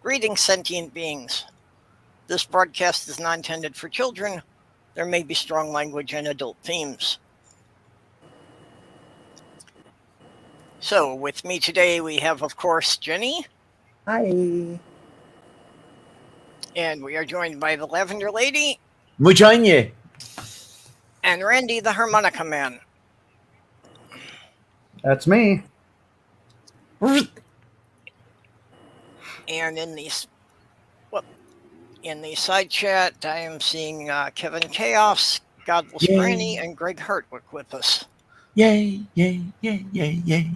Greetings, sentient beings. This broadcast is not intended for children. There may be strong language and adult themes. So, with me today, we have, of course, Jenny. Hi. And we are joined by the Lavender Lady. Mujanye. And Randy, the Harmonica Man. That's me. And in the side chat, I am seeing Kevin Chaos, Godless Granny, and Greg Hartwick with us. Yay, yay, yay, yay, yay.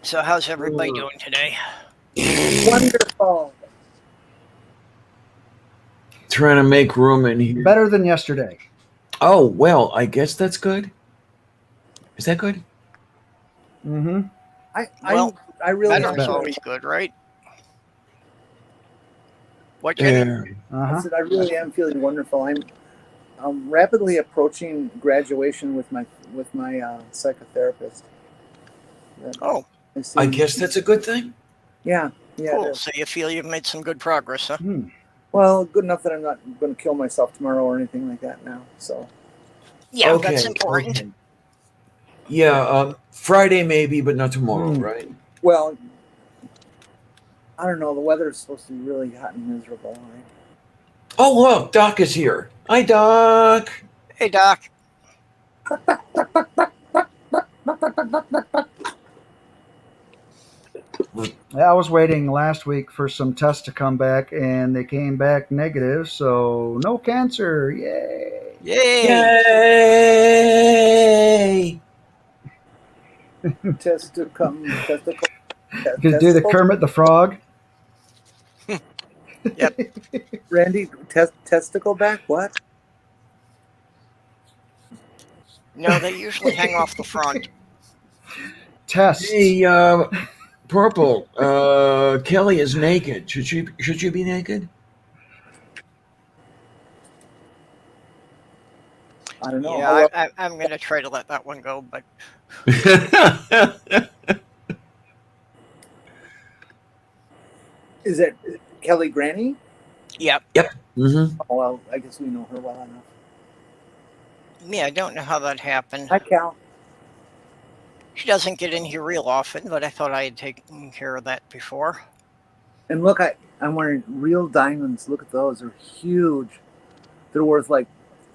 So how's everybody doing today? Wonderful. Trying to make room in here. Better than yesterday. Oh, well, I guess that's good. Is that good? Mm-hmm. I really better's always good, right? What, Jenny? I said I really am feeling wonderful. I'm rapidly approaching graduation with my psychotherapist. I guess that's a good thing. Yeah. Cool. So you feel you've made some good progress, huh? Well, good enough that I'm not going to kill myself tomorrow or anything like that now. So. Yeah, okay, that's important. Okay. Yeah, Friday maybe, but not tomorrow, right? Well, I don't know. The weather is supposed to be really hot and miserable, right? Oh, look, Doc is here. Hi, Doc. Hey, Doc. I was waiting last week for some tests to come back, and they came back negative, so no cancer. Yay! Yay! Testicle. Could do the Kermit the Frog. Yep. Randy, testicle back? What? No, they usually hang off the front. Test. Hey, Purple. Kelly is naked. Should she be naked? I don't know. Yeah, I'm going to try to let that one go, but. Is it Kelly Granny? Yep. Mm-hmm. Oh, well, I guess we know her well enough. Yeah, I don't know how that happened. Hi, Cal. She doesn't get in here real often, but I thought I had taken care of that before. And look, I'm wearing real diamonds. Look at those. They're huge. They're worth like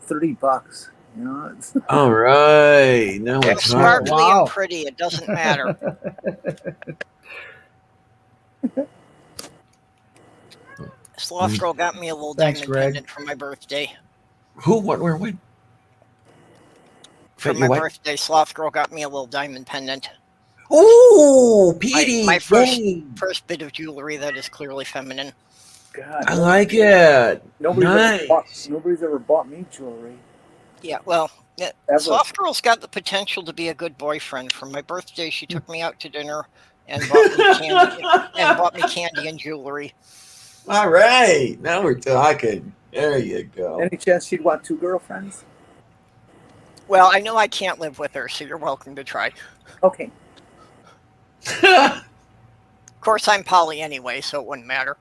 $30. You know? All right. Now They're it's sparkly and pretty. It doesn't matter. Sloth Girl got me a little diamond pendant for my birthday. Who? What? Where? When? For my birthday, Sloth Girl got me a little diamond pendant. Oh, Petey! My first bit of jewelry that is clearly feminine. God, I like it. Nobody's ever bought me jewelry. Yeah, well, Sloth Girl's got the potential to be a good boyfriend. For my birthday, she took me out to dinner and bought me candy and jewelry. All right, now we're talking. There you go. Any chance she'd want 2 girlfriends? Well, I know I can't live with her, so you're welcome to try. Okay. Of course, I'm poly anyway, so it wouldn't matter.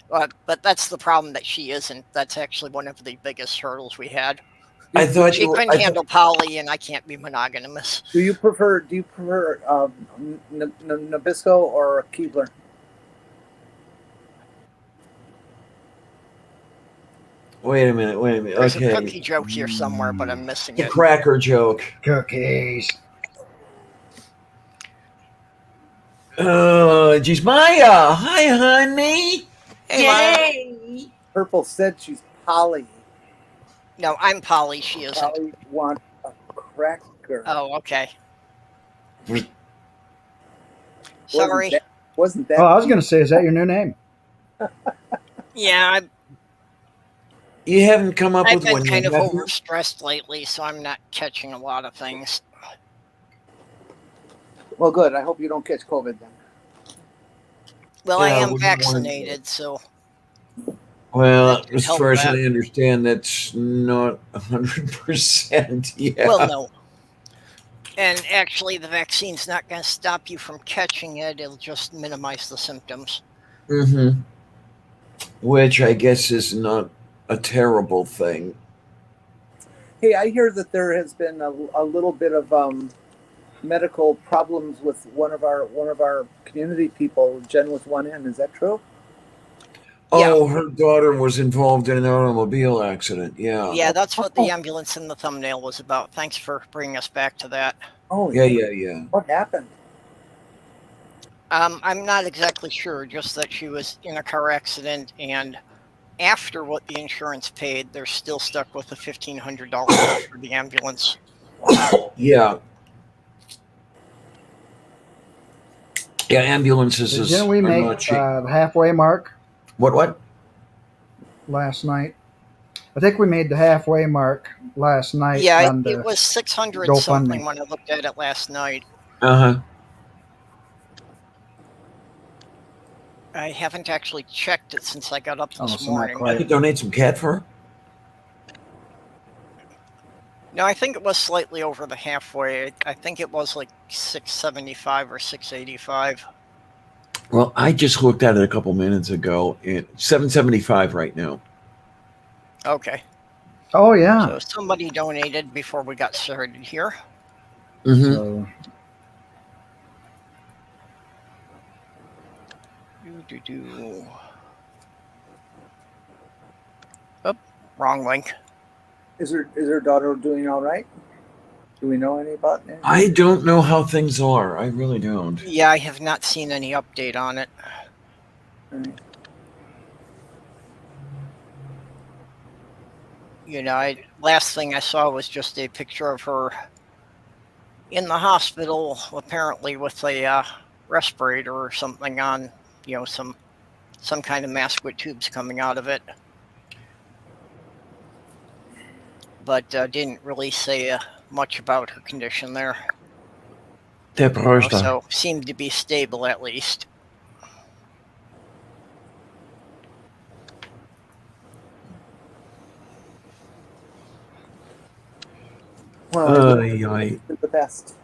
But that's the problem, that she isn't. That's actually one of the biggest hurdles we had. I thought she couldn't handle poly, and I can't be monogamous. Do you prefer Nabisco or Keebler? Wait a minute. There's a cookie joke here somewhere, but I'm missing it. The cracker joke. Cookies. Oh, geez, Maya. Hi, honey. Hey, yay! Purple said she's poly. No, I'm poly. She isn't. Poly want a cracker. Oh, okay. Sorry. Wasn't that? Oh, I was going to say, is that your new name? Yeah, you haven't come up with one. I've been kind of overstressed lately, so I'm not catching a lot of things. Well, good. I hope you don't catch COVID then. Well, I am vaccinated, so. Well, as far as I understand, that's not 100% yet. Well, no. And actually, the vaccine's not going to stop you from catching it. It'll just minimize the symptoms. Mm-hmm. Which I guess is not a terrible thing. Hey, I hear that there has been a little bit of medical problems with one of our community people, Jen with one N. Is that true? Oh, her daughter was involved in an automobile accident. Yeah. Yeah, that's what the ambulance in the thumbnail was about. Thanks for bringing us back to that. Oh, Yeah. What happened? I'm not exactly sure, just that she was in a car accident, and after what the insurance paid, they're still stuck with the $1,500 for the ambulance. Yeah. Yeah, ambulances is Didn't we are make not cheap. the halfway mark What? last night? I think we made the halfway mark last night Yeah, on it the was 600 GoFundMe. something when I looked at it last night. Uh-huh. I haven't actually checked it since I got up this so not morning. I quite. could donate some cat fur. No, I think it was slightly over the halfway. I think it was like 675 or 685. Well, I just looked at it a couple minutes ago, and $775 right now. Okay. Oh yeah. So somebody donated before we got started here. Mm-hmm. So Oh, wrong link. Is her daughter doing all right? Do we know any about it? I don't know how things are. I really don't. Yeah, I have not seen any update on it. You know, last thing I saw was just a picture of her in the hospital, apparently with a respirator or something on, you know, some kind of mask with tubes coming out of it. But didn't really say much about her condition there. So seemed to be stable at least. Well, the best.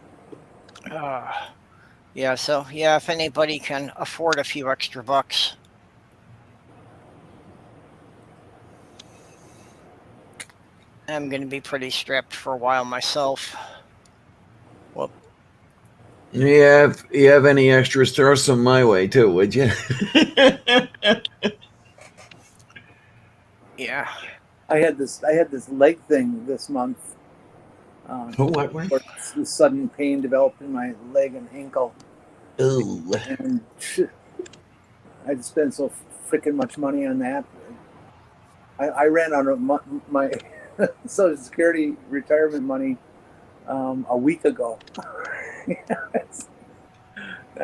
Yeah, so yeah, if anybody can afford a few extra bucks. I'm going to be pretty strapped for a while myself. Whoop. Yeah, if you have any extras, throw some my way too, would you? Yeah. I had this leg thing this month. What? Sudden pain developed in my leg and ankle. Ooh. And I'd spent so freaking much money on that. I ran out of my Social Security retirement money a week ago. That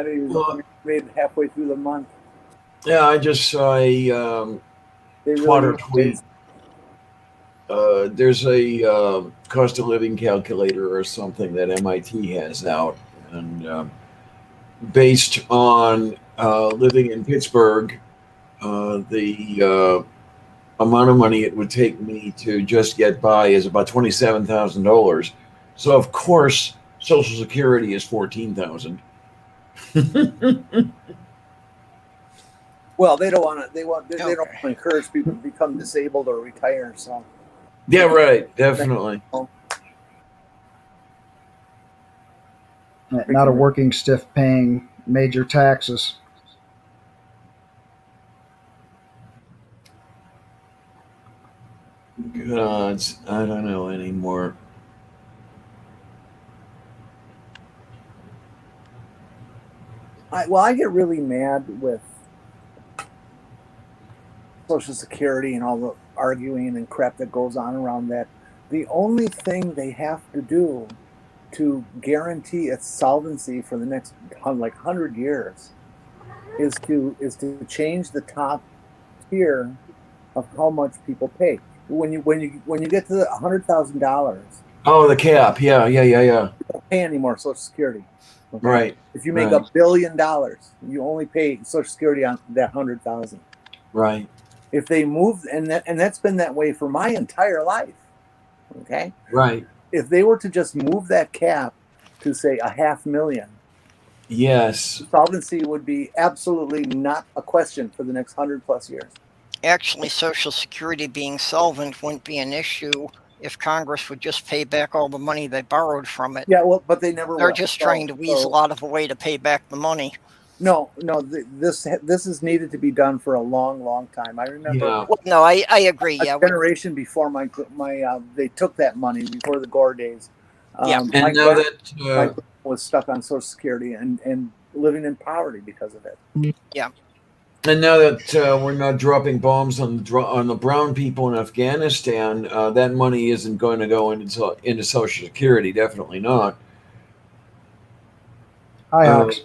even made halfway through the month. Yeah, I just saw a Twitter tweet. There's a cost of living calculator or something that MIT has out, and based on living in Pittsburgh, the amount of money it would take me to just get by is about $27,000. So of course, Social Security is $14,000. Well, they don't want to encourage people to become disabled or retire. So yeah, right, definitely. not a working stiff paying major taxes. Gods, I don't know anymore. I get really mad with Social Security and all the arguing and crap that goes on around that. The only thing they have to do to guarantee its solvency for the next 100 years is to change the top tier of how much people pay. When you get to the $100,000, oh, the cap, yeah. You don't pay any more Social Security. Okay? Right. If you make $1 billion, you only pay Social Security on that $100,000. Right. If they move, and that's been that way for my entire life. Okay. Right. If they were to just move that cap to say $500,000, Yes. solvency would be absolutely not a question for the next 100+ years. Actually, Social Security being solvent wouldn't be an issue if Congress would just pay back all the money they borrowed from it. Yeah, well, but they never They're will. just trying to weasel out of a way to pay back the money. No, this is needed to be done for a long time. I remember. Yeah. Well, no, I agree. A Yeah, generation before my they took that money before the Gore days. Yeah. And my now my that grandpa was stuck on Social Security and living in poverty because of it. Yeah. and now that we're not dropping bombs on the brown people in Afghanistan, that money isn't going to go into Social Security. Definitely not. Hi, Ox.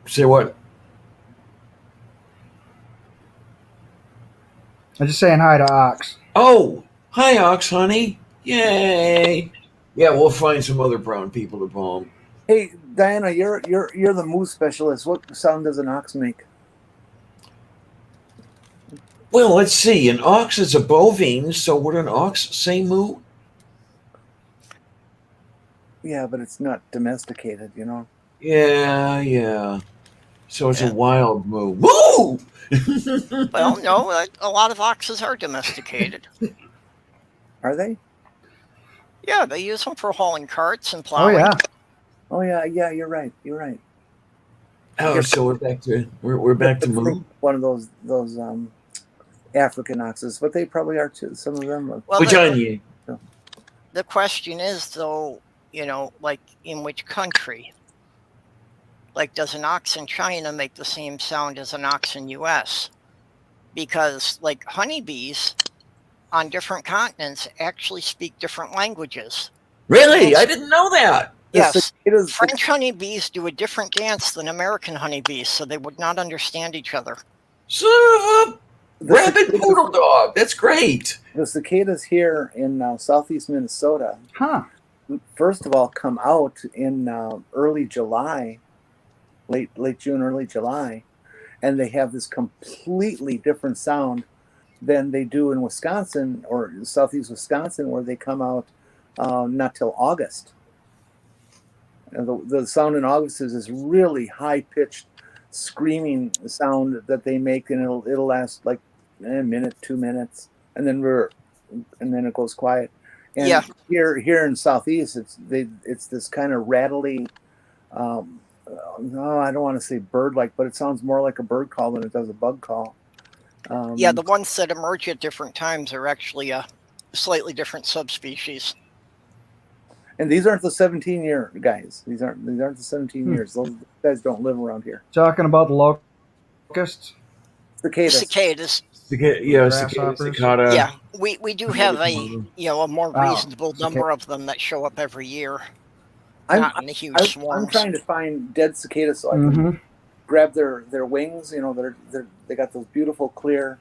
Say what? I'm just saying hi to Ox. Oh, hi, Ox, honey. Yay! Yeah, we'll find some other brown people to bomb. Hey, Diana, you're the moose specialist. What sound does an ox make? Well, let's see. An ox is a bovine, so would an ox say moo? Yeah, but it's not domesticated, you know. Yeah. So it's Yeah. a wild moo. Moo! Well, no, a lot of oxes are domesticated. Are they? Yeah, they use them for hauling carts and Oh plowing. yeah. Oh yeah, you're right. You're right. Oh, so we're back to moo. One of those African oxes, but they probably are too. Some of them are. Well, Which on you? the question is, though, like in which country? Like, does an ox in China make the same sound as an ox in U.S.? Because, like, honeybees on different continents actually speak different languason Really? I didn't know that. Yes, Cicadas, French honeybees do a different dance than American honeybees, so they would not understand each other. Son of a rabid poodle dog. That's great. the cicadas here in southeast Minnesota, Huh. first of all, come out in early July, late June, early July, and they have this completely different sound than they do in Wisconsin or southeast Wisconsin, where they come out not till August. And the sound in August is this really high-pitched screaming sound that they make, and it'll last like a minute, 2 minutes, and then it goes quiet. And Yeah. here in southeast, it's this kind of rattly. No, I don't want to say bird-like, but it sounds more like a bird call than it does a bug call. Yeah, the ones that emerge at different times are actually a slightly different subspecies. And these aren't the 17-year guys. These aren't the 17 years. Those guys don't live around here. Talking about the locusts. Cicadas. Cicadas. Grasshoppers. Cicada. Yeah, we do have a more Wow. reasonable number of them that show up every year. I'm, Not in the huge I'm swarms. trying to find dead cicadas so I can Mm-hmm. grab their wings. You know, they got those beautiful clear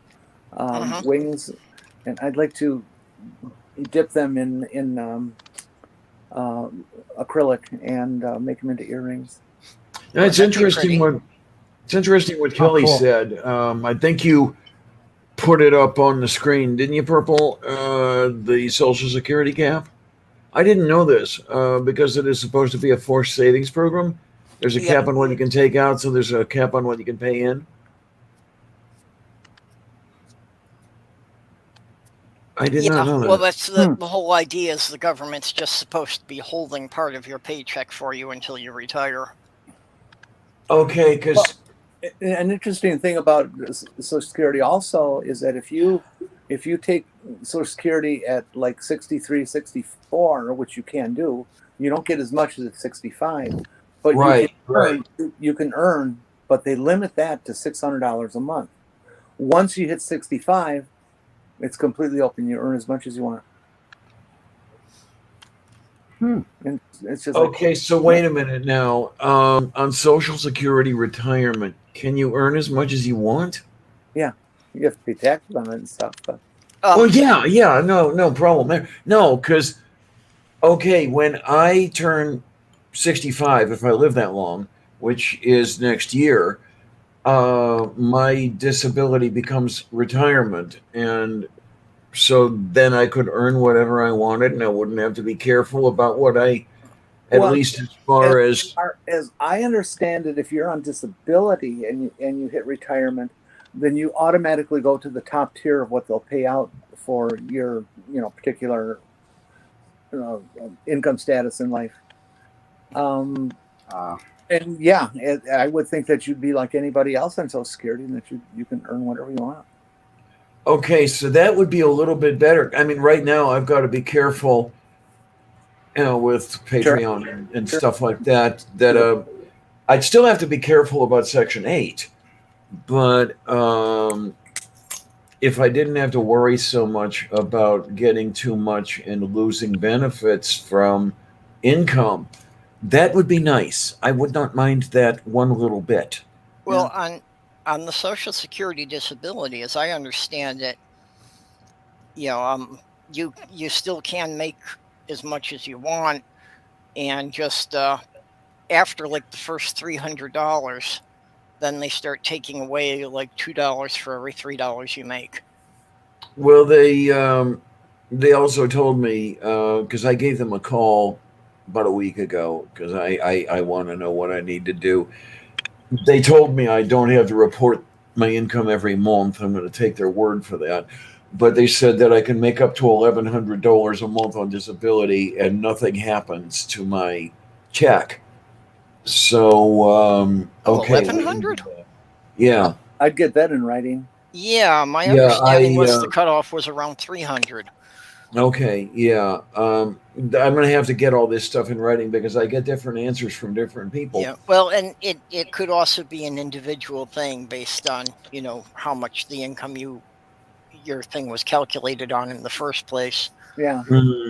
wings, and I'd like to dip them in acrylic and make them into earrings. Now, it's That'd be interesting what Kelly cool. said. I think you put it up on the screen, didn't you, Purple? The Social Security cap. I didn't know this because it is supposed to be a forced savings program. There's a cap on what you can take out, so there's a cap on what you can pay in. I did not know that. Well, that's the whole idea is the government's just supposed to be holding part of your paycheck for you until you retire. Okay, because An interesting thing about Social Security also is that if you take Social Security at like 63, 64, which you can do, you don't get as much as at 65. But you can earn, but they limit that to $600 a month. Once you hit 65, it's completely open. You earn as much as you want. And it's just okay. So wait a minute now. On Social Security retirement, can you earn as much as you want? Yeah, you have to pay taxes on it and stuff. But No problem there. No, because when I turn 65, if I live that long, which is next year, my disability becomes retirement, and so then I could earn whatever I wanted, and I wouldn't have to be careful about what I At Well, least as far as as I understand it, if you're on disability and you hit retirement, then you automatically go to the top tier of what they'll pay out for your particular income status in life. And yeah, I would think that you'd be like anybody else on Social Security, and that you can earn whatever you want. okay, so that would be a little bit better. I mean, right now I've got to be careful, with Sure. Patreon and Sure. stuff like that. I'd still have to be careful about Section 8, but if I didn't have to worry so much about getting too much and losing benefits from income, that would be nice. I would not mind that one little bit. Well, on the Social Security disability, as I understand it, you still can make as much as you want, and just after like the first $300, then they start taking away like $2 for every $3 you make. Well, they also told me, because I gave them a call about a week ago, because I want to know what I need to do. They told me I don't have to report my income every month. I'm going to take their word for that. But they said that I can make up to $1,100 a month on disability and nothing happens to my check. So, okay. 1,100? Yeah. I'd get that in writing. Yeah, my understanding was the cutoff was around 300. Okay, yeah. I'm going to have to get all this stuff in writing because I get different answers from different people. Yeah, well, and it could also be an individual thing based on, how much the income your thing was calculated on in the first place. Yeah.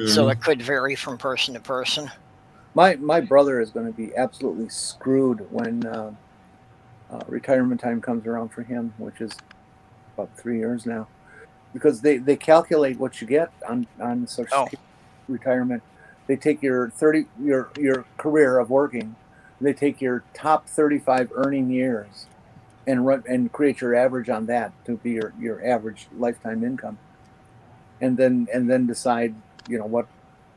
So it could vary from person to person. My brother is going to be absolutely screwed when retirement time comes around for him, which is about 3 years now, because they calculate what you get on Social Security retirement. They take your career of working, they take your top 35 earning years, and create your average on that to be your average lifetime income, and then decide what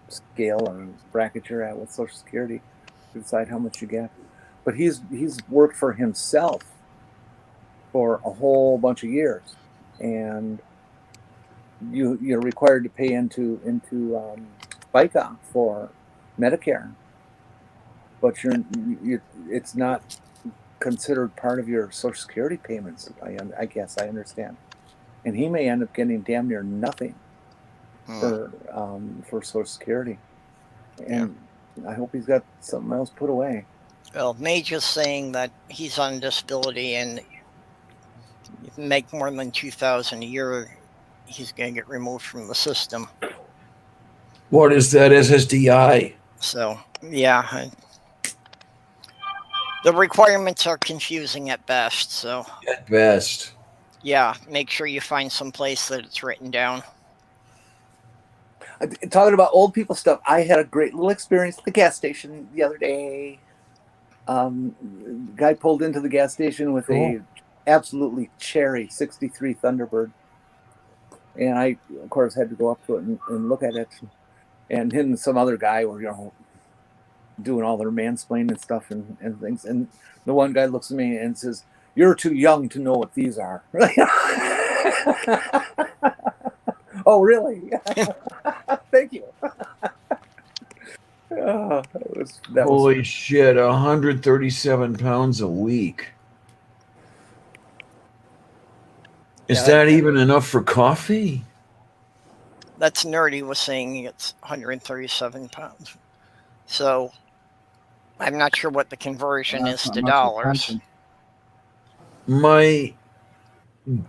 scale or bracket you're at with Social Security to decide how much you get. But he's worked for himself for a whole bunch of years, and you're required to pay into FICA for Medicare, but it's not considered part of your Social Security payments. I guess I understand, and he may end up getting damn near nothing for Social Security, and I hope he's got something else put away. Well, Mage is saying that he's on disability, and if you make more than $2,000 a year, he's going to get removed from the system. What is that, SSDI? So, yeah. The requirements are confusing at best, so. At best. Yeah, make sure you find some place that it's written down. Talking about old people stuff, I had a great little experience at the gas station the other day. Guy pulled into the gas station with a absolutely cherry 63 Thunderbird, and I of course had to go up to it and look at it, and him and some other guy were doing all their mansplaining stuff and things, and the one guy looks at me and says, "You're too young to know what these are." Oh, really? Thank you. Holy shit, 137 pounds a week. Is that even enough for coffee? That's Nerdy was saying it's 137 pounds. So I'm not sure what the conversion is to dollars. My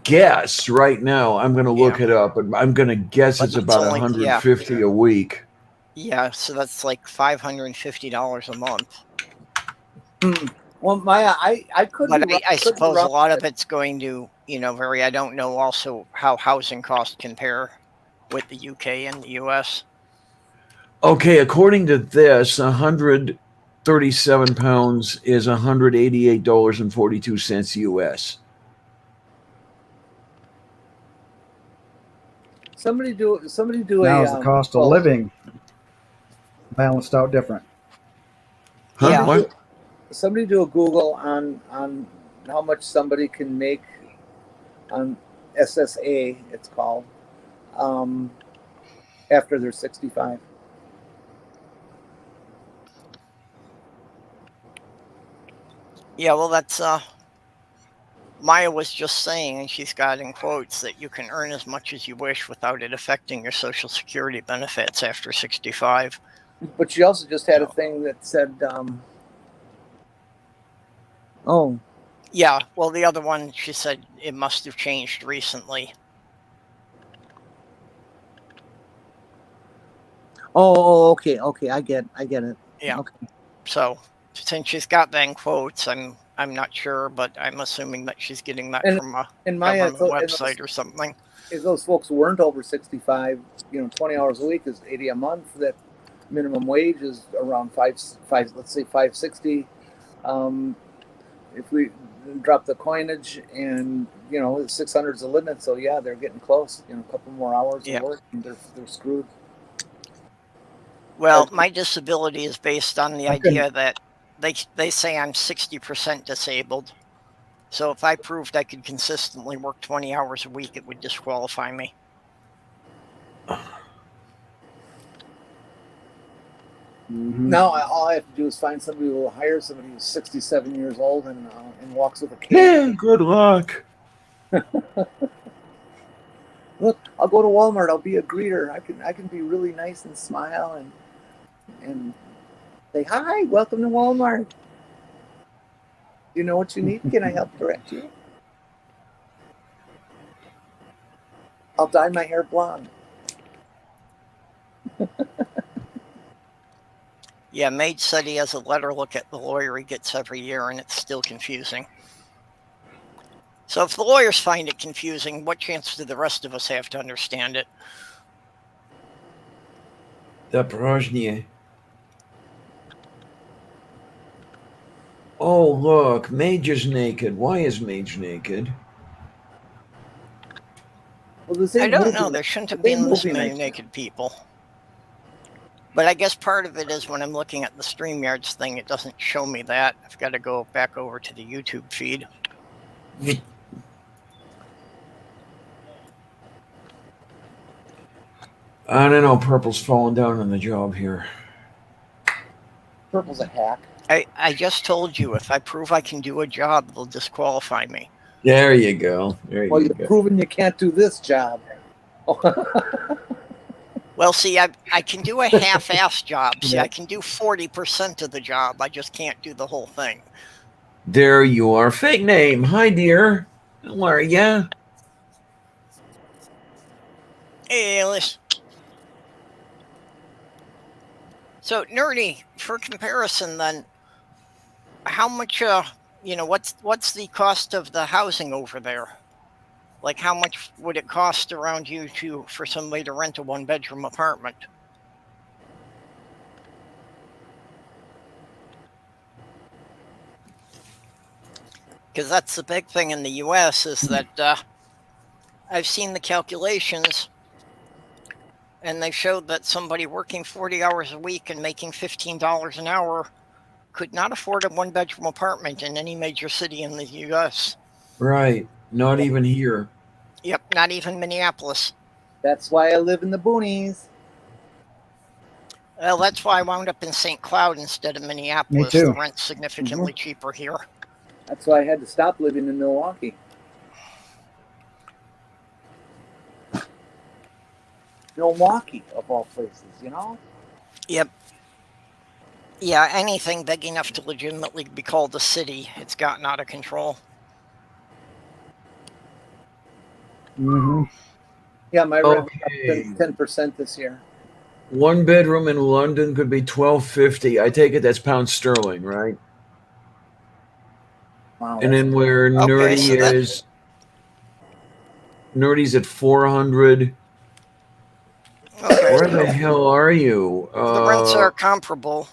guess right now, I'm going to look it up, but I'm going to guess it's about 150 a week. Yeah, so that's like $550 a month. Well, Maya, I could. But I suppose a lot of it's going to, vary. I don't know also how housing costs compare with the UK and the US. Okay, according to this, 137 pounds is $188.42 US. Somebody do now is the cost of living balanced out different. Huh? Yeah. What? Somebody do a Google on how much somebody can make on SSA, it's called, after they're 65. Yeah, well, that's Maya was just saying, and she's got in quotes, that you can earn as much as you wish without it affecting your Social Security benefits after 65. But she also just had a So, thing that said, oh, yeah, well, the other one, she said it must have changed recently. okay, I get it. Yeah. Okay. So, since she's got that in quotes, I'm not sure, but I'm assuming that she's getting that And from a and Maya, government website or something. if those folks weren't over 65, 20 hours a week is 80 a month. That minimum wage is around five, let's say 560. If we drop the coinage and 600 is the limit, so yeah, they're getting close. A couple more hours Yeah. of work and they're screwed. Well, my disability is based on the I couldn't- idea that they say I'm 60% disabled. So if I proved I could consistently work 20 hours a week, it would disqualify me. Now all I have to do is find somebody who will hire somebody who's 67 years old and walks with a cane. Yeah, good luck. Look, I'll go to Walmart. I'll be a greeter. I can be really nice and smile and say hi. Welcome to Walmart. Do you know what you need? Can I help direct you? I'll dye my hair blonde. Yeah, Mage said he has a letter look at the lawyer he gets every year, and it's still confusing. So if the lawyers find it confusing, what chance do the rest of us have to understand it? The Porozhny. Oh, look, Mage is naked. Why is Mage naked? Well, this I ain't don't movie know. night. There shouldn't have This ain't been this movie many night. naked people. But I guess part of it is when I'm looking at the StreamYards thing, it doesn't show me that. I've got to go back over to the YouTube feed. I don't know. Purple's falling down on the job here. Purple's a hack. I just told you, if I prove I can do a job, they'll disqualify me. There you go. Well, you've proven you can't do this job. Well, see, I can do a half-ass job. See, I can do 40% of the job. I just can't do the whole thing. There you are. Fake name. Hi, dear. How are ya? Hey, listen. So, Nerdy, for comparison, then, how much? What's the cost of the housing over there? Like, how much would it cost around you for somebody to rent a one-bedroom apartment? Because that's the big thing in the U.S. is that I've seen the calculations, and they showed that somebody working 40 hours a week and making $15 an hour could not afford a one-bedroom apartment in any major city in the U.S. Right. Not even here. Yep, not even Minneapolis. That's why I live in the boonies. Well, that's why I wound up in St. Cloud instead of Minneapolis. Me too. The rent's significantly cheaper here. That's why I had to stop living in Milwaukee. Milwaukee, of all places, Yep. Yeah, anything big enough to legitimately be called a city, it's gotten out of control. Mm-hmm. Yeah, my rent Okay. went up 10% this year. One bedroom in London could be $12.50. I take it that's pounds sterling, right? Wow. And then where Okay, Nerdy so that- is, Nerdy's at 400. Okay. Where the hell are you? The rents are comparable.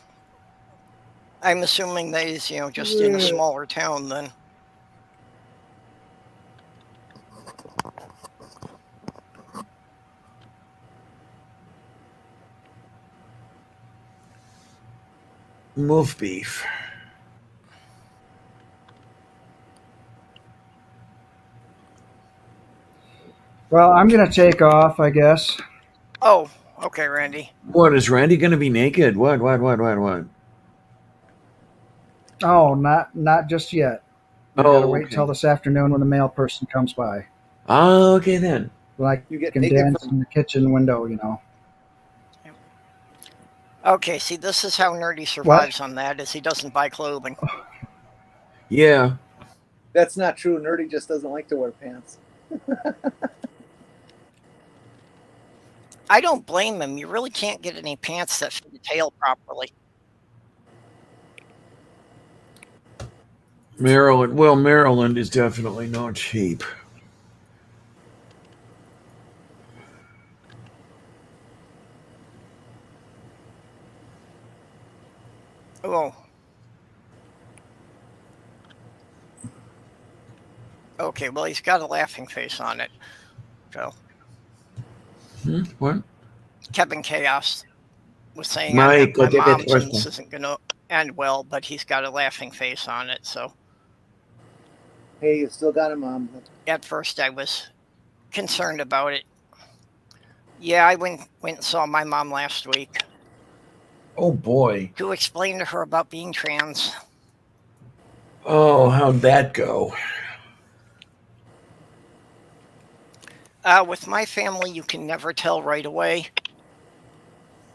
I'm assuming that is, just in a smaller town then. Moof beef. Well, I'm going to take off, I guess. Oh, okay, Randy. What, is Randy going to be naked? What? Oh, not just yet. We got to Oh, wait till okay. this afternoon when the mail person comes by. Ah, okay then. Then I You get can naked dance from in the kitchen window, you know. Okay, see, this is how Nerdy What? survives on that, is he doesn't buy clothing. Yeah. That's not true. Nerdy just doesn't like to wear pants. I don't blame him. You really can't get any pants that fit the tail properly. Maryland. Well, Maryland is definitely not cheap. Oh. Okay, well, he's got a laughing face on it. So, What? Kevin Chaos was saying I'm at Mike, my take that mom's and question. this isn't going to end well, but he's got a laughing face on it. So, Hey, you still got him, Mom. at first I was concerned about it. Yeah, I went and saw my mom last week Oh boy. to explain to her about being trans. Oh, how'd that go? With my family, you can never tell right away.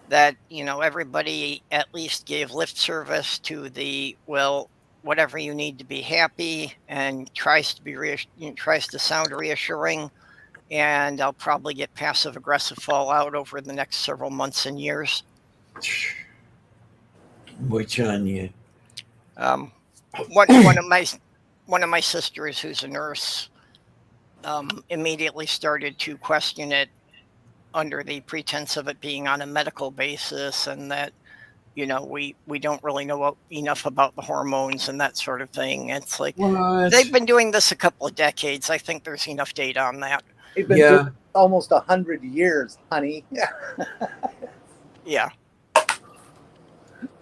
That, you know, everybody at least gave lip service to the, well, whatever you need to be happy, and tries to be tries to sound reassuring. And I'll probably get passive aggressive fallout over the next several months and years. Which on you? One of my sisters, who's a nurse, immediately started to question it under the pretense of it being on a medical basis, and that, you know, we don't really know enough about the hormones and that sort of thing. It's like, What? they've been doing this a couple of decades. I think there's enough data on that. They've been Yeah. doing it almost 100 years, honey. Yeah.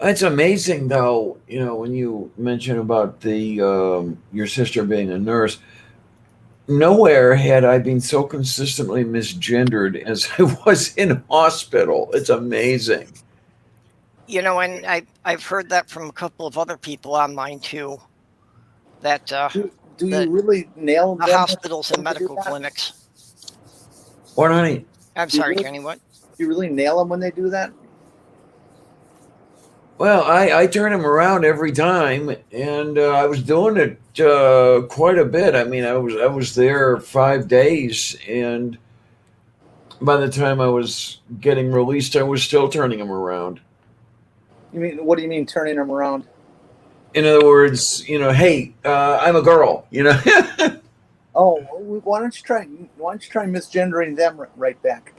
It's amazing, though. You know, when you mention about the your sister being a nurse, nowhere had I been so consistently misgendered as I was in hospital. It's amazing. You know, and I've heard that from a couple of other people online too. That Do the- you really nail the them hospitals and when they do medical that? clinics. What, honey? I'm Do you sorry, really- Jenny. What? Do you really nail them when they do that? Well, I turn him around every time, and I was doing it quite a bit. I mean, I was there 5 days, and by the time I was getting released, I was still turning him around. You mean, what do you mean turning them around? In other words, you know, hey, I'm a girl. You know. Oh, why don't you try misgendering them right back?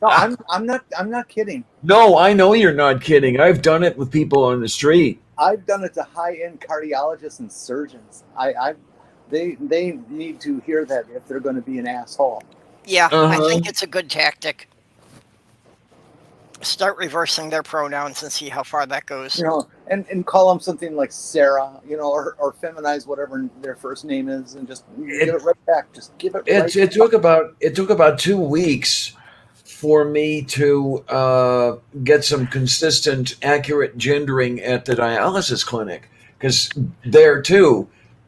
No, I'm not kidding. No, I know you're not kidding. I've done it with people on the street. I've done it to high-end cardiologists and surgeons. They need to hear that if they're going to be an asshole. Yeah, I Uh-huh. think it's a good tactic. Start reversing their pronouns and see how far that goes. You know, and call them something like Sarah, you know, or feminize whatever their first name is, and just give it right back. Just give it right It took about 2 weeks for me to get some consistent, accurate gendering at the dialysis clinic, because there too,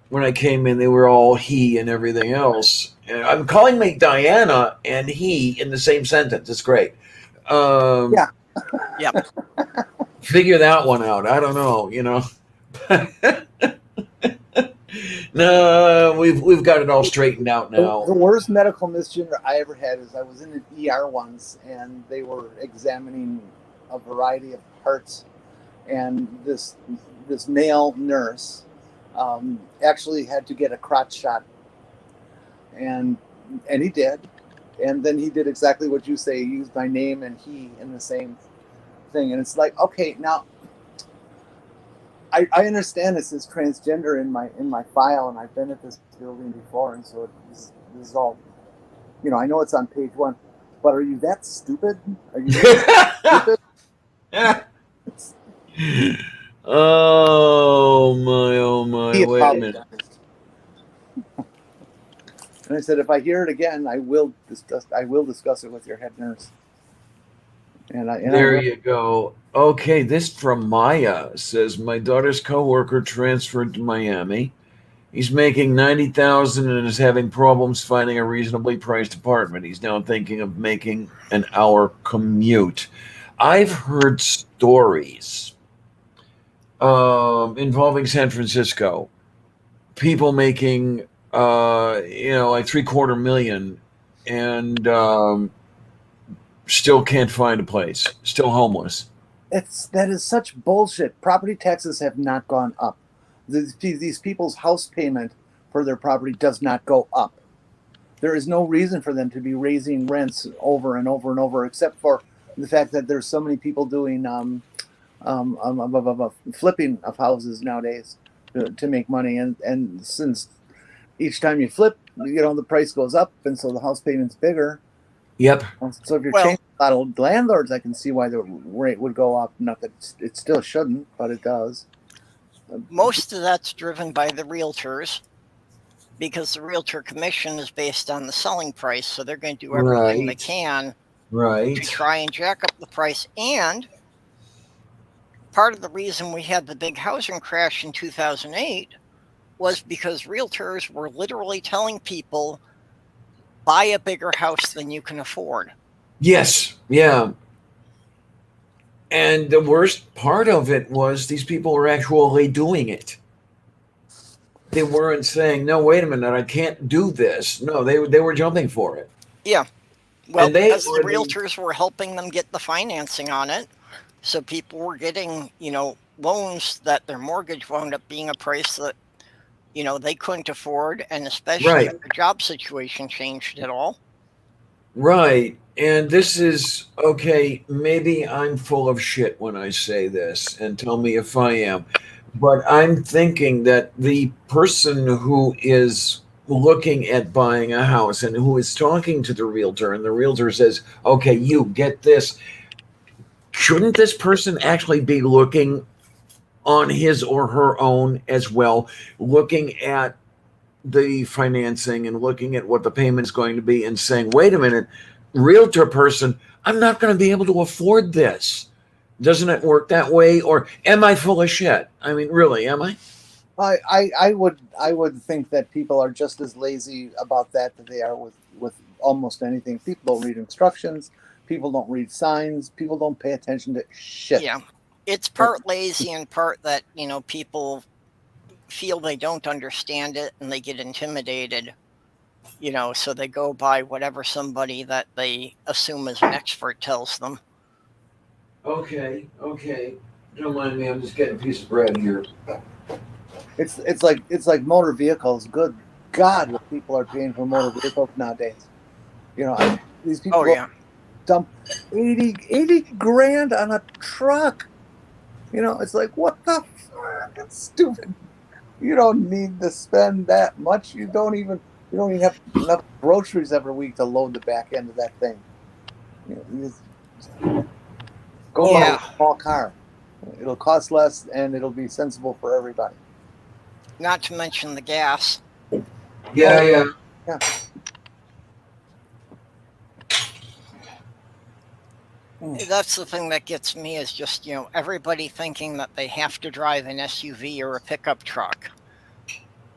when I came in, they were all he and everything else. And I'm calling me Diana and he in the same sentence. It's great. Yeah. Yep. Figure that one out. I don't know. You know. No, we've got it all straightened out now. The worst medical misgender I ever had is I was in an ER once, and they were examining a variety of parts, and this male nurse actually had to get a crotch shot, and he did, and then he did exactly what you say. He used my name and he in the same thing, and it's like, okay, now I understand this is transgender in my file, and I've been at this building before, and so this is all, you know, I know it's on page 1, but are you that stupid? Are you really stupid? Oh my! He Wait a minute. apologized. And I said, if I hear it again, I will discuss it with your head nurse. And I There will. you go. Okay, this from Maya says my daughter's coworker transferred to Miami. He's making 90,000 and is having problems finding a reasonably priced apartment. He's now thinking of making an hour commute. I've heard stories involving San Francisco. People making, like 750,000 and still can't find a place, still homeless. That is such bullshit. Property taxes have not gone up. These people's house payment for their property does not go up. There is no reason for them to be raising rents over and over and over, except for the fact that there's so many people doing flipping of houses nowadays to make money. And since each time you flip, the price goes up, and so the house payment's bigger. Yep. So if you're Well- changing a lot of landlords, I can see why the rate would go up. Not that it still shouldn't, but it does. Most of that's driven by the realtors because the realtor commission is based on the selling price. So they're going to do everything they Right. can Right. to try and jack up the price. And part of the reason we had the big housing crash in 2008 was because realtors were literally telling people, buy a bigger house than you can afford. Yes. Yeah. And the worst part of it was these people were actually doing it. They weren't saying, "No, wait a minute, I can't do this." No, they were jumping for it. Yeah. Well, And they because the already- realtors were helping them get the financing on it. So people were getting, loans that their mortgage wound up being a price that, they couldn't afford. And especially Right. if the job situation changed at all. Right. And this is okay. Maybe I'm full of shit when I say this, and tell me if I am. But I'm thinking that the person who is looking at buying a house and who is talking to the realtor, and the realtor says, okay, you get this. Shouldn't this person actually be looking on his or her own as well, looking at the financing and looking at what the payment is going to be and saying, wait a minute, realtor person, I'm not going to be able to afford this. Doesn't it work that way? Or am I full of shit? I mean, really, am I? I would think that people are just as lazy about that they are with almost anything. People don't read instructions. People don't read signs. People don't pay attention to shit. Yeah. It's part lazy and part that, people feel they don't understand it and they get intimidated, so they go by whatever somebody that they assume is an expert tells them. Okay. Don't mind me. I'm just getting a piece of bread here. It's like motor vehicles. Good God, what people are paying for motor vehicles nowadays. These people dump 80 grand on a truck. It's like, what the fuck? That's stupid. You don't need to spend that much. You don't even have enough groceries every week to load the back end of that thing. You just go buy a small car. It'll cost less and it'll be sensible for everybody. Not to mention the gas. Yeah. That's the thing that gets me is just, everybody thinking that they have to drive an SUV or a pickup truck.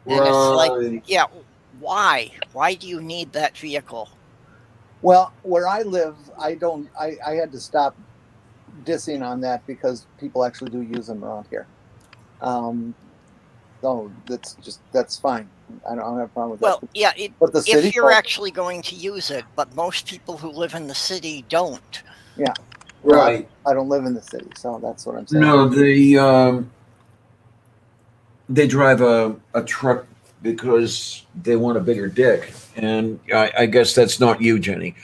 And it's like, yeah, why? Why do you need that vehicle? Well, where I live, I had to stop dissing on that because people actually do use them around here. So that's fine. I don't have a problem with that. Well, yeah, but the city if you're actually going to use it, but most people who live in the city don't. Yeah. Right. I don't live in the city, so that's what I'm saying. No, they drive a truck because they want a bigger dick, and I guess that's not you, Jenny.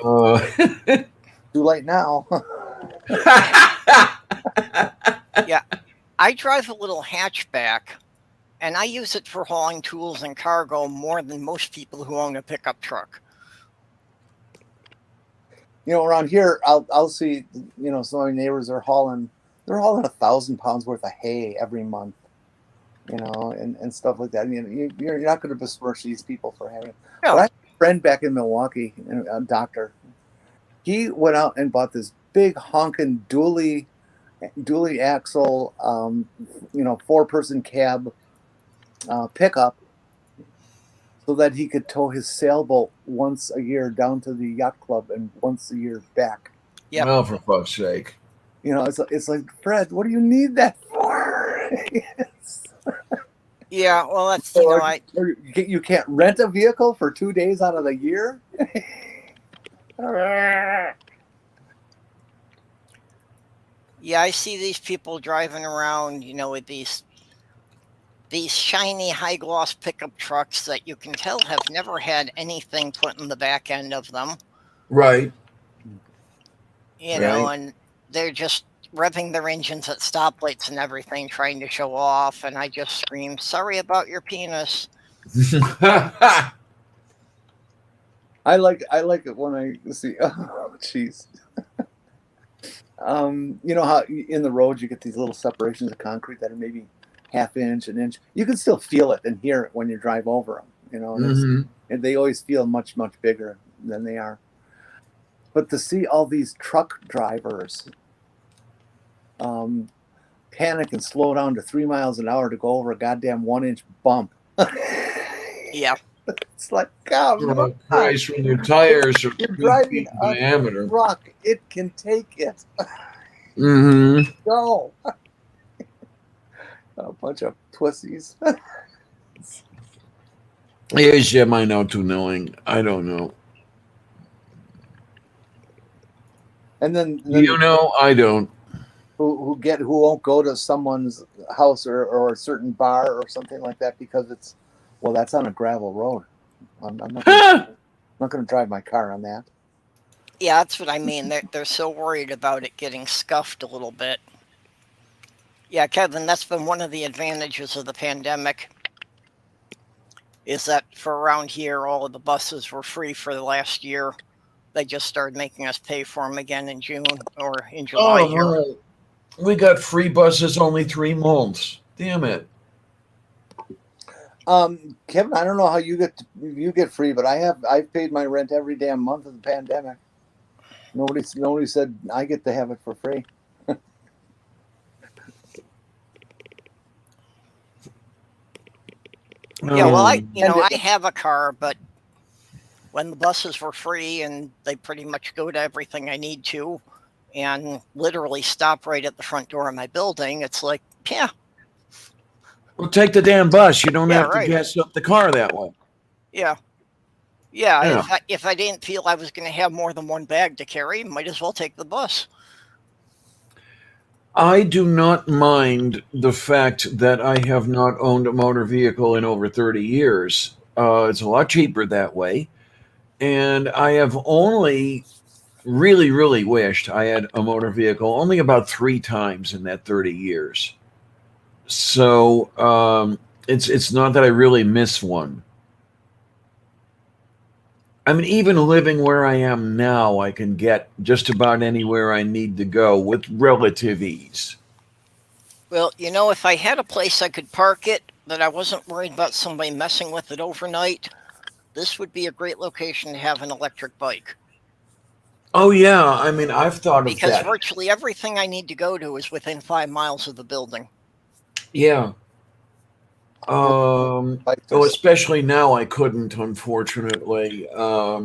Too late now. Yeah, I drive a little hatchback, and I use it for hauling tools and cargo more than most people who own a pickup truck. Around here, I'll see, some of my neighbors are hauling they're hauling 1,000 pounds worth of hay every month, and stuff like that. I mean, you're not going to besmirch these people for having it. No. But I have a friend back in Milwaukee, a doctor. He went out and bought this big honking dually axle, 4-person cab pickup, so that he could tow his sailboat once a year down to the yacht club and once a year back. Yep. Well, for fuck's sake. It's like, Fred, what do you need that for? Yeah, well, that's, you can't rent a vehicle for 2 days out of the year? Yeah, I see these people driving around, with these shiny high gloss pickup trucks that you can tell have never had anything put in the back end of them. Right. And they're just revving their engines at stoplights and everything, trying to show off. And I just scream, "Sorry about your penis." I like it when I see. Oh, jeez. You know how in the road you get these little separations of concrete that are maybe half inch, an inch. You can still feel it and hear it when you drive over them. And they always feel much, much bigger than they are. But to see all these truck drivers panic and slow down to 3 miles an hour to go over a goddamn 1-inch bump. Yeah. It's like, God, oh, Christ, when your tires are 2 feet in diameter. Truck, it can take it. Go. A bunch of pussies. Yes, Jim, I know too knowing. I don't know. And then I don't. Who won't go to someone's house or a certain bar or something like that because that's on a gravel road. I'm not going to drive my car on that. Yeah, that's what I mean. They're so worried about it getting scuffed a little bit. Yeah, Kevin, that's been one of the advantages of the pandemic, is that for around here, all of the buses were free for the last year. They just started making us pay for them again in June or in July here. No. We got free buses only 3 months. Damn it. Kevin, I don't know how you get free, but I've paid my rent every damn month of the pandemic. Nobody said I get to have it for free. Yeah, well, I have a car, but when the buses were free and they pretty much go to everything I need to and literally stop right at the front door of my building, it's like, yeah. Well, take the damn bus. You don't have to right. gas up the car that way. Yeah. Yeah. If I didn't feel I was going to have more than one bag to carry, might as well take the bus. I do not mind the fact that I have not owned a motor vehicle in over 30 years. It's a lot cheaper that way. And I have only really, really wished I had a motor vehicle only about 3 times in that 30 years. So it's not that I really miss one. I mean, even living where I am now, I can get just about anywhere I need to go with relative ease. Well, if I had a place I could park it, that I wasn't worried about somebody messing with it overnight, this would be a great location to have an electric bike. Oh, yeah. I mean, I've thought of that. Because virtually everything I need to go to is within 5 miles of the building. Yeah. Especially now I couldn't, unfortunately. I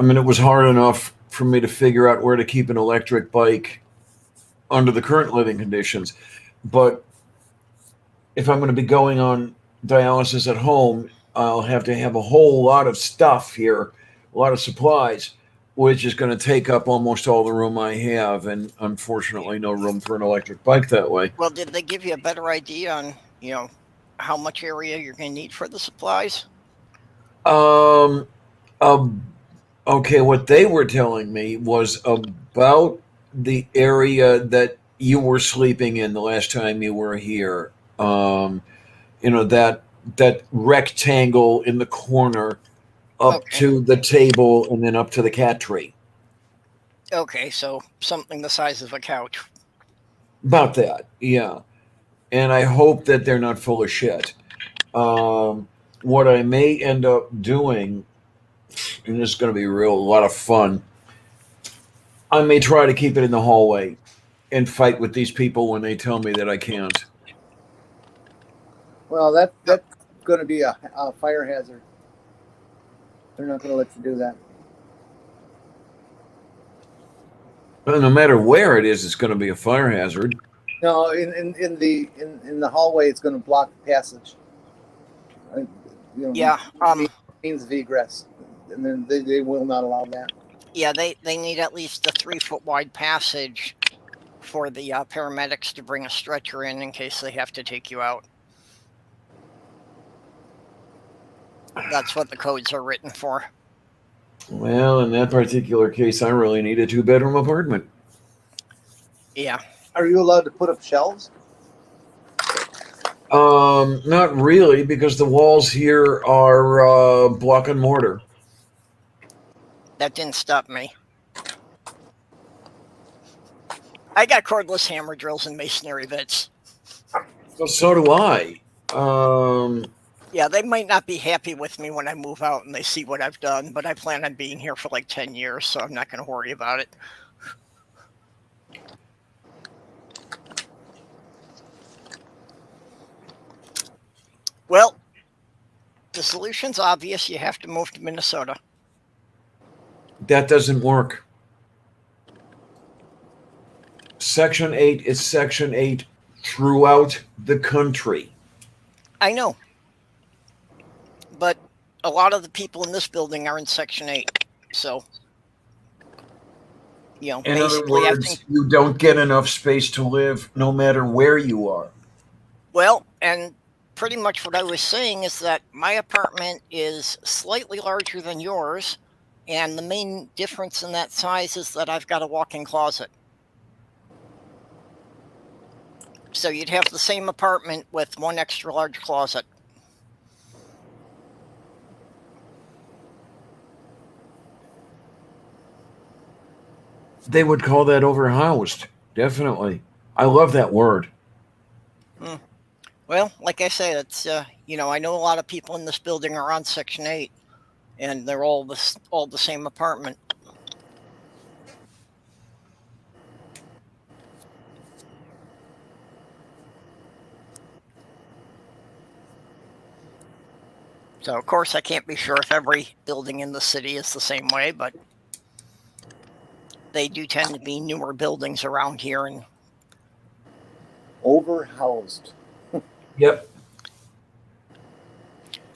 mean, it was hard enough for me to figure out where to keep an electric bike under the current living conditions. But if I'm going to be going on dialysis at home, I'll have to have a whole lot of stuff here, a lot of supplies, which is going to take up almost all the room I have. And unfortunately, no room for an electric bike that way. Well, did they give you a better idea on, how much area you're going to need for the supplies? Okay, what they were telling me was about the area that you were sleeping in the last time you were here. That rectangle in the corner up to the table and then up to the cat tree. Okay, so something the size of a couch. About that, yeah. And I hope that they're not full of shit. What I may end up doing, and this is going to be a lot of fun, I may try to keep it in the hallway and fight with these people when they tell me that I can't. Well, that's going to be a fire hazard. They're not going to let you do that. But no matter where it is, it's going to be a fire hazard. No, in the hallway, it's going to block the passage. Yeah. Means of egress, and then they will not allow that. Yeah, they need at least a 3-foot wide passage for the paramedics to bring a stretcher in case they have to take you out. That's what the codes are written for. Well, in that particular case, I really need a 2-bedroom apartment. Yeah. Are you allowed to put up shelves? Not really, because the walls here are block and mortar. That didn't stop me. I got cordless hammer drills and masonry bits. Well, so do I. Yeah, they might not be happy with me when I move out and they see what I've done, but I plan on being here for like 10 years, so I'm not going to worry about it. Well, the solution's obvious. You have to move to Minnesota. That doesn't work. Section 8 is Section 8 throughout the country. I know. But a lot of the people in this building are in Section 8. So, you know, In other basically, I words, think, you don't get enough space to live no matter where you are. well, and pretty much what I was saying is that my apartment is slightly larger than yours, and the main difference in that size is that I've got a walk-in closet. So you'd have the same apartment with one extra large closet. They would call that overhoused. Definitely. I love that word. Well, like I said, it's you know, I know a lot of people in this building are on Section 8, and they're all the same apartment. So, of course, I can't be sure if every building in the city is the same way, but they do tend to be newer buildings around here. And Overhoused. Yep.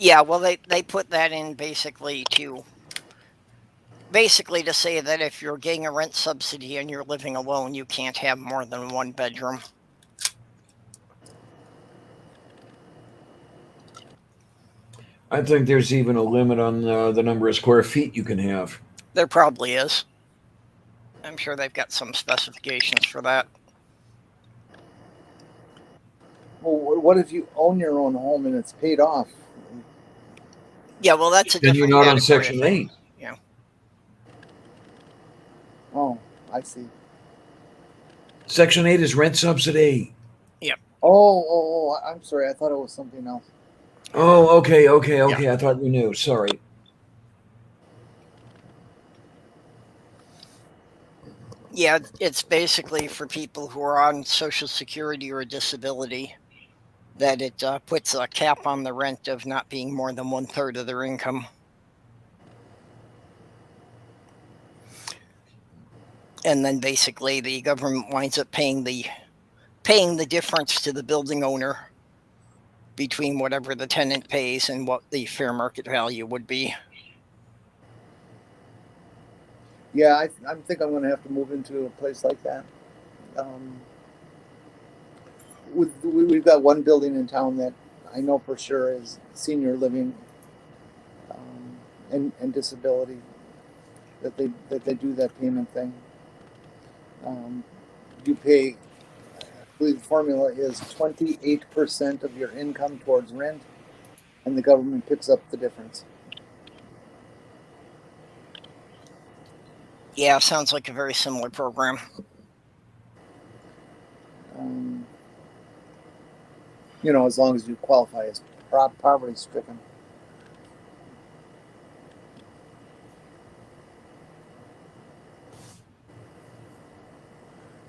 yeah, well, they put that in basically to say that if you're getting a rent subsidy and you're living alone, you can't have more than one bedroom. I think there's even a limit on the number of square feet you can have. There probably is. I'm sure they've got some specifications for that. Well, what if you own your own home and it's paid off? Yeah, well, that's a Then different you're not on category, Section I think. 8. Yeah. Oh, I see. Section 8 is rent subsidy. Oh, I'm sorry. I thought it was something else. Oh, okay. I thought you knew. Sorry. Yeah, it's basically for people who are on Social Security or disability that it puts a cap on the rent of not being more than 1/3 of their income. And then basically the government winds up paying the difference to the building owner between whatever the tenant pays and what the fair market value would be. Yeah, I think I'm going to have to move into a place like that. We've got one building in town that I know for sure is senior living and disability that they do that payment thing. You pay, I believe the formula is 28% of your income towards rent, and the government picks up the difference. Yeah, sounds like a very similar program. As long as you qualify as poverty stricken.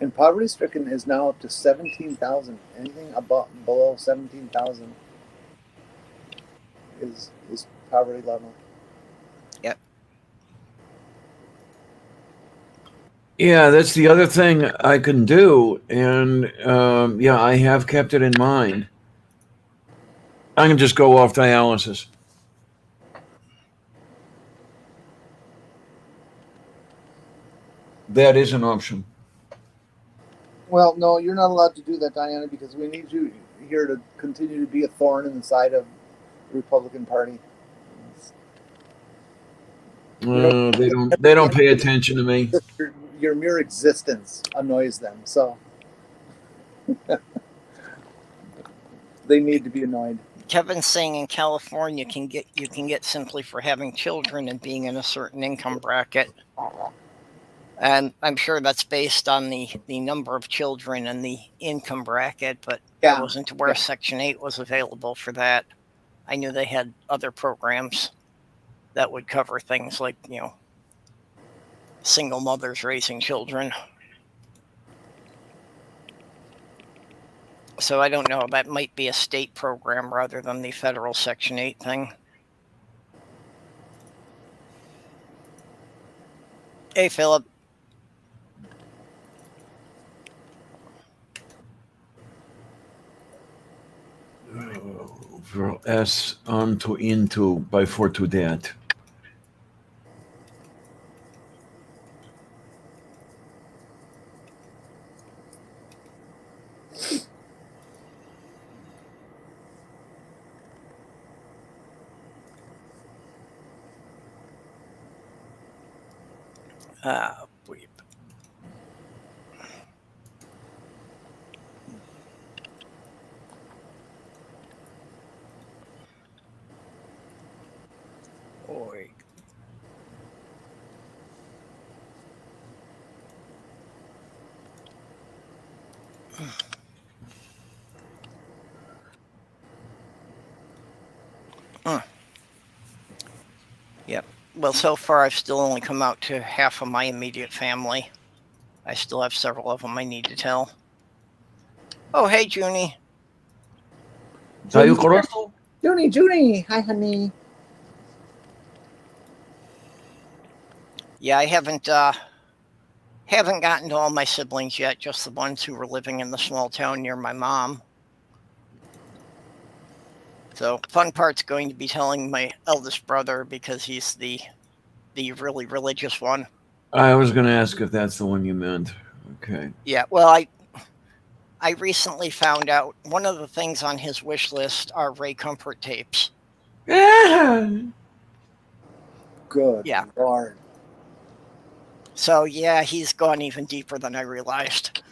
And poverty stricken is now up to 17,000. Anything below 17,000 is poverty level. Yep. Yeah, that's the other thing I can do, and I have kept it in mind. I can just go off dialysis. That is an option. Well, no, you're not allowed to do that, Diana, because we need you here to continue to be a thorn in the side of the Republican Party. They don't pay attention to me. Your mere existence annoys them, so they need to be annoyed. Kevin's saying in California you can get simply for having children and being in a certain income bracket. And I'm sure that's based on the number of children and the income bracket, but I wasn't aware Section 8 was available for that. I knew they had other programs that would cover things like, single mothers raising children. So I don't know, that might be a state program rather than the federal Section 8 thing. Hey, Philip. For S onto into by for to that. Weep. Oi. Yep. Well, so far I've still only come out to half of my immediate family. I still have several of them I need to tell. Oh, hey, Junie. Junie, hi, honey. Yeah, I haven't gotten to all my siblings yet, just the ones who were living in the small town near my mom. So fun part's going to be telling my eldest brother because he's the really religious one. I was going to ask if that's the one you meant. Okay. Yeah, well, I recently found out one of the things on his wish list are Ray Comfort tapes. Good. Yeah. Lord. So yeah, he's gone even deeper than I realized.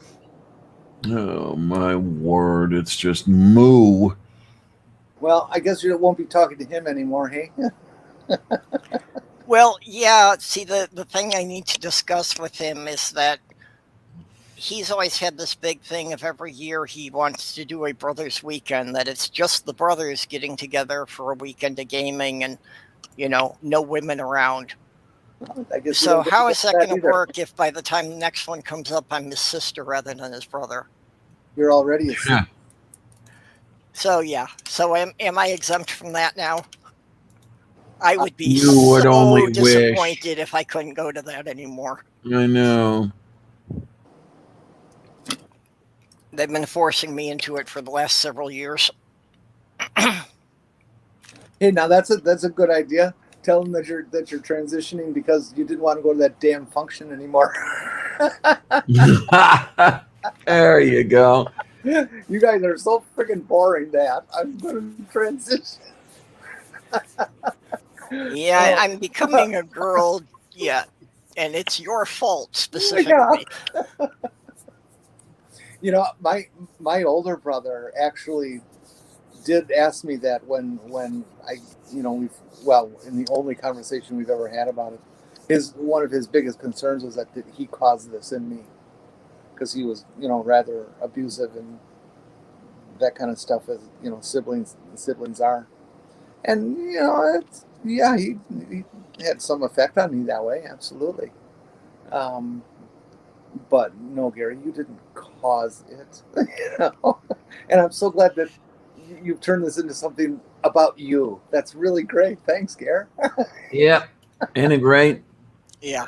Oh my word! It's just moo. Well, I guess you won't be talking to him anymore, hey? Well, yeah. See, the thing I need to discuss with him is that he's always had this big thing of every year he wants to do a brothers weekend, that it's just the brothers getting together for a weekend of gaming and, no women around. I guess so how is that going to work if by the time the next one comes up, I'm his sister rather than his brother? You're already a sister. So, yeah. So am I exempt from that now? I would be disappointed if I couldn't go to that anymore. I know. They've been forcing me into it for the last several years. Hey, now that's a good idea. Tell them that you're transitioning because you didn't want to go to that damn function anymore. There you go. You guys are so freaking boring that I'm going to transition. Yeah, I'm becoming a girl. Yeah, and it's your fault specifically. Yeah. My older brother actually did ask me that when I, in the only conversation we've ever had about it, one of his biggest concerns was that he caused this in me. because he was, rather abusive and that kind of stuff, as siblings are. And he had some effect on me that way, absolutely. But no, Gary, you didn't cause it. And I'm so glad that you've turned this into something about you. That's really great. Thanks, Gary. Yeah. Isn't it great? Yeah.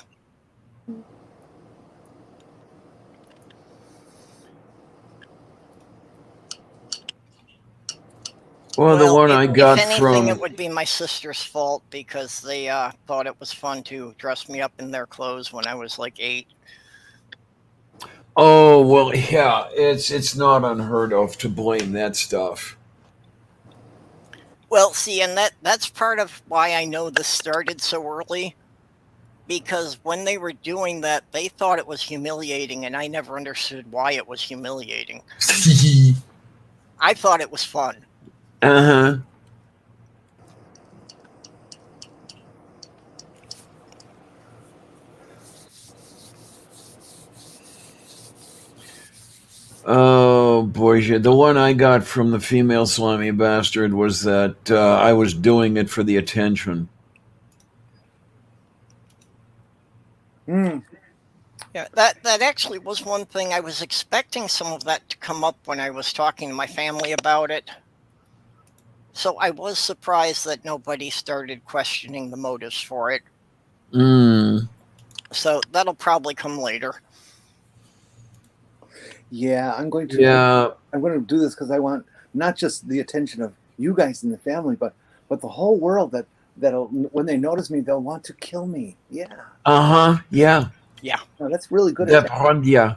Well, the one I got if anything, from. it would be my sister's fault because they thought it was fun to dress me up in their clothes when I was like 8. Oh well, yeah. It's not unheard of to blame that stuff. Well, see, and that's part of why I know this started so early. Because when they were doing that, they thought it was humiliating, and I never understood why it was humiliating. I thought it was fun. Uh-huh. Oh boy, the one I got from the female slimy bastard was that I was doing it for the attention. Yeah, that actually was one thing. I was expecting some of that to come up when I was talking to my family about it. So I was surprised that nobody started questioning the motives for it. So that'll probably come later. Yeah, I'm going to. Yeah. I'm going to do this because I want not just the attention of you guys in the family, but the whole world. That'll when they notice me, they'll want to kill me. Yeah. Uh-huh. Yeah. Yeah. No, that's really good. Yeah.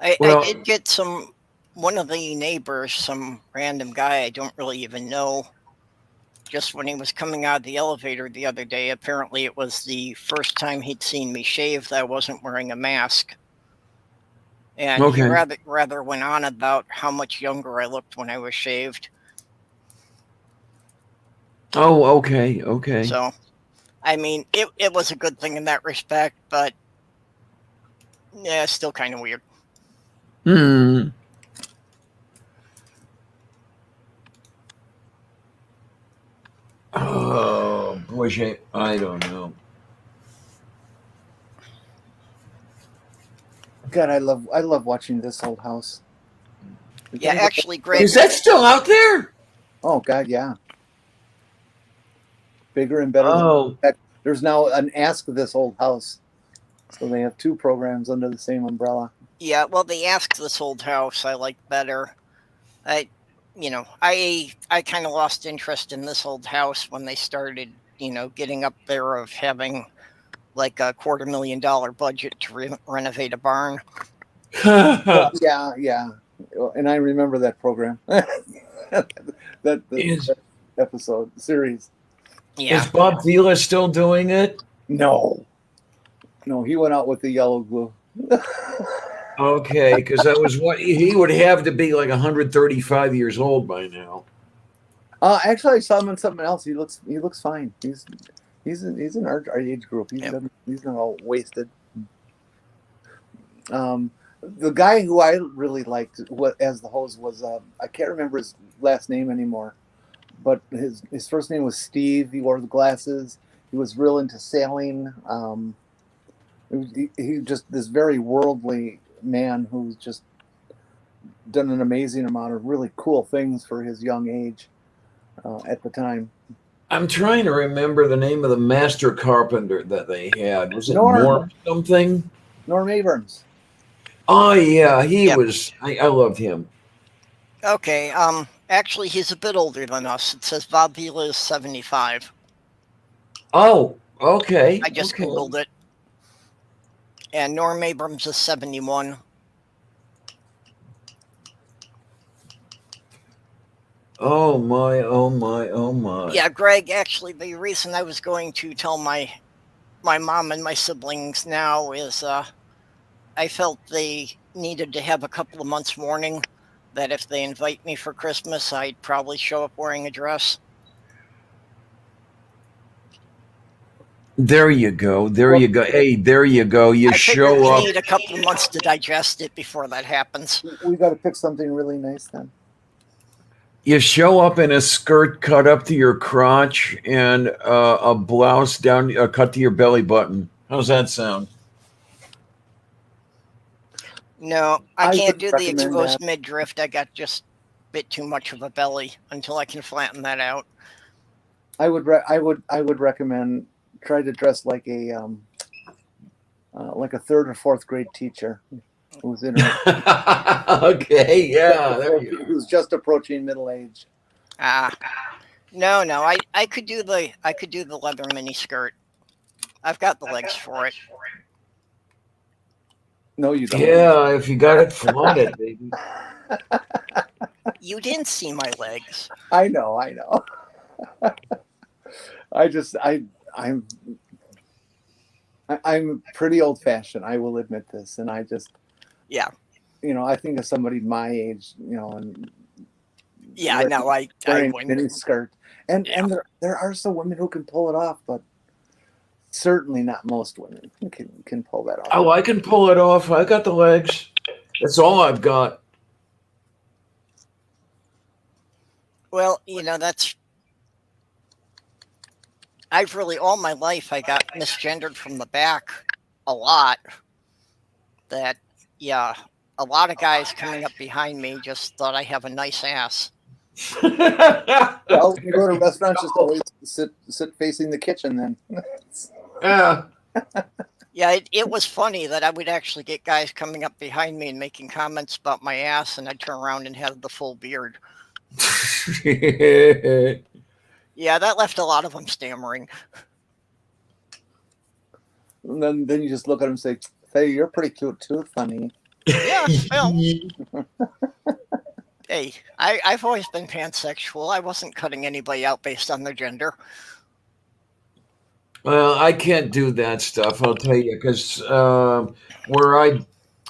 I did get one of the neighbors, some random guy I don't really even know, just when he was coming out of the elevator the other day. Apparently it was the first time he'd seen me shave that I wasn't wearing a mask. And he rather went on about how much younger I looked when I was shaved. Oh, okay. So, I mean, it was a good thing in that respect, but yeah, still kind of weird. Oh, boy, I don't know. God, I love watching This Old House. Yeah, actually, Greg. Is that still out there? Oh God, yeah. Bigger and better than. There's now an Ask This Old House, so they have 2 programs under the same umbrella. Yeah, well, the Ask This Old House I like better. I kind of lost interest in This Old House when they started, getting up there of having like a $250,000 budget to renovate a barn. Well, yeah, and I remember that program, that episode series. Yeah. Is Bob Vila still doing it? No, he went out with the yellow glue. Okay, because that was what he would have to be like 135 years old by now. Actually, I saw him in something else. He looks fine. He's in our age group. He's not all wasted. The guy who I really liked as the host was I can't remember his last name anymore, but his first name was Steve. He wore the glasses. He was real into sailing. He just this very worldly man who's just done an amazing amount of really cool things for his young age at the time. I'm trying to remember the name of the master carpenter that they had. Was it Norm something? Norm Abrams. Oh yeah, he was. I loved him. Okay. Actually, he's a bit older than us. It says Bob Vila is 75. Oh, okay. I just Googled it. And Norm Abrams is 71. Oh my. Yeah, Greg, actually, the reason I was going to tell my mom and my siblings now is I felt they needed to have a couple of months warning that if they invite me for Christmas, I'd probably show up wearing a dress. There you go. There you go. Hey, there you go. You I figure show we up. need a couple of months to digest it before that happens. We got to pick something really nice then. You show up in a skirt cut up to your crotch and a blouse down cut to your belly button. How's that sound? No, I I can't would do the recommend exposed that. midriff. I got just a bit too much of a belly until I can flatten that out. I would recommend try to dress like a third or fourth grade teacher who's in her Okay, yeah, there you go. who's just approaching middle age. No, I could do the leather mini skirt. I've got the legs for it. No, you don't. Yeah, if you got it, flaunt it, baby. You didn't see my legs. I know. I'm pretty old fashioned. I will admit this, and I just, Yeah. I think of somebody my age, and Yeah, no, I wearing wouldn't. mini skirt, and Yeah. and there are some women who can pull it off, but certainly not most women can pull that off. Oh, I can pull it off. I got the legs. That's all I've got. Well, that's. I've really all my life I got misgendered from the back a lot. That a lot of guys coming up behind me just thought I have a nice ass. Well, you go to restaurants, just always sit facing the kitchen then. Yeah. Yeah, it was funny that I would actually get guys coming up behind me and making comments about my ass, and I'd turn around and have the full beard. Yeah, that left a lot of them stammering. And then you just look at them and say, "Hey, you're pretty cute too, funny." Yeah, well, hey, I've always been pansexual. I wasn't cutting anybody out based on their gender. Well, I can't do that stuff. I'll tell you, because were I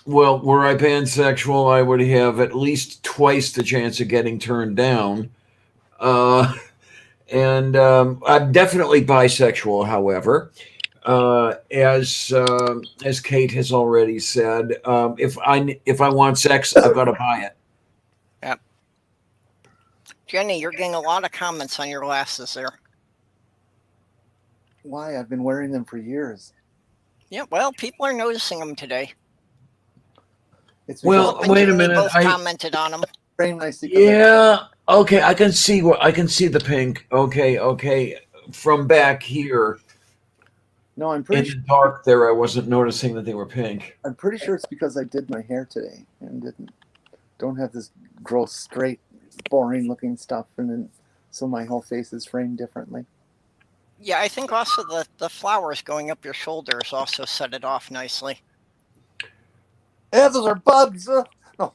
pansexual, I would have at least twice the chance of getting turned down. And I'm definitely bisexual. However, as Kate has already said, if I want sex, I've got to buy it. Yep. Jenny, you're getting a lot of comments on your glasses there. Why? I've been wearing them for years. Yeah, well, people are noticing them today. It's Well, Philip and wait a Jenny minute. both commented on them. very nice. Yeah. Okay, I can see the pink. Okay. From back here No, I'm in pretty. the dark there, I wasn't noticing that they were pink. I'm pretty sure it's because I did my hair today and don't have this gross, straight, boring-looking stuff, and then so my whole face is framed differently. Yeah, I think also the flowers going up your shoulders also set it off nicely. Yeah, those are bugs. No.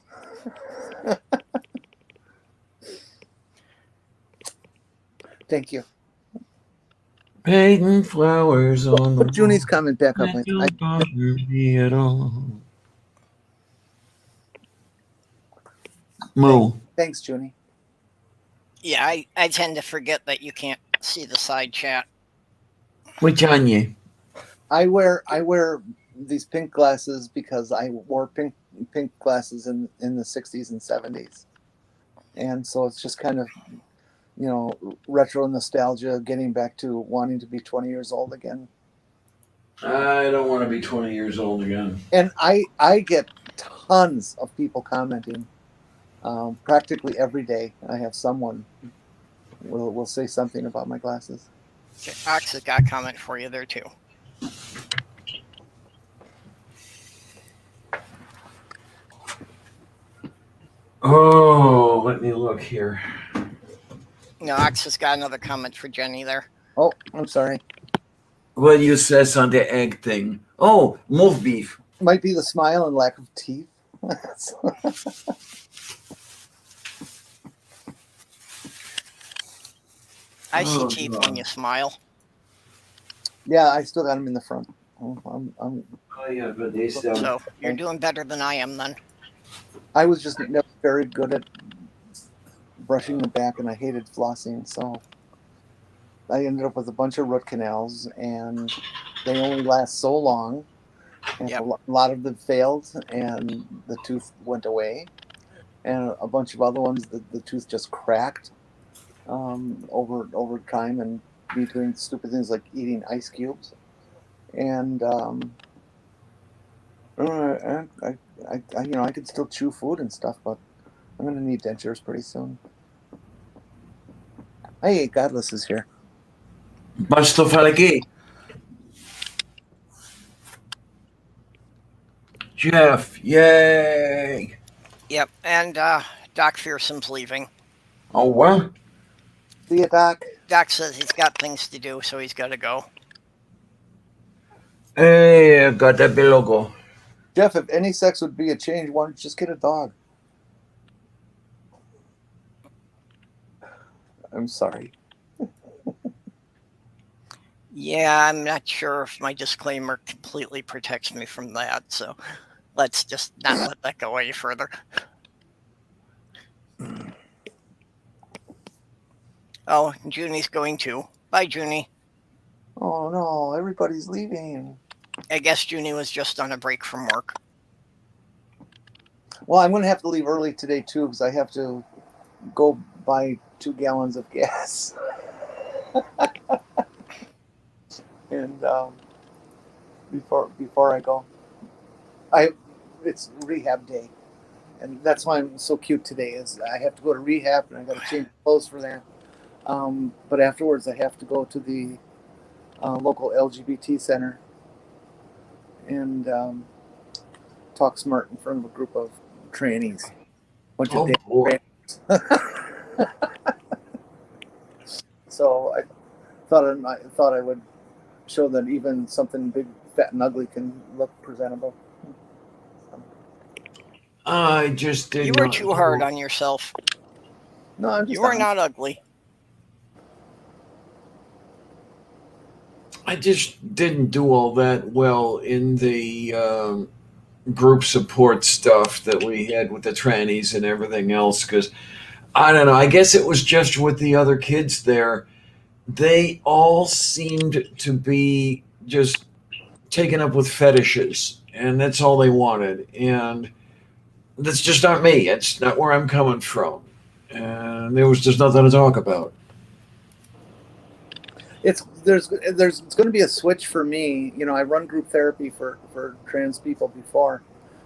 Thank you. Painting flowers on the Put Junie's comment back up. don't bother me at all. Moo. Thanks, Junie. Yeah, I tend to forget that you can't see the side chat. Which on you? I wear these pink glasses because I wore pink glasses in the 60s and 70s, and so it's just kind of retro nostalgia, getting back to wanting to be 20 years old again. I don't want to be 20 years old again. And I get tons of people commenting practically every day. I have someone will say something about my glasses. Okay, Ox has got a comment for you there too. Oh, let me look here. No, Ox has got another comment for Jenny there. Oh, I'm sorry. What you says on the egg thing? Oh, move beef. Might be the smile and lack of teeth. I see Oh, teeth God. when you smile. Yeah, I still got them in the front. I'm Oh yeah, but they still. So you're doing better than I am then. I was just never very good at brushing the back, and I hated flossing. So I ended up with a bunch of root canals, and they only last so long. And Yep. a lot of them failed, and the tooth went away. And a bunch of other ones, the tooth just cracked over time, and me doing stupid things like eating ice cubes. And I could still chew food and stuff, but I'm gonna need dentures pretty soon. Hey, Godless is here. Basta fare che? Jeff, yay! Yep. And Doc Fearsom's leaving. Oh, what? See you, Doc. Doc says he's got things to do, so he's got to go. Hey, got that logo. Jeff, if any sex would be a change, why don't you just get a dog? I'm sorry. Yeah, I'm not sure if my disclaimer completely protects me from that, so let's just not let that go any further. Oh, Junie's going too. Bye, Junie. Oh no, everybody's leaving. I guess Junie was just on a break from work. Well, I'm going to have to leave early today too, because I have to go buy 2 gallons of gas. And before I go, it's rehab day, and that's why I'm so cute today. Is I have to go to rehab, and I got to change clothes for that. But afterwards, I have to go to the local LGBT center and talk smart in front of a group of trannies. Bunch of Oh, boy. trannies. So I thought I would show that even something big, fat, and ugly can look presentable. I just did You were not too hard do- on yourself. No, I'm just You are honest. not ugly. I just didn't do all that well in the group support stuff that we had with the trannies and everything else. Because I don't know. I guess it was just with the other kids there. They all seemed to be just taken up with fetishes, and that's all they wanted. And that's just not me. It's not where I'm coming from. And there was just nothing to talk about. It's going to be a switch for me. You know, I run group therapy for trans people before,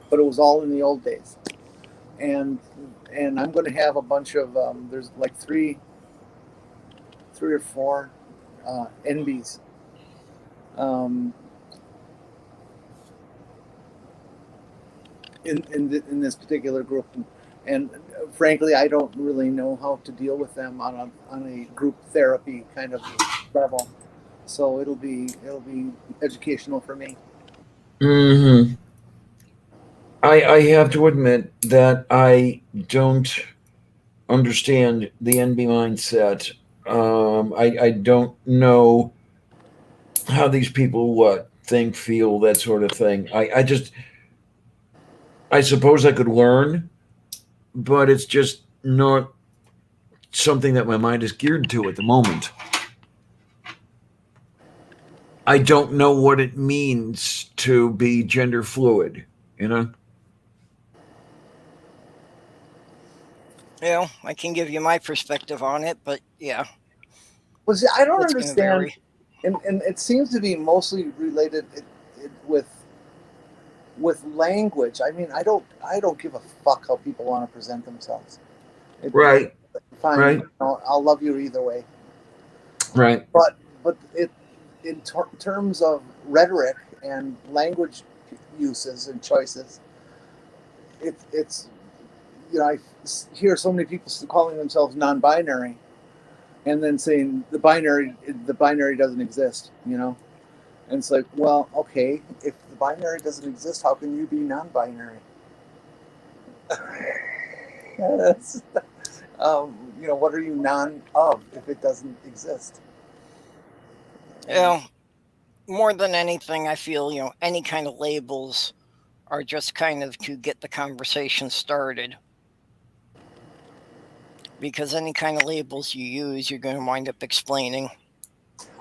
but it was all in the old days. And I'm going to have a bunch of there's like three or four NBs. In this particular group, and frankly, I don't really know how to deal with them on a group therapy kind of level. So it'll be educational for me. Mm-hmm. I have to admit that I don't understand the NB mindset. I don't know how these people think, feel, that sort of thing. I suppose I could learn, but it's just not something that my mind is geared to at the moment. I don't know what it means to be gender fluid, you know? You know, I can give you my perspective on it, but yeah, Well, see, I don't it's going to understand, vary. and it seems to be mostly related with language. I mean, I don't give a fuck how people want to present themselves. Right, Fine, right, I'll love you either way. right. But it in terms of rhetoric and language uses and choices, it's I hear so many people calling themselves non-binary, and then saying the binary doesn't exist. And it's like, well, okay, if the binary doesn't exist, how can you be non-binary? Yes. What are you non of if it doesn't exist? You know, more than anything, I feel, any kind of labels are just kind of to get the conversation started. Because any kind of labels you use, you're going to wind up explaining.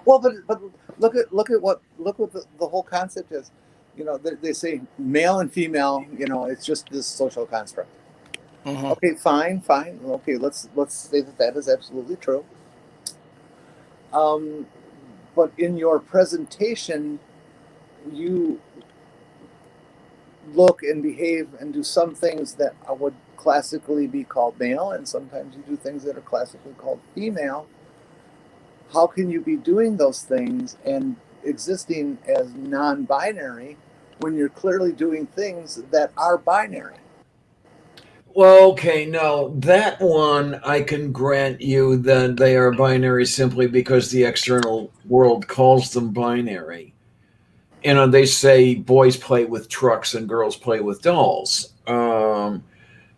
Well, but look what the whole concept is. You know, they say male and female. You know, it's just this social construct. Hmm. Okay, fine. Okay, let's say that is absolutely true. Um, but in your presentation, you look and behave and do some things that would classically be called male, and sometimes you do things that are classically called female. How can you be doing those things and existing as non-binary when you're clearly doing things that are binary? Well, okay, no, that one I can grant you that they are binary simply because the external world calls them binary. You know, they say boys play with trucks and girls play with dolls.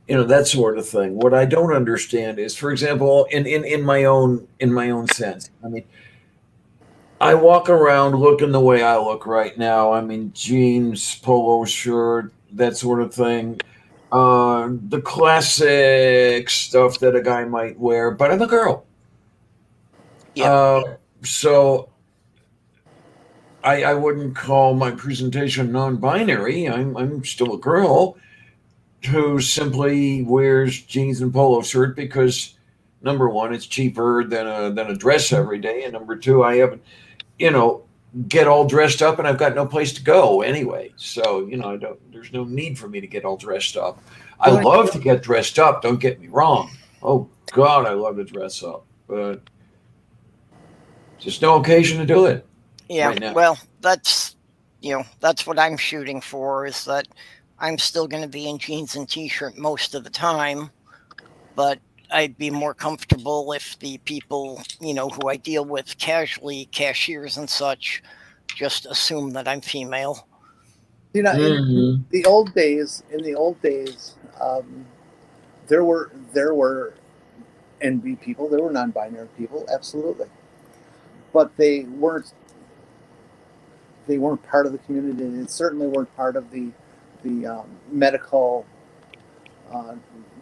You know, that sort of thing. What I don't understand is, for example, in my own sense. I mean, I walk around looking the way I look right now. I mean, jeans, polo shirt, that sort of thing. The classic stuff that a guy might wear, but I'm a girl. Yep. Uh, so I wouldn't call my presentation non-binary. I'm still a girl who simply wears jeans and polo shirt because number one, it's cheaper than a dress every day, and number two, I haven't, you know, get all dressed up and I've got no place to go anyway. So, you know, I don't, there's no need for me to get all dressed up. I Well, love to get dressed up, don't get me wrong. Oh God, I love to dress up, but just no occasion to do it Yeah. right now. Well, that's what I'm shooting for, is that I'm still going to be in jeans and t-shirt most of the time, but I'd be more comfortable if the people, who I deal with casually, cashiers and such, just assume that I'm female. you know, in Mhm. the old days, there were NB people, there were non-binary people, absolutely, but they weren't part of the community, and they certainly weren't part of the medical uh,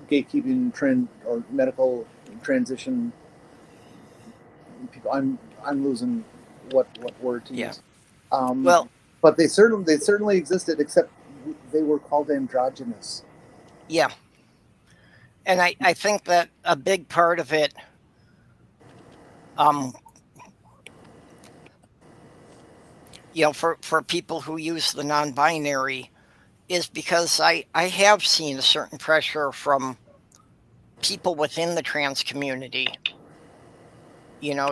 gatekeeping trend or medical transition people. I'm losing what word to Yeah. use. Well, But they certainly existed, except they were called androgynous. yeah. And I think that a big part of it, um, for people who use the non-binary, is because I have seen a certain pressure from people within the trans community,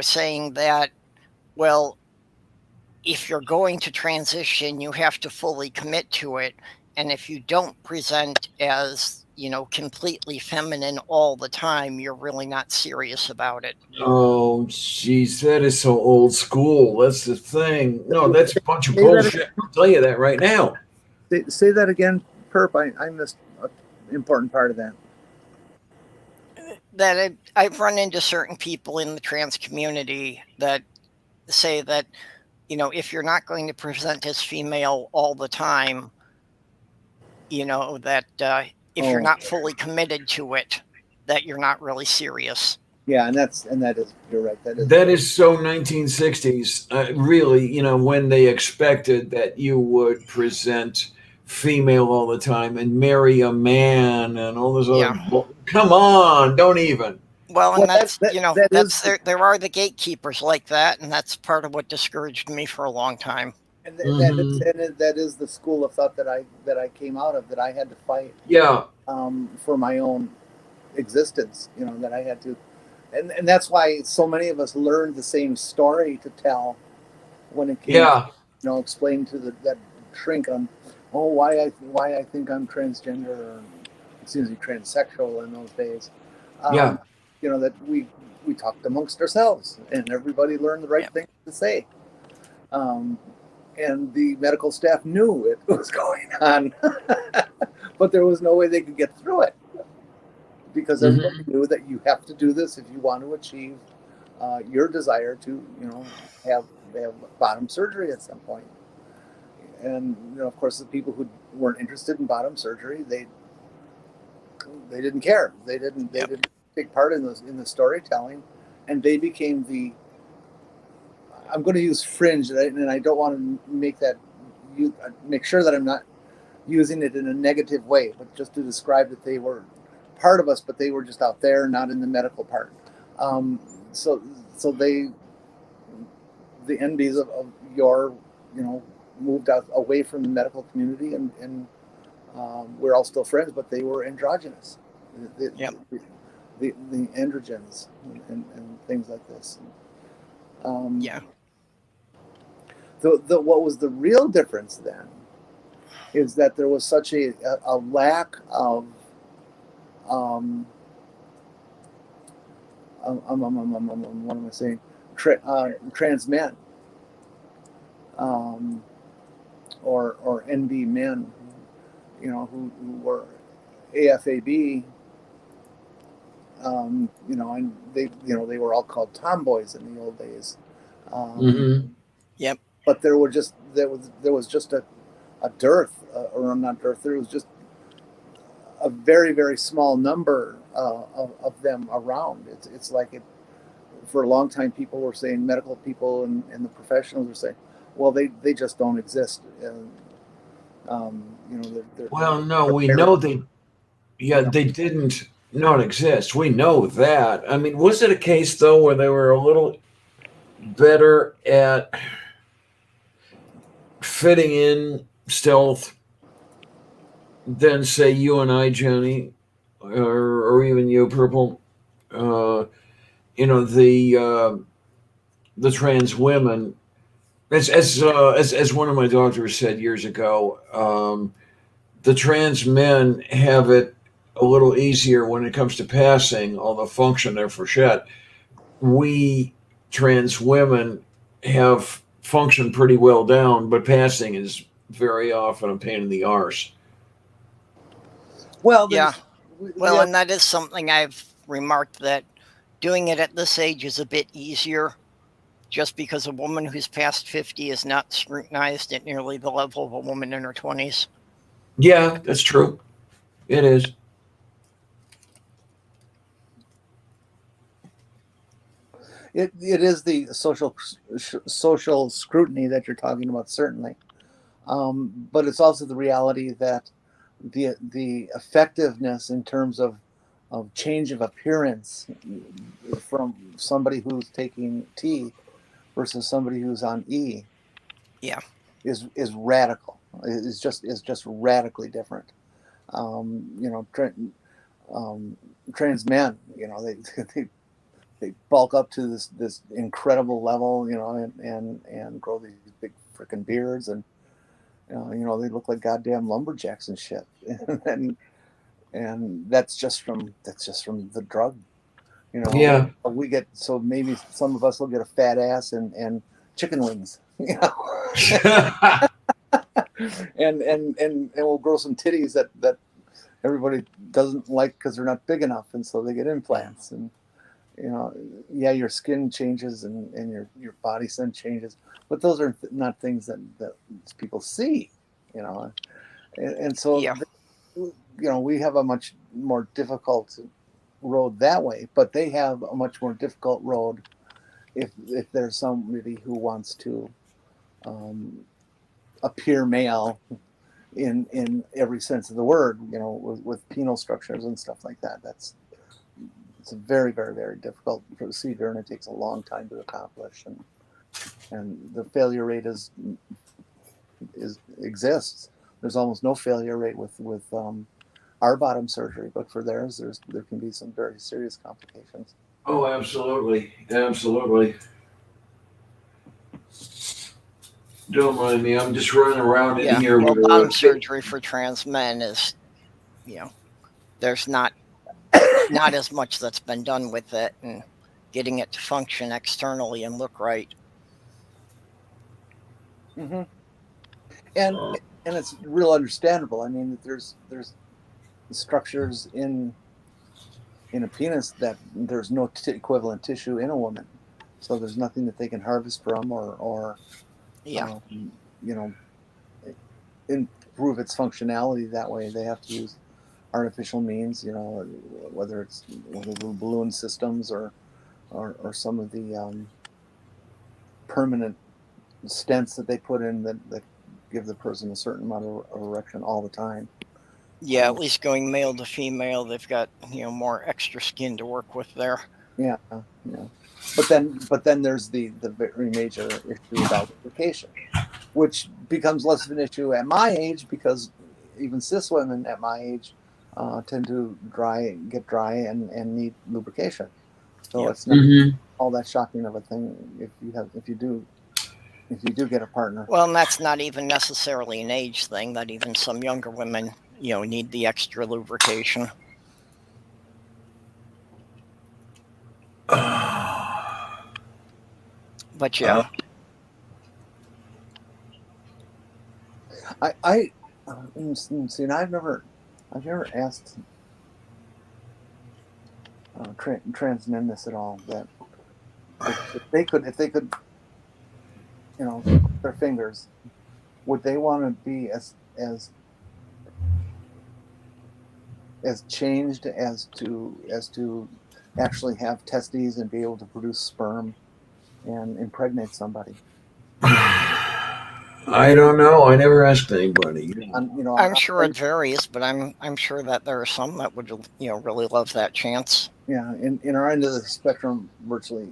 saying that, well, if you're going to transition, you have to fully commit to it. And if you don't present as, completely feminine all the time, you're really not serious about it. Oh, jeez, that is so old school. That's the thing. No, that's a bunch of Say that bullshit. I'll tell you that right now. say that again, Perp. I missed an important part of that. That I've run into certain people in the trans community that say that, if you're not going to present as female all the time, that if you're Oh, not fully committed to it, that you're not really serious. yeah, that is, you're right. That is That is so 1960s. Really, you know, when they expected that you would present female all the time and marry a man and all this other. Yeah. Come on, don't even. Well, well. and That that's, that that is there are the gatekeepers like that, and that's part of what discouraged me for a long time. and Hmm. that is the school of thought that I came out of. That I had to fight Yeah, for my own existence. You know, that I had to, and that's why so many of us learned the same story to tell when it came to, yeah, explain to that shrink on, oh, why I think I'm transgender, or excuse me, transsexual in those days. yeah. Um, that we talked amongst ourselves, and everybody learned the right Yeah. thing to say. Um, and the medical staff knew it was going on, but there was no way they could get through it, because everybody Hmm. knew that you have to do this if you want to achieve your desire to, have bottom surgery at some point. And of course, the people who weren't interested in bottom surgery, they didn't care. They Yep. didn't take part in the storytelling, and they became the I'm going to use fringe, and I don't want to make sure that I'm not using it in a negative way, but just to describe that they were part of us, but they were just out there, not in the medical part. Um, so the NBs of your, moved out away from the medical community, and we're all still friends, but they were androgynous. Yep. The androgens and things like this. Yeah. What was the real difference then is that there was such a lack of what am I saying? Trans men, or NB men, who were AFAB, and they were all called tomboys in the old days. Yep. But there was just a dearth, or not dearth. There was just a very, very small number of them around. It's like it. For a long time, people were saying, medical people and the professionals were saying, well, they just don't exist. Well, no, we know they didn't not exist. We know that. I mean, was it a case though where they were a little better at fitting in stealth than say you and I, Jenny, or even you, Purple? The trans women, as one of my doctors said years ago, the trans men have it a little easier when it comes to passing, although function they're for shit. We trans women have function pretty well down, but passing is very often a pain in the arse. Well, Yeah. Well, and that is something I've remarked, that doing it at this age is a bit easier, just because a woman who's past 50 is not scrutinized at nearly the level of a woman in her 20s. Yeah, that's true. It is. It is the social scrutiny that you're talking about, certainly, but it's also the reality that the effectiveness in terms of change of appearance from somebody who's taking T versus somebody who's on E, Yeah, is radical. Is just radically different. Trans men, they bulk up to this incredible level, and grow these big freaking beards, and they look like goddamn lumberjacks and shit. and that's just from the drug. Yeah. We get, so maybe some of us will get a fat ass and chicken wings, and we'll grow some titties that everybody doesn't like because they're not big enough, and so they get implants. And your skin changes, and your body scent changes, but those are not things that people see, and so yeah, we have a much more difficult road that way, but they have a much more difficult road if there's somebody who wants to appear male in every sense of the word, with penal structures and stuff like that. It's a very, very, very difficult procedure, and it takes a long time to accomplish, and the failure rate exists. There's almost no failure rate with our bottom surgery, but for theirs, there can be some very serious complications. Oh, absolutely. Absolutely. Don't mind me. I'm just running around in here. Well, bottom surgery for trans men is, there's not as much that's been done with it, and getting it to function externally and look right. Mm-hmm. And it's real understandable. I mean, there's structures in a penis that there's no equivalent tissue in a woman, so there's nothing that they can harvest from or improve its functionality that way. They have to use artificial means, whether it's one of the balloon systems or some of the permanent stents that they put in that give the person a certain amount of erection all the time. Yeah, at least going male to female, they've got more extra skin to work with there. Yeah, yeah. But then there's the very major issue about lubrication, which becomes less of an issue at my age because even cis women at my age tend to get dry and need lubrication. So Yeah. it's not Mhm. all that shocking of a thing if you do get a partner. Well, and that's not even necessarily an age thing. That even some younger women, need the extra lubrication. But yeah, I see. And I've never asked trans men this at all. That if they could, their fingers, would they want to be as changed as to actually have testes and be able to produce sperm and impregnate somebody? I don't know. I never asked anybody. I'm sure it varies, but I'm sure that there are some that would really love that chance. Yeah, in our end of the spectrum, virtually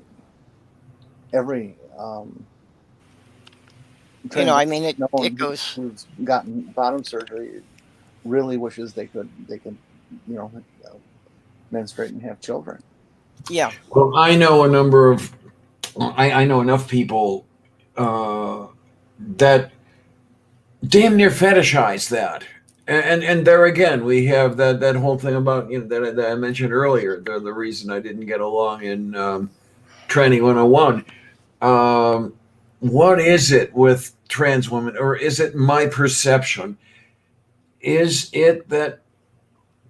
every it goes. who's gotten bottom surgery really wishes they could menstruate and have children. Yeah. Well, I know a number of. I know enough people that damn near fetishize that. And there again, we have that whole thing about that I mentioned earlier. The reason I didn't get along in Tranny 101. What is it with trans women, or is it my perception? Is it that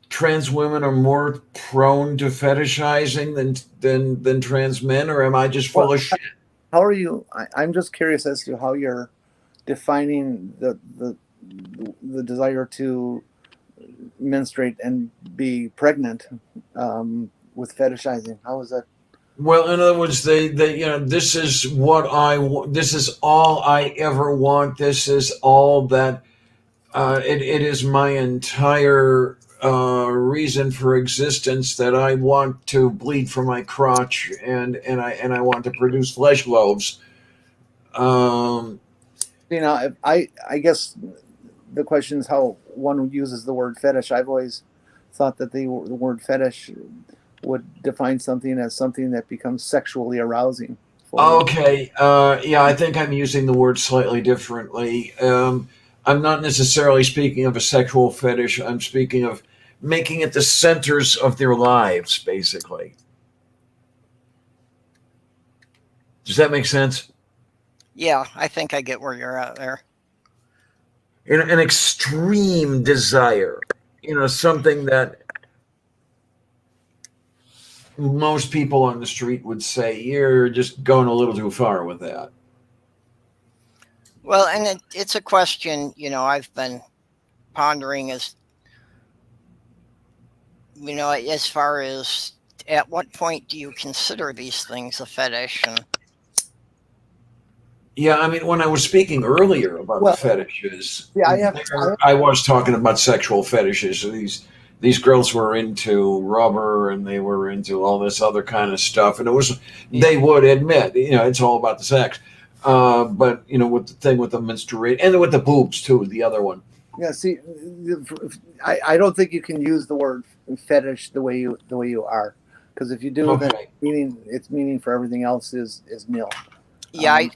trans women are more prone to fetishizing than trans men, or am I just full of shit? How are you? I'm just curious as to how you're defining the desire to menstruate and be pregnant with fetishizing. How is that? Well, in other words, they this is what I want. This is all I ever want. This is all that. It is my entire reason for existence that I want to bleed from my crotch and I want to produce flesh loaves. I guess the question is how one uses the word fetish. I've always thought that the word fetish would define something as something that becomes sexually arousing. Okay, yeah, I think I'm using the word slightly differently. I'm not necessarily speaking of a sexual fetish. I'm speaking of making it the centers of their lives, basically. Does that make sense? Yeah, I think I get where you're at there. An extreme desire, something that most people on the street would say, you're just going a little too far with that. Well, and it's a question, I've been pondering as far as at what point do you consider these things a fetish? And yeah, I mean, when I was speaking earlier about the fetishes, I was talking about sexual fetishes. These girls were into rubber and they were into all this other kind of stuff, and they would admit, it's all about the sex. But with the thing with the menstruate and with the boobs too, the other one. Yeah, see, I don't think you can use the word fetish the way you are, because if you do, then its meaning for everything else is nil. Yeah, I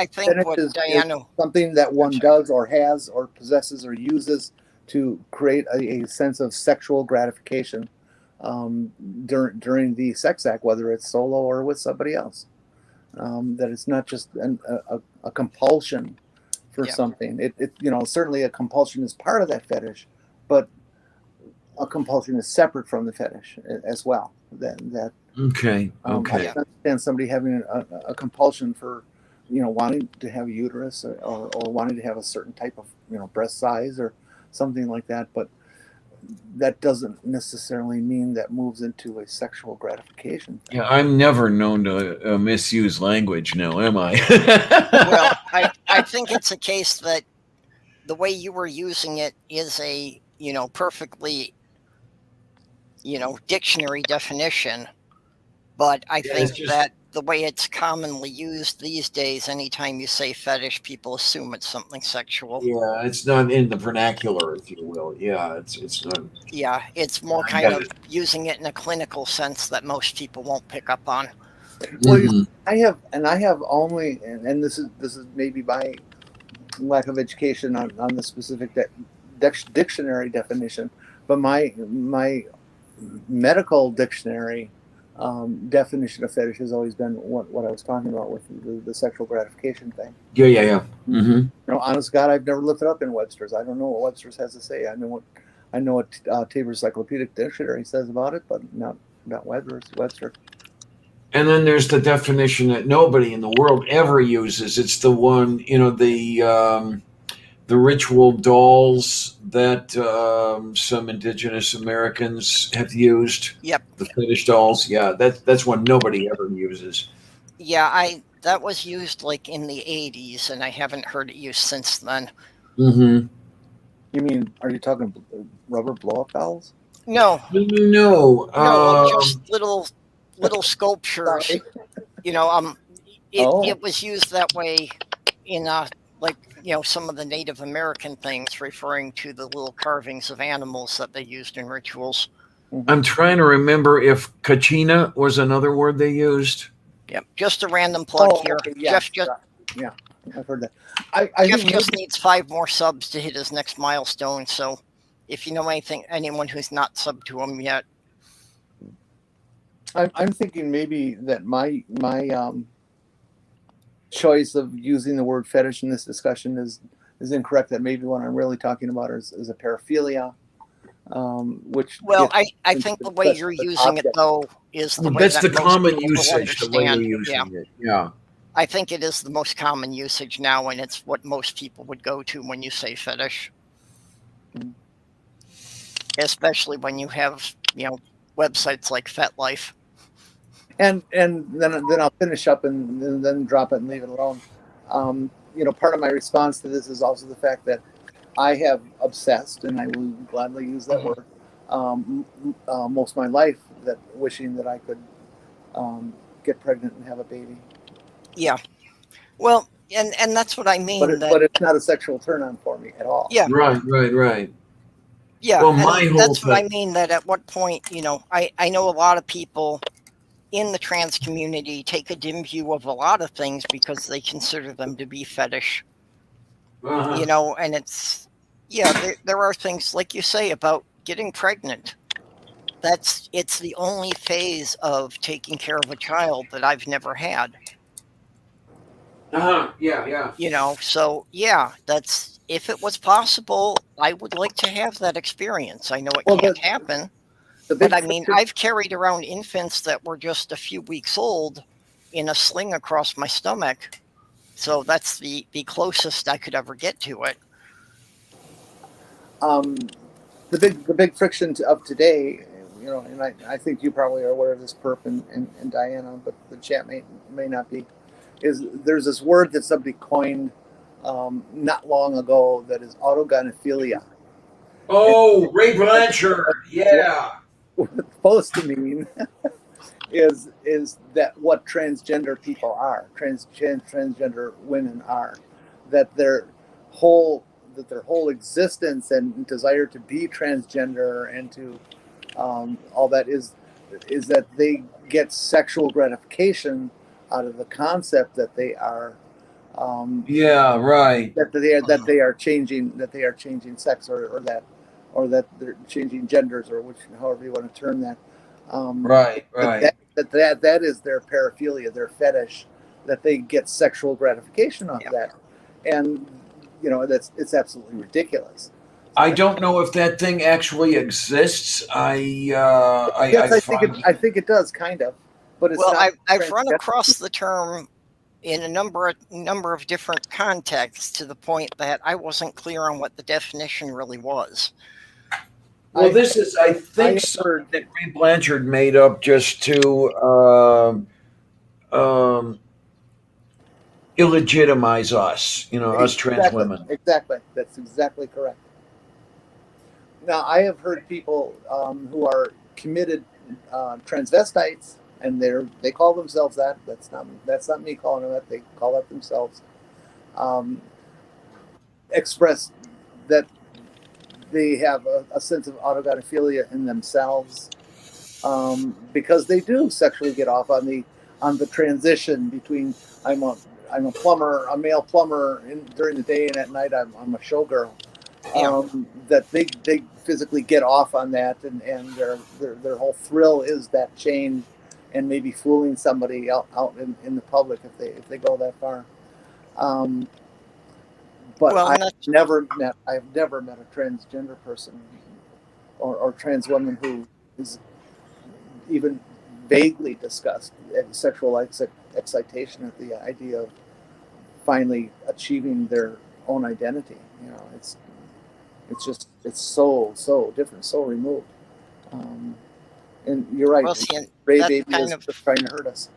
think what Diana, something that one does or has or possesses or uses to create a sense of sexual gratification during the sex act, whether it's solo or with somebody else. That it's not just a compulsion for something. It certainly a compulsion is part of that fetish, but a compulsion is separate from the fetish as well. Okay. I understand somebody having a compulsion for wanting to have a uterus or wanting to have a certain type of breast size or something like that, but that doesn't necessarily mean that moves into a sexual gratification thing. Yeah, I'm never known to misuse language now, am I? Well, I think it's a case that the way you were using it is a, perfectly, dictionary definition. But I Yeah, think it's just, that the way it's commonly used these days, anytime you say fetish, people assume it's something sexual. yeah, it's not in the vernacular, if you will. Yeah, it's not. Yeah, it's more I kind get of it. using it in a clinical sense that most people won't pick up on. Well, Mhm. I have only, and this is maybe my lack of education on the specific dictionary definition, but my medical dictionary definition of fetish has always been what I was talking about with the sexual gratification thing. Yeah, yeah, yeah. Mm-hmm. You know, honest to God, I've never looked it up in Webster's. I don't know what Webster's has to say. I know what Tabor's Encyclopedic Dictionary says about it, but not Webster. And then there's the definition that nobody in the world ever uses. It's the one, the ritual dolls that some indigenous Americans have used. Yep. The fetish dolls. Yeah, that's one nobody ever uses. Yeah, that was used like in the 80s, and I haven't heard it used since then. Mm-hmm. You mean, are you talking rubber blow-up dolls? No, No. just little sculptures. Sorry. It was used that way in like some of the Native American things, referring to the little carvings of animals that they used in rituals. I'm trying to remember if kachina was another word they used. Yep, just a random plug here. Okay, yes, Jeff yeah, I've heard that. I Jeff think just needs 5 more subs to hit his next milestone. So, if you know anyone who's not subbed to him yet, I'm thinking maybe that my choice of using the word fetish in this discussion is incorrect. That maybe what I'm really talking about is a paraphilia, which I think the way you're using it though is the way That's that the most common people will usage, the way understand. you're using it. Yeah. I think it is the most common usage now, and it's what most people would go to when you say fetish. Especially when you have, websites like FetLife. And then I'll finish up and then drop it and leave it alone. Part of my response to this is also the fact that I have obsessed, and I will gladly use that word, most of my life, that wishing that I could get pregnant and have a baby. Yeah. Well, and that's what I mean. But it's not a sexual turn on for me at all. Yeah. Right. Yeah. Well, that's what I mean. That at what point, I know a lot of people in the trans community take a dim view of a lot of things because they consider them to be fetish. And it's there are things like you say about getting pregnant. It's the only phase of taking care of a child that I've never had. Yeah. So that's, if it was possible, I would like to have that experience. I know it can't happen, but I mean, I've carried around infants that were just a few weeks old in a sling across my stomach. So that's the closest I could ever get to it. The big friction of today, and I think you probably are aware of this, Perp and Diana, but the chat may not be, is there's this word that somebody coined not long ago that is autogynephilia. Oh, Ray Blanchard. Yeah. What it's supposed to mean is that what transgender people are, transgender women are, that their whole existence and desire to be transgender and to all that is that they get sexual gratification out of the concept that they are Yeah, right. that they are changing sex or that they're changing genders, or however you want to term that. Right. That is their paraphilia, their fetish, that they get sexual gratification off that, and it's absolutely ridiculous. I don't know if that thing actually exists. I think it does, kind of, but it's not. I've run across the term in a number of different contexts to the point that I wasn't clear on what the definition really was. Well, this is, I think, I something heard that Ray Blanchard made up just to um, illegitimize us, us trans women. exactly. That's exactly correct. Now, I have heard people who are committed transvestites, and they call themselves that. That's not me calling them that. They call that themselves. Express that they have a sense of autogynephilia in themselves, because they do sexually get off on the transition between I'm a plumber, a male plumber during the day, and at night I'm a showgirl. Yeah. That they physically get off on that, and their whole thrill is that change, and maybe fooling somebody out in the public if they go that far. But Well, I've never met a transgender person or trans woman who is even vaguely discussed sexual excitation at the idea of finally achieving their own identity. It's so different, so removed. And you're right. well, see, and Ray that's Baby is just trying to hurt us.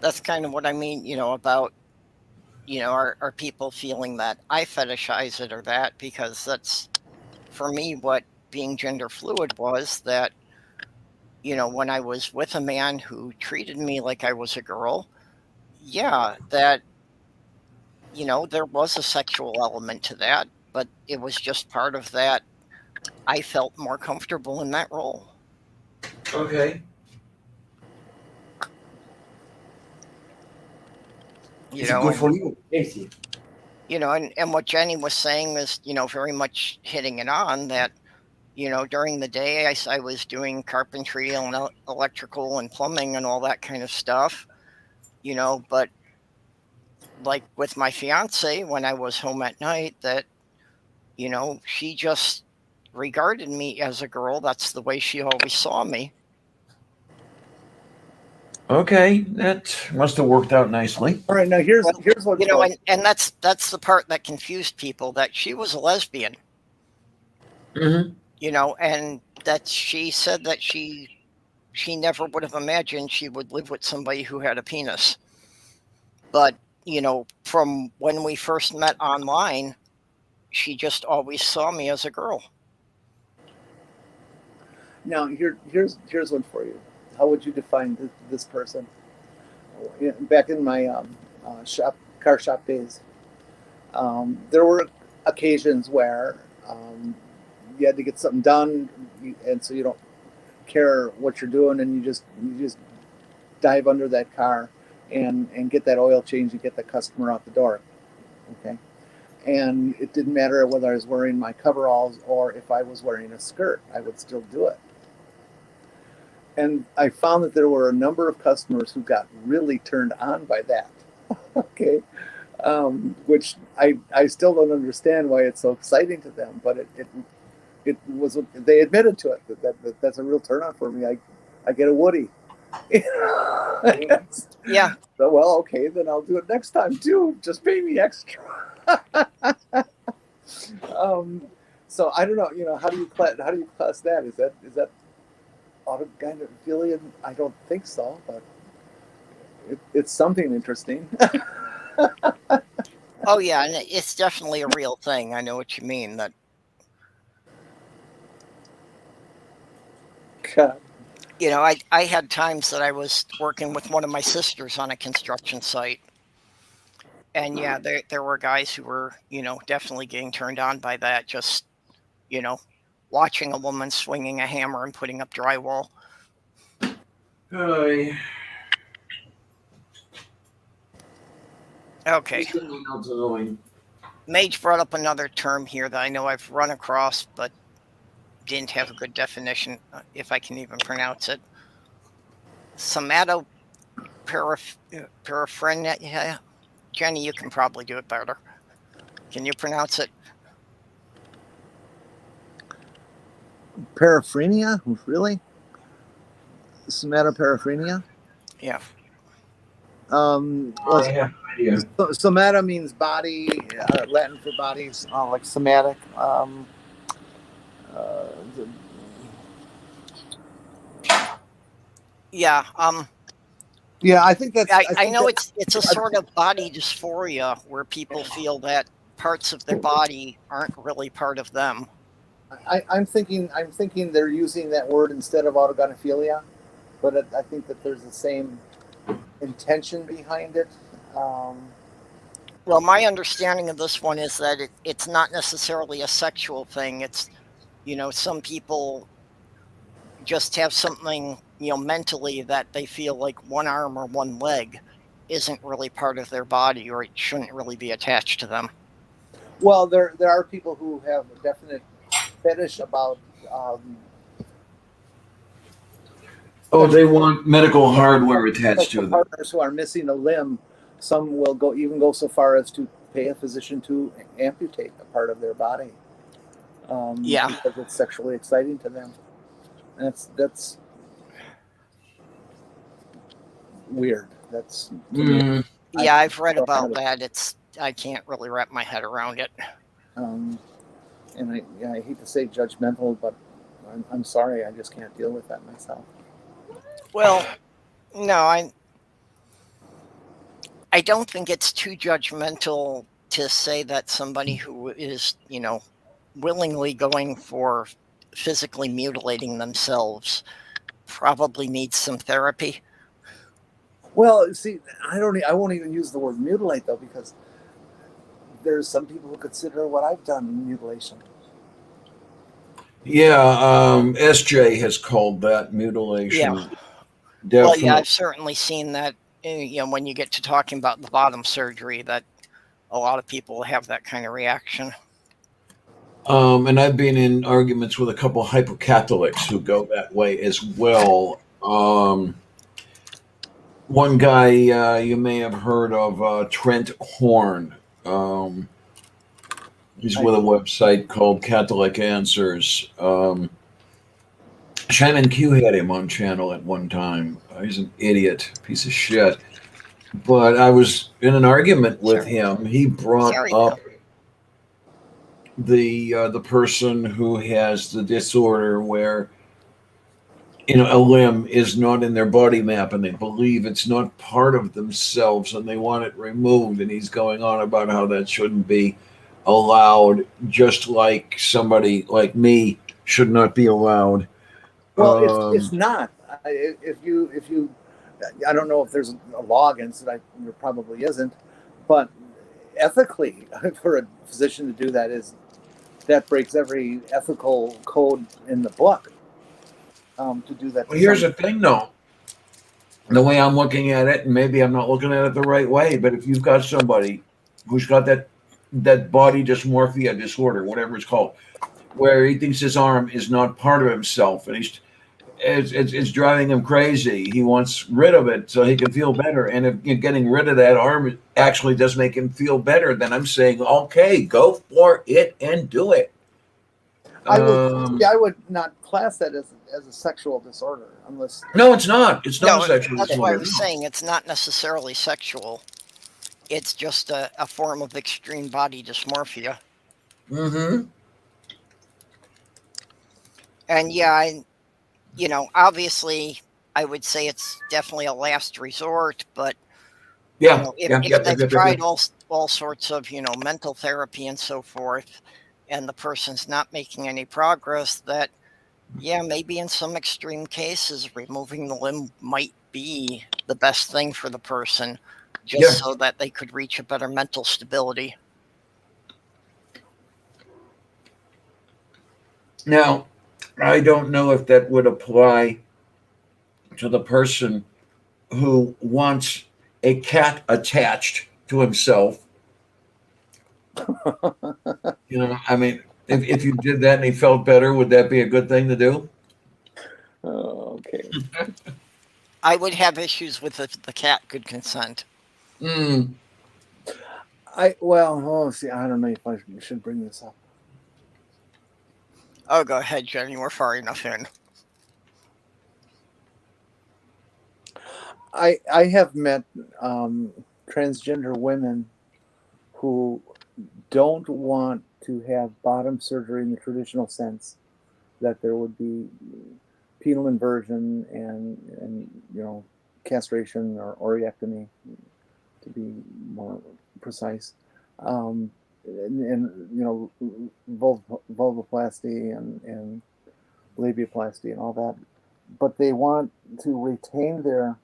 that's kind of what I mean, about, are people feeling that I fetishize it or that, because that's, for me, what being gender fluid was, that, when I was with a man who treated me like I was a girl, yeah, that, there was a sexual element to that, but it was just part of that. I felt more comfortable in that role. Okay. You Is it know, good and for you? Yes. and what Jenny was saying is, very much hitting it on that, during the day I was doing carpentry and electrical and plumbing and all that kind of stuff, but like with my fiance, when I was home at night, that, she just regarded me as a girl. That's the way she always saw me. Okay, that must have worked out nicely. All right, now here's what And that's the part that confused people, that she was a lesbian, Mm-hmm. and that she said that she never would have imagined she would live with somebody who had a penis. But, from when we first met online, she just always saw me as a girl. Now here's one for you. How would you define this person? Back in my car shop days, there were occasions where you had to get something done, and so you don't care what you're doing, and you just dive under that car and get that oil change and get the customer out the door. Okay. And it didn't matter whether I was wearing my coveralls or if I was wearing a skirt, I would still do it. And I found that there were a number of customers who got really turned on by that. Okay. Which I still don't understand why it's so exciting to them, but it was, they admitted to it, that's a real turn on for me. I get a Woody. Yeah. So, well, okay, then I'll do it next time too. Just pay me extra. So I don't know. How do you class that? Is that autogynephilia? I don't think so, but it's something interesting. Oh yeah, and it's definitely a real thing. I know what you mean. That, God. I had times that I was working with one of my sisters on a construction site, and yeah, there were guys who were, definitely getting turned on by that. Just, watching a woman swinging a hammer and putting up drywall. Hi. Okay. Something else annoying. Mage brought up another term here that I know I've run across, but didn't have a good definition, if I can even pronounce it. Somatoparaphrenia. Yeah. Jenny, you can probably do it better. Can you pronounce it? Paraphrenia? Really? Somatoparaphrenia? Yeah. I have no idea. Somata means body, Latin for bodies, like somatic. Yeah. Yeah, I think that's. I think know that, it's a sort of body dysphoria where people feel that parts of their body aren't really part of them. I'm thinking they're using that word instead of autogynephilia, but I think that there's the same intention behind it. Um, Well, my understanding of this one is that it's not necessarily a sexual thing. It's, some people just have something, mentally that they feel like one arm or one leg isn't really part of their body or it shouldn't really be attached to them. well, there are people who have a definite fetish about um, Oh, they sexual, want medical hardware attached sexual to them. partners who are missing a limb. Some will go so far as to pay a physician to amputate a part of their body Yeah. because it's sexually exciting to them. And that's weird. That's to me. Mm. Yeah, I've read about that. I can't really wrap my head around it. Um, and I hate to say judgmental, but I'm sorry, I just can't deal with that myself. Well, no, I don't think it's too judgmental to say that somebody who is, willingly going for physically mutilating themselves probably needs some therapy. Well, see, I won't even use the word mutilate though, because there's some people who consider what I've done mutilation. Yeah, SJ has called that Yeah. mutilation. Well, yeah, Definitely. I've certainly seen that, when you get to talking about the bottom surgery, that a lot of people have that kind of reaction. And I've been in arguments with a couple hyper-Catholics who go that way as well. One guy you may have heard of, Trent Horn. Um, he's I, with a website called Catholic Answers. Shannon Q had him on channel at one time. He's an idiot, piece of shit. But I was in an argument with Sorry. him. He brought Sorry. up the person who has the disorder where a limb is not in their body map and they believe it's not part of themselves and they want it removed, and he's going on about how that shouldn't be allowed, just like somebody like me should not be allowed. well, it's um, not. If you, I don't know if there's a law against it. There probably isn't, but ethically, for a physician to do that breaks every ethical code in the book. To do that to well, here's someone. the thing though, the way I'm looking at it, and maybe I'm not looking at it the right way, but if you've got somebody who's got that body dysmorphia disorder, whatever it's called, where he thinks his arm is not part of himself, and it's driving him crazy. He wants rid of it so he can feel better. And if you're getting rid of that arm actually does make him feel better, then I'm saying, okay, go for it and do it. I would not class that as a sexual disorder unless. No, it's not. It's not a No, sexual that's why I disorder. was No. saying it's not necessarily sexual. It's just a form of extreme body dysmorphia. Mm-hmm. And yeah, obviously, I would say it's definitely a last resort. But Yeah. if Yeah. Yep. Yep. they've Yep. Yep. tried Yep. all sorts of mental therapy and so forth, and the person's not making any progress, that yeah, maybe in some extreme cases, removing the limb might be the best thing for the person, just Yeah. so that they could reach a better mental stability. Now, I don't know if that would apply to the person who wants a cat attached to himself. I mean, if you did that and he felt better, would that be a good thing to do? Oh, okay. I would have issues with if the cat could consent. Mm. See, I don't know if I should bring this up. Oh, go ahead, Jenny. We're far enough in. I have met transgender women who don't want to have bottom surgery in the traditional sense, that there would be penal inversion and castration or oreectomy, to be more precise, and vulvoplasty and labiaplasty and all that, but they want to retain their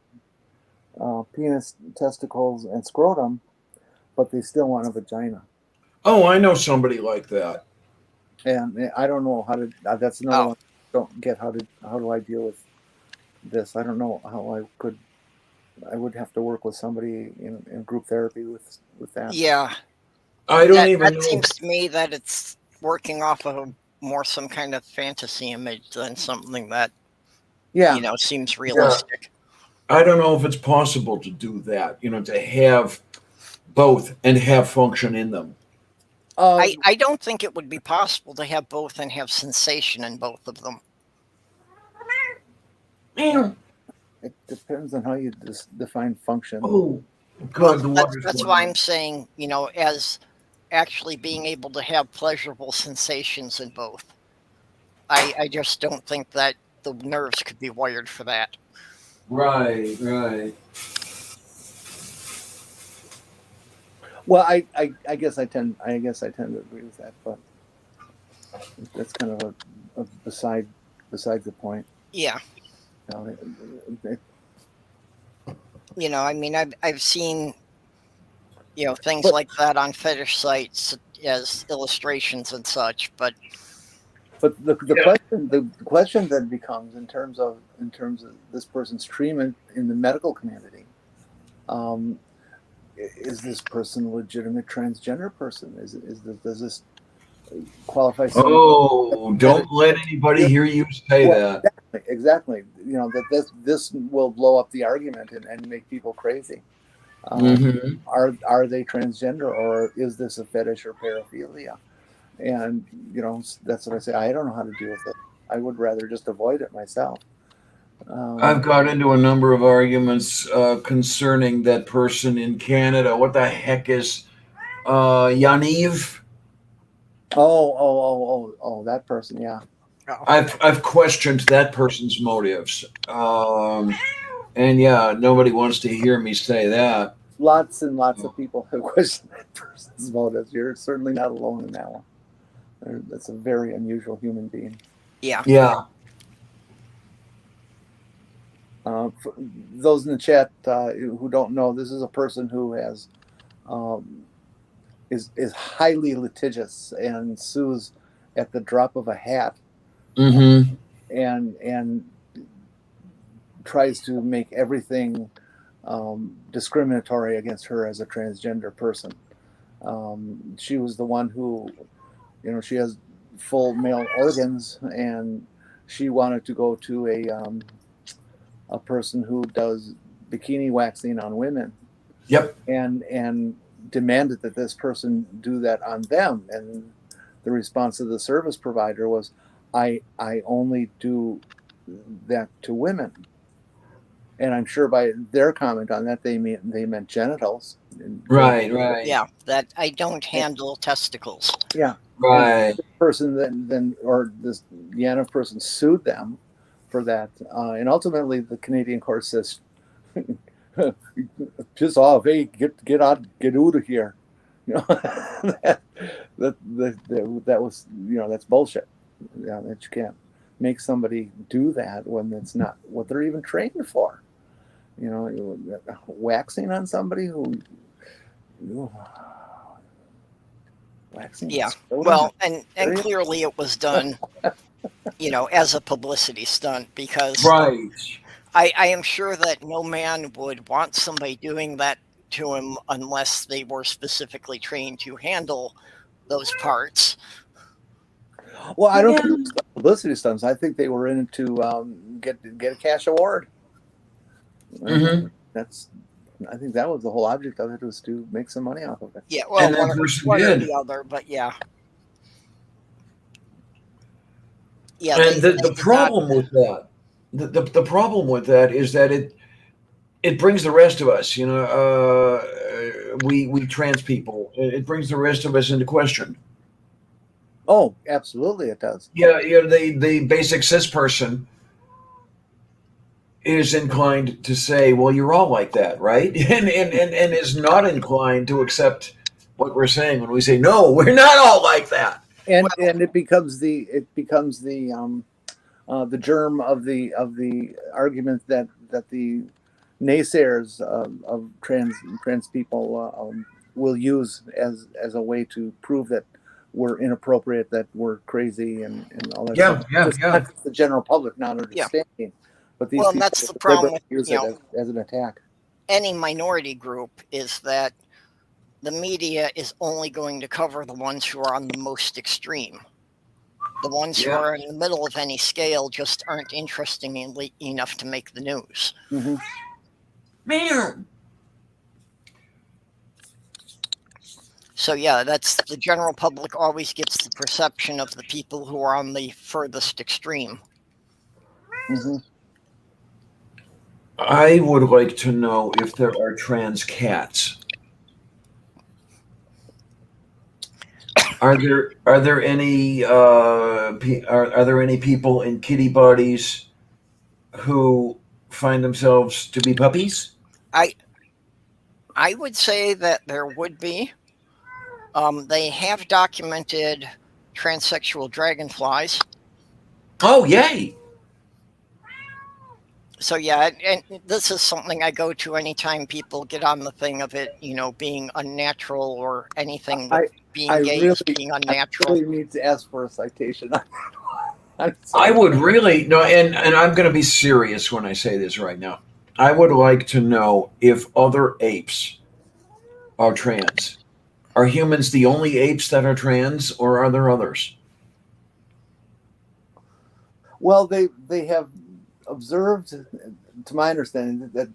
penis, testicles, and scrotum, but they still want a vagina. Oh, I know somebody like that. And I don't know how to. That's another one. Don't get how do I deal with this? I don't know how I could. I would have to work with somebody in group therapy with that. Yeah, I don't even that know. seems to me that it's working off of more some kind of fantasy image than something that seems realistic. I don't know if it's possible to do that. To have both and have function in them. I don't think it would be possible to have both and have sensation in both of them. It depends on how you define function. Oh, God, that's why I'm saying, as actually being able to have pleasurable sensations in both. I just don't think that the nerves could be wired for that. Right. Well, I guess I tend to agree with that, but that's kind of a beside the point. Yeah. I mean, I've seen things like that on fetish sites as illustrations and such, but the question then becomes in terms of this person's treatment in the medical community. Is this person a legitimate transgender person? Does this qualify? Oh, don't let anybody hear you say that. Exactly. That this will blow up the argument and make people crazy. Are they transgender, or is this a fetish or paraphilia? And that's what I say. I don't know how to deal with it. I would rather just avoid it myself. I've got into a number of arguments concerning that person in Canada. What the heck is Yaniv? Oh, that person, yeah. I've questioned that person's motives, and nobody wants to hear me say that. Lots and lots of people have questioned that person's motives. You're certainly not alone in that one. That's a very unusual human being. Yeah. For those in the chat who don't know, this is a person who has is highly litigious and sues at the drop of a hat, and tries to make everything discriminatory against her as a transgender person. She was the one who, she has full male organs, and she wanted to go to a person who does bikini waxing on women. Yep. And demanded that this person do that on them. And the response of the service provider was, I only do that to women. And I'm sure by their comment on that, they meant genitals. Right. Yeah, that I don't handle testicles. Yeah. Right. The person then or this Yaniv person sued them for that, and ultimately the Canadian court says, "Piss off, hey, get out of here." That was that's bullshit. That you can't make somebody do that when it's not what they're even trained for. Waxing on somebody who. Waxing. Yeah. Well, and clearly it was done. As a publicity stunt, because I am sure that no man would want somebody doing that to him unless they were specifically trained to handle those parts. Well, I don't think it was publicity stunts. I think they were in it to get a cash award. I think that was the whole object of it, was to make some money off of it. Yeah, well, one or the other, but yeah. Yeah, and the problem with that, the problem with that is that it brings the rest of us, we trans people, it brings the rest of us into question. Oh, absolutely, it does. Yeah, the basic cis person is inclined to say, well, you're all like that, right? And is not inclined to accept what we're saying when we say, no, we're not all like that. And it becomes the germ of the argument that the naysayers of trans people will use as a way to prove that we're inappropriate, that we're crazy, and all that Yeah, stuff. Not just the general public not understanding, but these Well, and people that's the problem with, use it as an attack. any minority group, is that the media is only going to cover the ones who are on the most extreme. The ones who are in the middle of any scale just aren't interesting enough to make the news. Mm-hmm. Man. So yeah, that's the general public always gets the perception of the people who are on the furthest extreme. Mm-hmm. I would like to know if there are trans cats. Are there any are there any people in kitty bodies who find themselves to be puppies? I would say that there would be. They have documented transsexual dragonflies. Oh, yay! So yeah, and this is something I go to anytime people get on the thing of it, being unnatural or anything with being gay is being unnatural. I really need to ask for a citation. I would really no, and I'm going to be serious when I say this right now. I would like to know if other apes are trans. Are humans the only apes that are trans, or are there others? Well, they have observed, to my understanding, that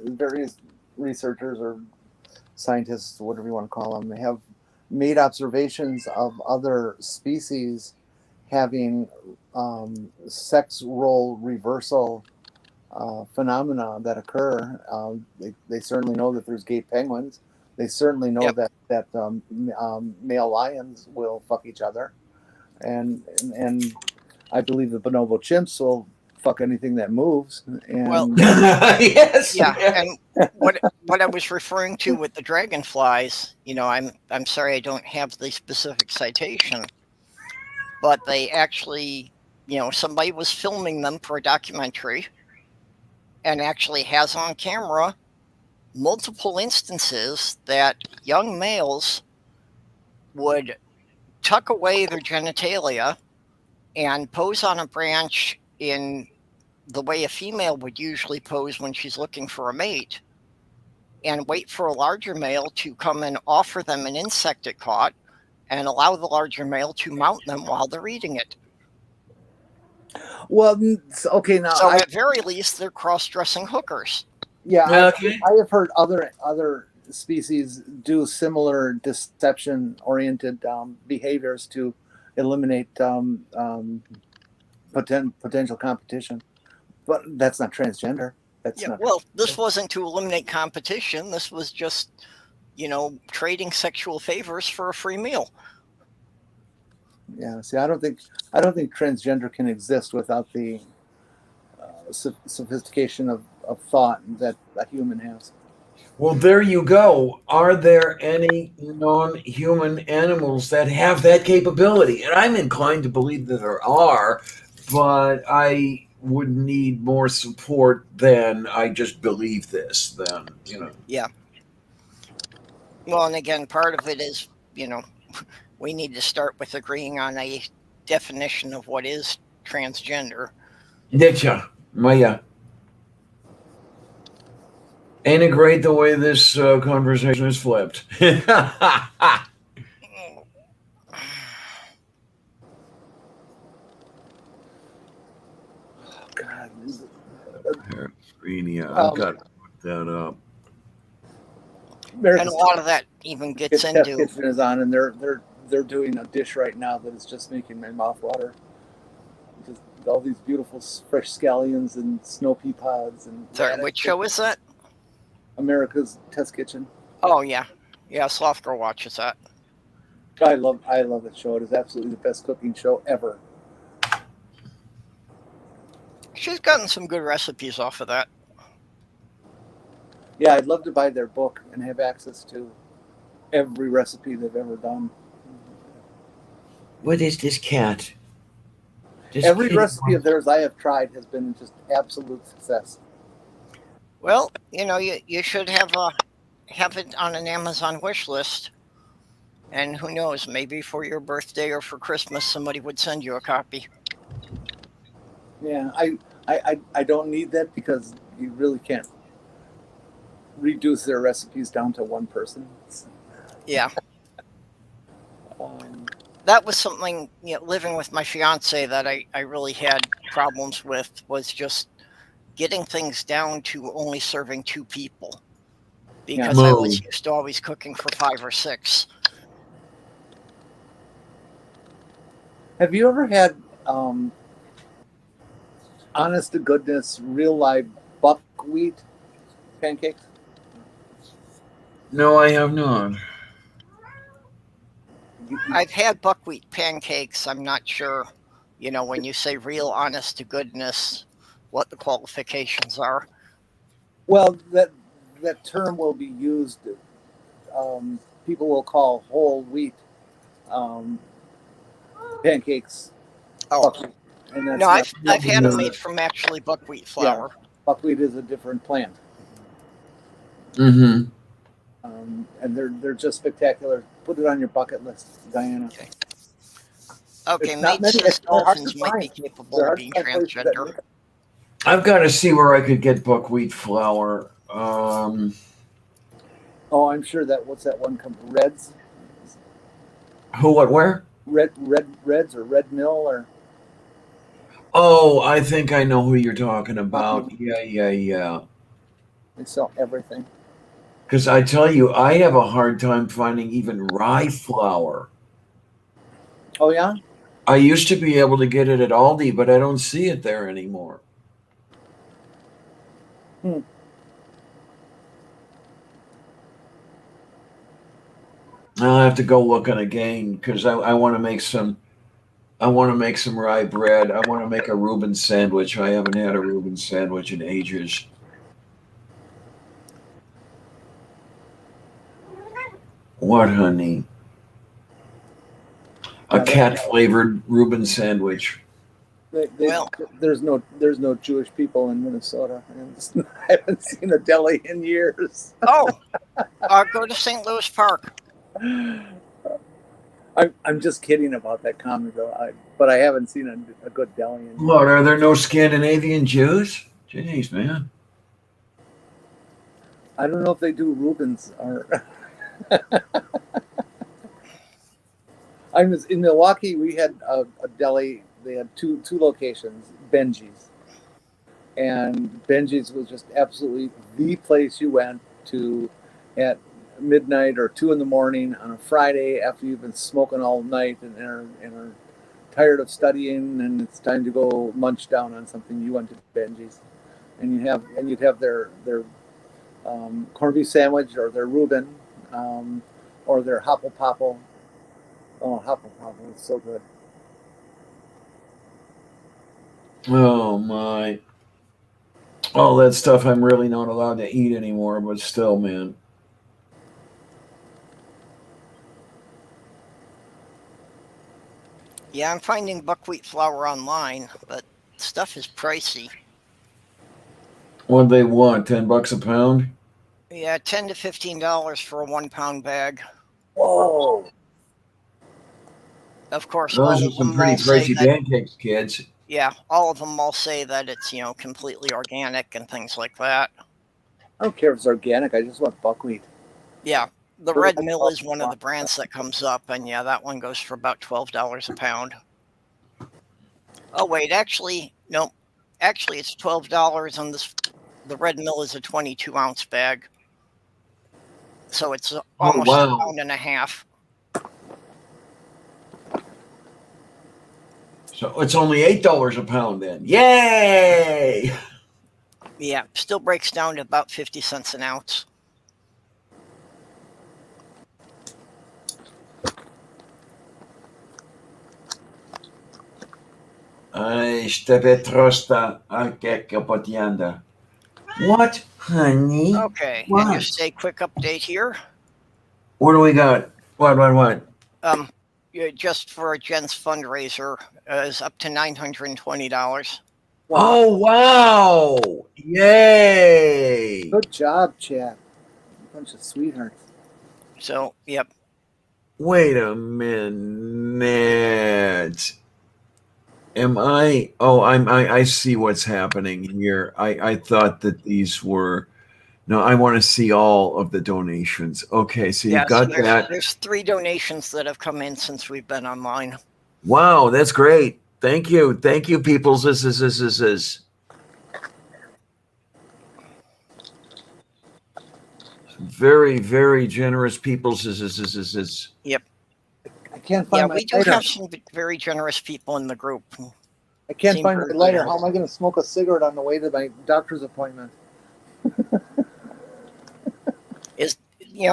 various researchers or scientists, whatever you want to call them, have made observations of other species having sex role reversal phenomena that occur. They certainly know that there's gay penguins. They certainly know that male lions will fuck each other, and I believe the bonobo chimps will fuck anything that moves. And well, yes, yeah. And what I was referring to with the dragonflies, I'm sorry I don't have the specific citation, but they actually, somebody was filming them for a documentary, and actually has on camera multiple instances that young males would tuck away their genitalia and pose on a branch in the way a female would usually pose when she's looking for a mate, and wait for a larger male to come and offer them an insect it caught, and allow the larger male to mount them while they're eating it. Well, okay, now so at very least they're cross-dressing hookers. Yeah, okay. I have heard other species do similar deception-oriented behaviors to eliminate potential competition, but that's not transgender. That's not. Well, this wasn't to eliminate competition. This was just, trading sexual favors for a free meal. Yeah. See, I don't think transgender can exist without the sophistication of thought that a human has. Well, there you go. Are there any non-human animals that have that capability? And I'm inclined to believe that there are, but I would need more support than I just believe this. Then, Yeah. Well, and again, part of it is, we need to start with agreeing on a definition of what is transgender. Ditcha, Maya. Ain't it great the way this conversation is flipped? God. Paraphrenia. I've got to put that up. And a lot of that even gets into. Kitchen is on, and they're doing a dish right now that is just making my mouth water. Just all these beautiful fresh scallions and snow pea pods and. Sorry, which show is that? America's Test Kitchen. Oh yeah, Sloth Girl watches that. I love that show. It is absolutely the best cooking show ever. She's gotten some good recipes off of that. Yeah, I'd love to buy their book and have access to every recipe they've ever done. What is this cat? This Every kitty recipe of theirs I have tried has been just absolute success. Well, you should have it on an Amazon wish list. And who knows, maybe for your birthday or for Christmas, somebody would send you a copy. Yeah, I don't need that because you really can't reduce their recipes down to one person. Yeah, Um, that was something, living with my fiance that I really had problems with, was just getting things down to only serving 2 people. Because I was used to always cooking for 5 or 6. have you ever had honest to goodness, real live buckwheat pancakes? No, I have not. I've had buckwheat pancakes. I'm not sure, when you say real honest to goodness, what the qualifications are. Well, that term will be used. People will call whole wheat pancakes Oh, buckwheat, and that's no, not. I've had them made from actually buckwheat flour. Yeah, buckwheat is a different plant, Mm-hmm. and they're just spectacular. Put it on your bucket list, Diana. Okay, It's not mate many. says They're hard to dolphins might be find. capable There of are being some places that transgender. make it. I've got to see where I could get buckwheat flour. Oh, I'm sure that what's that one? Reds, Who, what, where? Reds or Red Mill or Oh, I think I know who you're talking about. Yeah. they sell everything. Because I tell you, I have a hard time finding even rye flour. Oh yeah. I used to be able to get it at Aldi, but I don't see it there anymore. I'll have to go looking again because I want to make some. I want to make some rye bread. I want to make a Reuben sandwich. I haven't had a Reuben sandwich in ages. What, honey? A cat flavored Reuben sandwich. Well, there's no Jewish people in Minnesota. I haven't seen a deli in years. oh, go to St. Louis Park. I'm just kidding about that comment though. But I haven't seen a good deli in years. What, are there no Scandinavian Jews? Jeez, man. I don't know if they do Reubens or. I was in Milwaukee. We had a deli. They had two locations, Benji's, and Benji's was just absolutely the place you went to at midnight or 2 a.m. on a Friday after you've been smoking all night and are tired of studying and it's time to go munch down on something. You went to Benji's, and you'd have their corned beef sandwich or their Reuben or their Hopple Popple. Oh, Hopple Popple is so good. Oh, my. All that stuff I'm really not allowed to eat anymore, but still, man. Yeah, I'm finding buckwheat flour online, but stuff is pricey. What they want? $10 a pound? Yeah, $10 to $15 for a 1-pound bag. Whoa! Of course, Those all are of some them pretty all say pricey that. pancakes, kids. Yeah, all of them all say that it's completely organic and things like that. I don't care if it's organic. I just want buckwheat. Yeah, the Red Mill is one of the brands that comes up, and yeah, that one goes for about $12 a pound. Oh wait, actually, no, actually it's $12, and the Red Mill is a 22-ounce bag, so it's almost a pound and a half. So it's only $8 a pound then. Yay! Yeah, still breaks down to about 50 cents an ounce. S06-ep12 potianda. What, honey? Okay, and What? just a quick update here. What do we got? What? Yeah, just for Jen's fundraiser is up to $920. Oh, wow. Yay. Good job, Chad. Bunch of sweethearts. So, yep. Wait a minute. Am I? Oh, I see what's happening here. I thought that these were. No, I want to see all of the donations. Okay, so you've Yeah, so got that. there's 3 donations that have come in since we've been online. Wow, that's great. Thank you, people. This is. Very, very generous people. This. Yep. I can't Yeah, find my we do lighter. have some very generous people in the group. I can't seem find my very lighter. good. How am I going to smoke a cigarette on the way to my doctor's appointment?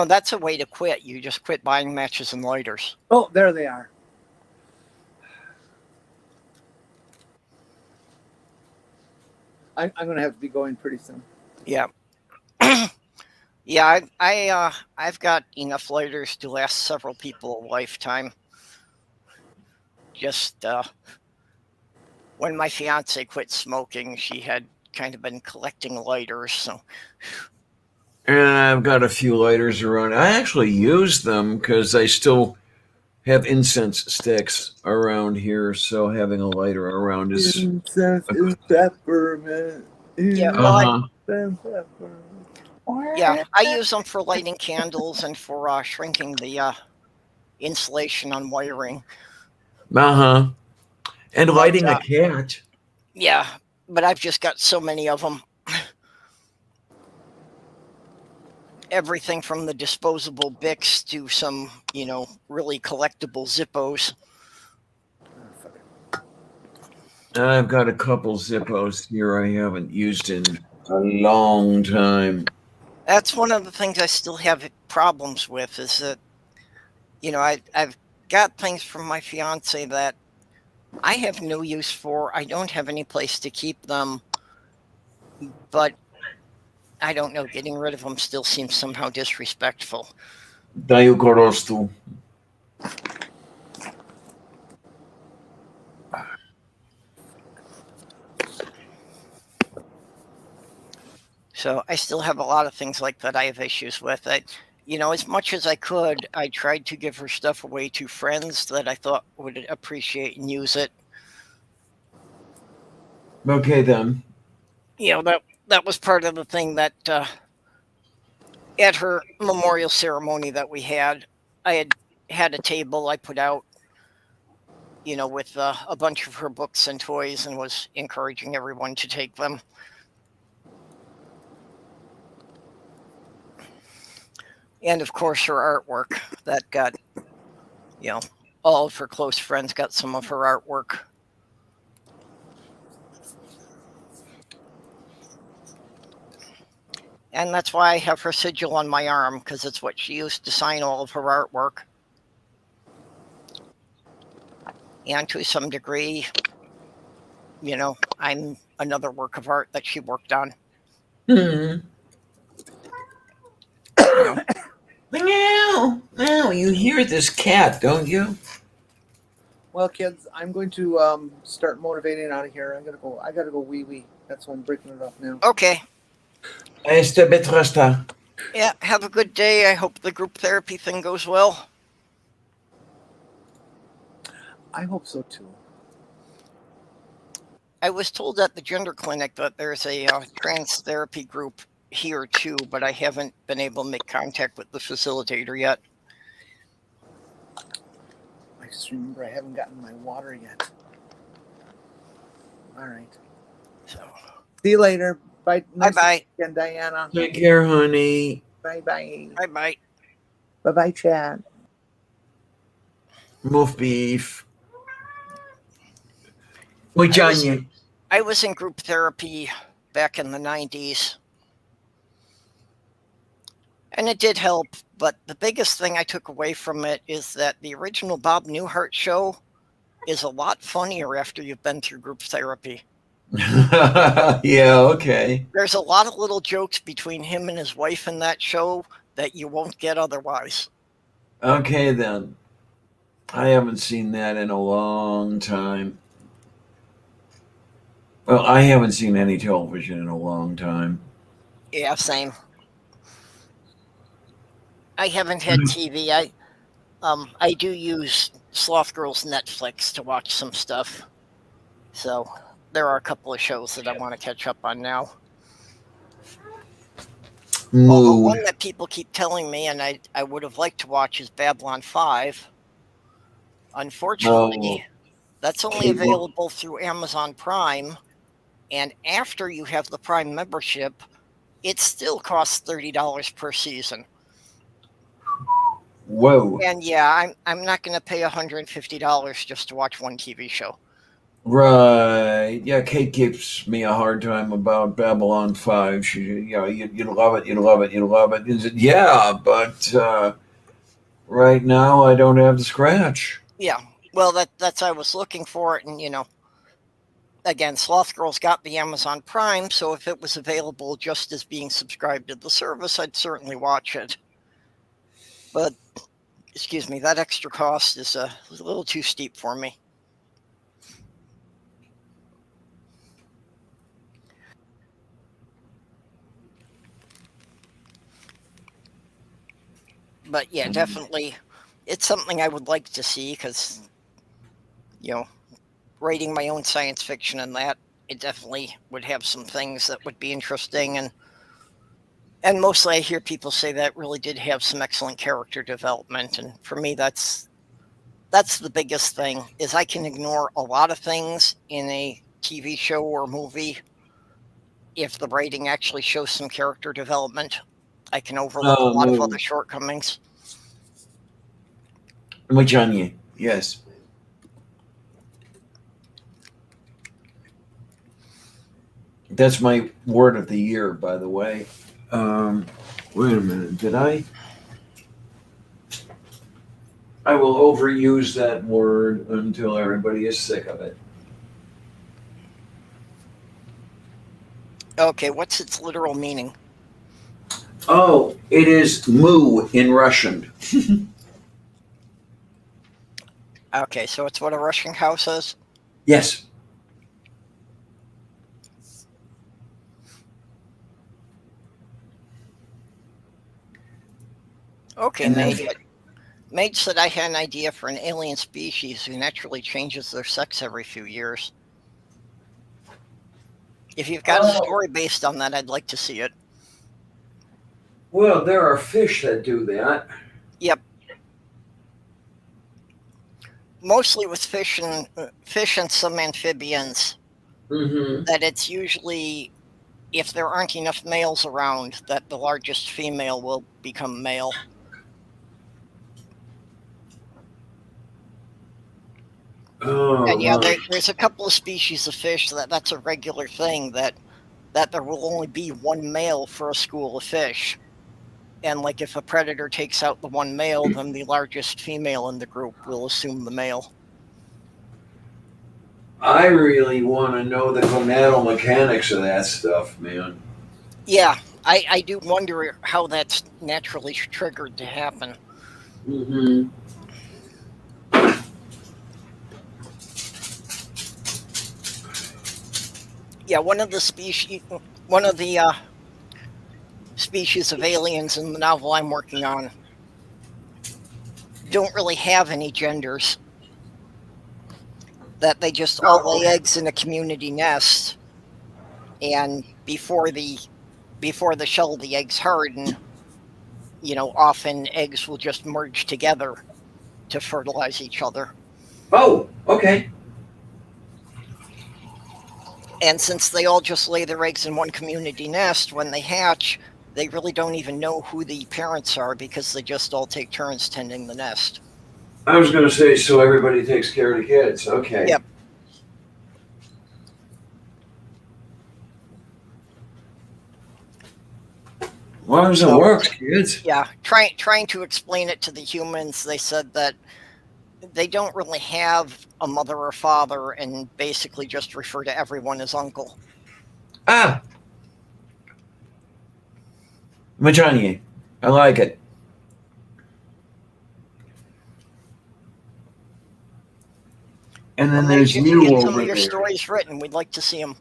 That's a way to quit. You just quit buying matches and lighters. Oh, there they are. I'm going to have to be going pretty soon. Yeah. Yeah, I've got enough lighters to last several people a lifetime. Just when my fiance quit smoking, she had kind of been collecting lighters. So, And I've got a few lighters around. I actually use them because I still have incense sticks around here. So having a lighter around is. Incense is peppermint. yeah, well, Incense peppermint. yeah, I use them for lighting candles and for shrinking the insulation on wiring. And lighting a cat. Yeah, but I've just got so many of them. Everything from the disposable Bics to some, really collectible Zippos. I've got a couple Zippos here I haven't used in a long time. That's one of the things I still have problems with is that, I've got things from my fiance that I have no use for. I don't have any place to keep them, but I don't know. Getting rid of them still seems somehow disrespectful. Daju korostu. So I still have a lot of things like that I have issues with. As much as I could, I tried to give her stuff away to friends that I thought would appreciate and use it. Okay, then. That was part of the thing that at her memorial ceremony that we had, I had a table I put out, with a bunch of her books and toys and was encouraging everyone to take them. And of course, her artwork that got, all of her close friends got some of her artwork. And that's why I have her sigil on my arm, because it's what she used to sign all of her artwork. And to some degree, I'm another work of art that she worked on. Now, you hear this cat, don't you? Well, kids, I'm going to start motivating out of here. I gotta go wee. That's why I'm breaking it up now. Okay. S06-ep12. Yeah, have a good day. I hope the group therapy thing goes well. I hope so too. I was told at the gender clinic that there's a trans therapy group here too, but I haven't been able to make contact with the facilitator yet. I just remember I haven't gotten my water yet. All right. So, see you later. Bye. Bye-bye. Again, Diana. Take care, honey. Bye-bye. Bye-bye. Bye-bye, Chad. Moof beef. Mujanya. I was in group therapy back in the 90s. And it did help, but the biggest thing I took away from it is that the original Bob Newhart show is a lot funnier after you've been through group therapy. Yeah, okay. There's a lot of little jokes between him and his wife in that show that you won't get otherwise. Okay, then. I haven't seen that in a long time. Well, I haven't seen any television in a long time. Yeah, same. I haven't had TV. I do use Sloth Girls Netflix to watch some stuff. So there are a couple of shows that I want to catch up on now. Although Mood. one that people keep telling me and I would have liked to watch is Babylon 5. Unfortunately, that's only available through Amazon Prime. And after you have the Prime membership, it still costs $30 per season. Whoa. And yeah, I'm not going to pay $150 just to watch one TV show. Right. Yeah, Kate gives me a hard time about Babylon 5. She, you love it, you love it, you love it. Is it? Yeah, but right now I don't have the scratch. Yeah, well, that's I was looking for it, and again, Sloth Girls got the Amazon Prime, so if it was available just as being subscribed to the service, I'd certainly watch it. But, excuse me, that extra cost is a little too steep for me. But yeah, definitely, it's something I would like to see because, writing my own science fiction and that, it definitely would have some things that would be interesting. And mostly I hear people say that really did have some excellent character development. And for me, that's the biggest thing, is I can ignore a lot of things in a TV show or movie if the writing actually shows some character development. I can overlook a lot of other shortcomings. Majanye, yes. That's my word of the year, by the way. Wait a minute, did I? I will overuse that word until everybody is sick of it. Okay, what's its literal meaning? Oh, it is moo in Russian. Okay, so it's what a Russian cow says? Yes. Okay, And then- Mage said I had an idea for an alien species who naturally changes their sex every few years. If you've got a story based on that, I'd like to see it. Well, there are fish that do that. Yep. Mostly with fish and some amphibians. Mm-hmm. That it's usually, if there aren't enough males around, that the largest female will become male. Oh, And yeah, right. there's a couple of species of fish that's a regular thing, that there will only be one male for a school of fish. And like if a predator takes out the one male, then the largest female in the group will assume the male. I really want to know the gonadal mechanics of that stuff, man. Yeah, I do wonder how that's naturally triggered to happen. Mm-hmm. Yeah, one of the species of aliens in the novel I'm working on don't really have any genders. That they just all lay eggs in a community nest, and before the shell of the eggs harden, often eggs will just merge together to fertilize each other. Oh, okay. And since they all just lay their eggs in one community nest, when they hatch, they really don't even know who the parents are because they just all take turns tending the nest. I was going to say, so everybody takes care of the kids. Okay. Yep. Well, as it works, kids. Yeah, trying to explain it to the humans, they said that they don't really have a mother or father and basically just refer to everyone as uncle. Ah, Majani, I like it. And then Well, there's Mage, if you you get some over of your there. stories written, we'd like to see them.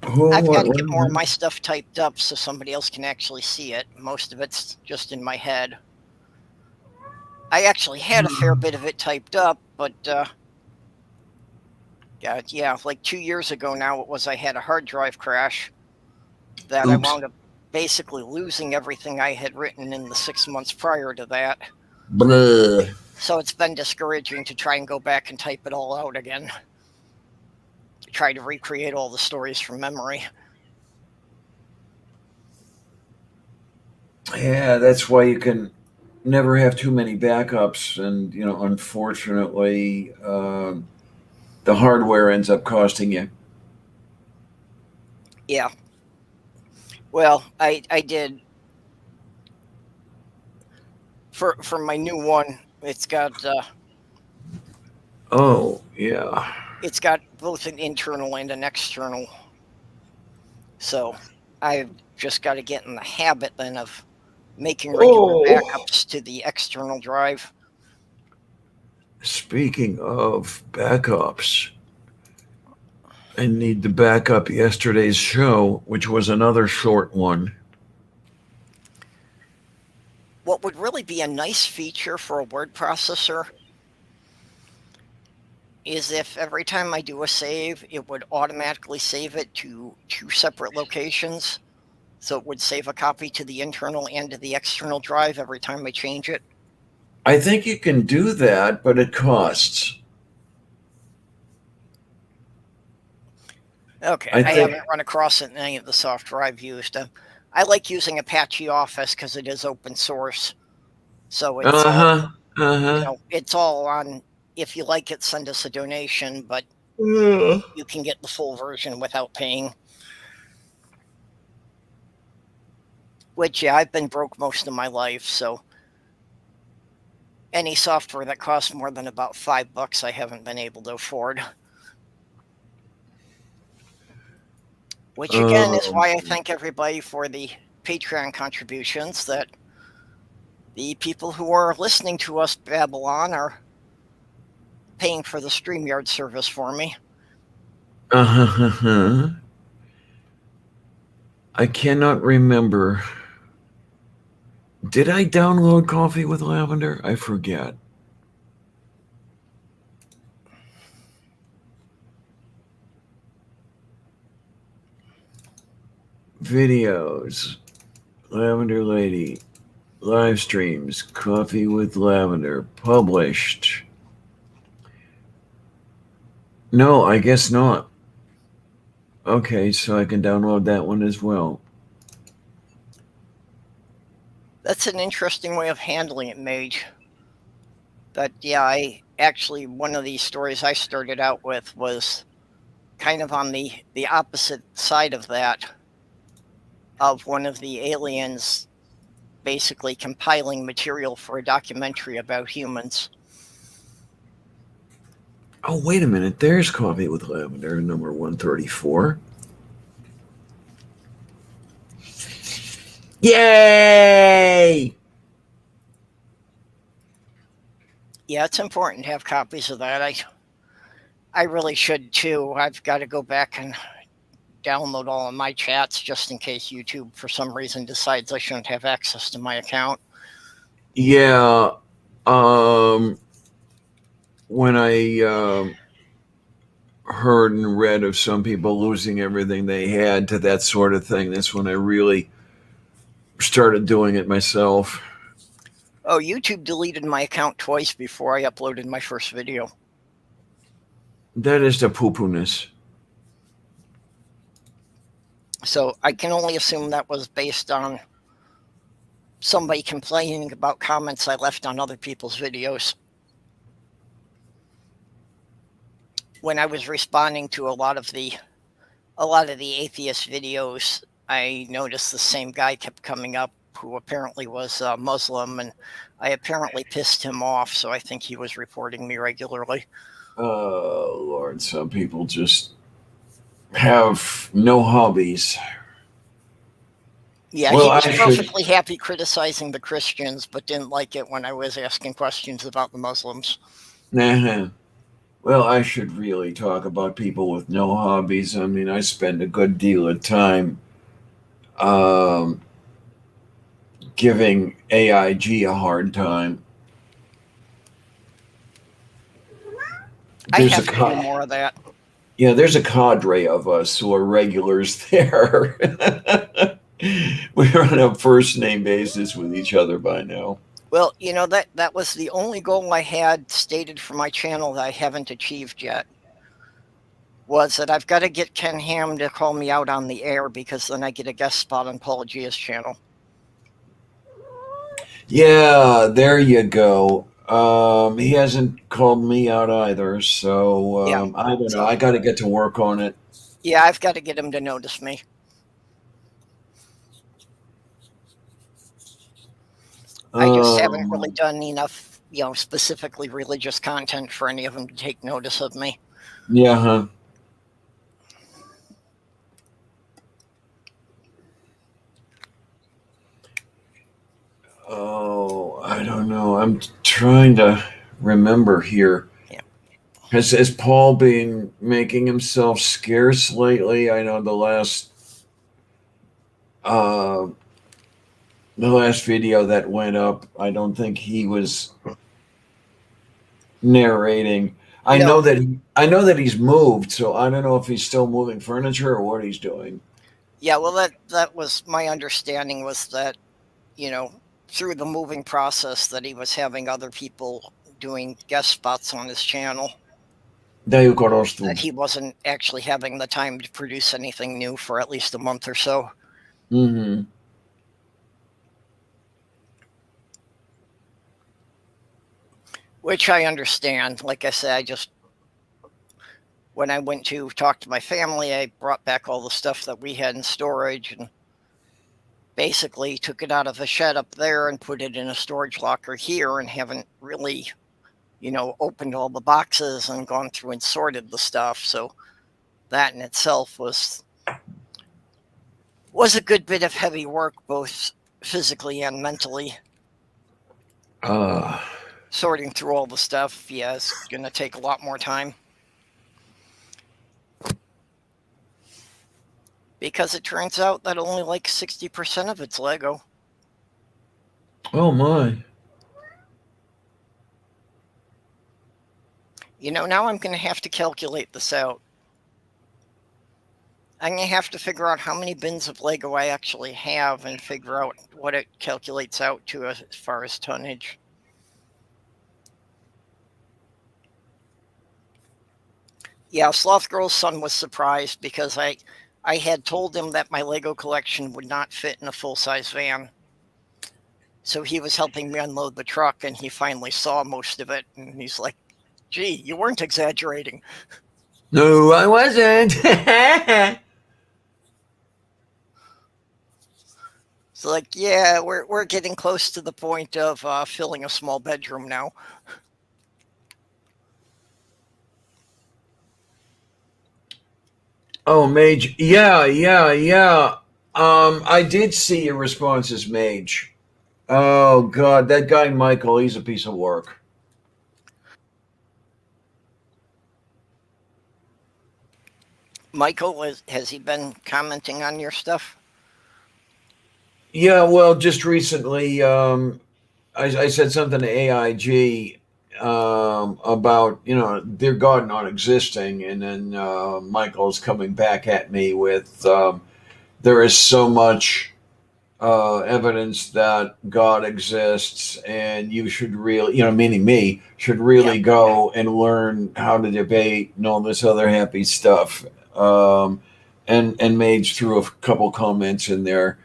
Who? I've got to What? get more of my stuff typed up so somebody else can actually see it. Most of it's just in my head. I actually had a fair bit of it typed up, but yeah, like 2 years ago now it was, I had a hard drive crash that I Oops. wound up basically losing everything I had written in the 6 months prior to that. Blah. So it's been discouraging to try and go back and type it all out again. Try to recreate all the stories from memory. Yeah, that's why you can never have too many backups, and unfortunately, the hardware ends up costing you. Yeah. Well, I did for my new one. It's got Oh yeah. it's got both an internal and an external. So I've just got to get in the habit then of making regular Oh, backups to the external drive. speaking of backups, I need to back up yesterday's show, which was another short one. What would really be a nice feature for a word processor is if every time I do a save, it would automatically save it to 2 separate locations. So it would save a copy to the internal and to the external drive every time I change it. I think you can do that, but it costs. Okay, I I think. haven't run across it in any of the software I've used. I like using Apache Office because it is open source. So it's it's all on. If you like it, send us a donation, but you can get the full version without paying. Which, yeah, I've been broke most of my life, so any software that costs more than about $5 I haven't been able to afford. Which again is why I thank everybody for the Patreon contributions, that the people who are listening to us Babylon are paying for the StreamYard service for me. I cannot remember. Did I download Coffee with Lavender? I forget. Videos, Lavender Lady, live streams, Coffee with Lavender, published. No, I guess not. Okay, so I can download that one as well. That's an interesting way of handling it, Mage. But yeah, I actually, one of these stories I started out with was kind of on the opposite side of that, of one of the aliens basically compiling material for a documentary about humans. Oh, wait a minute. There's Coffee with Lavender, number 134. Yay! Yeah, it's important to have copies of that. I really should too. I've got to go back and download all of my chats just in case YouTube for some reason decides I shouldn't have access to my account. Yeah. When I heard and read of some people losing everything they had to that sort of thing, that's when I really started doing it myself. Oh, YouTube deleted my account twice before I uploaded my first video. That is the poo-poo-ness. So I can only assume that was based on somebody complaining about comments I left on other people's videos. When I was responding to a lot of the atheist videos, I noticed the same guy kept coming up, who apparently was Muslim, and I apparently pissed him off, so I think he was reporting me regularly. Oh Lord, some people just have no hobbies. Yeah, Well, he I was should. perfectly happy criticizing the Christians, but didn't like it when I was asking questions about the Muslims. Nah. Well, I should really talk about people with no hobbies. I mean, I spend a good deal of time um, giving AIG a hard time. I There's a have to do more of that. yeah, there's a cadre of us who are regulars there. We're on a first name basis with each other by now. Well, that was the only goal I had stated for my channel that I haven't achieved yet. Was that I've got to get Ken Ham to call me out on the air, because then I get a guest spot on Paul Gia's channel. Yeah, there you go. He hasn't called me out either, so Yeah. I don't know. So I got to get to work on it. yeah, I've got to get him to notice me. I just haven't really done enough, specifically religious content for any of them to take notice of me. Yeah, huh? Oh, I don't know. I'm trying to remember here. Yeah. Has Paul been making himself scarce lately? I know uh, the last video that went up, I don't think he was narrating. No. I know that he's moved, so I don't know if he's still moving furniture or what he's doing. Yeah, well, that was my understanding, was that, through the moving process, that he was having other people doing guest spots on his channel, Daí gosto. that he wasn't actually having the time to produce anything new for at least a month or so. Mm-hmm. Which I understand. Like I said, when I went to talk to my family, I brought back all the stuff that we had in storage and basically took it out of the shed up there and put it in a storage locker here, and haven't really, opened all the boxes and gone through and sorted the stuff. So that in itself was a good bit of heavy work, both physically and mentally. Sorting through all the stuff, yeah, is going to take a lot more time. Because it turns out that only like 60% of it's Lego. Oh my. Now I'm going to have to calculate this out. I'm going to have to figure out how many bins of Lego I actually have and figure out what it calculates out to as far as tonnage. Yeah, Sloth Girl's son was surprised because I had told him that my Lego collection would not fit in a full-size van. So he was helping me unload the truck, and he finally saw most of it, and he's like, "Gee, you weren't exaggerating." No, I wasn't. So like, yeah, we're getting close to the point of filling a small bedroom now. Oh, Mage. Yeah. I did see your responses, Mage. Oh God, that guy Michael, he's a piece of work. Michael, has he been commenting on your stuff? Yeah, well, just recently, I said something to AIG about their God not existing, and then Michael's coming back at me with there is so much evidence that God exists, and you should really, meaning me, should really go and learn how to debate and all this other happy stuff. And Mage threw a couple comments in there,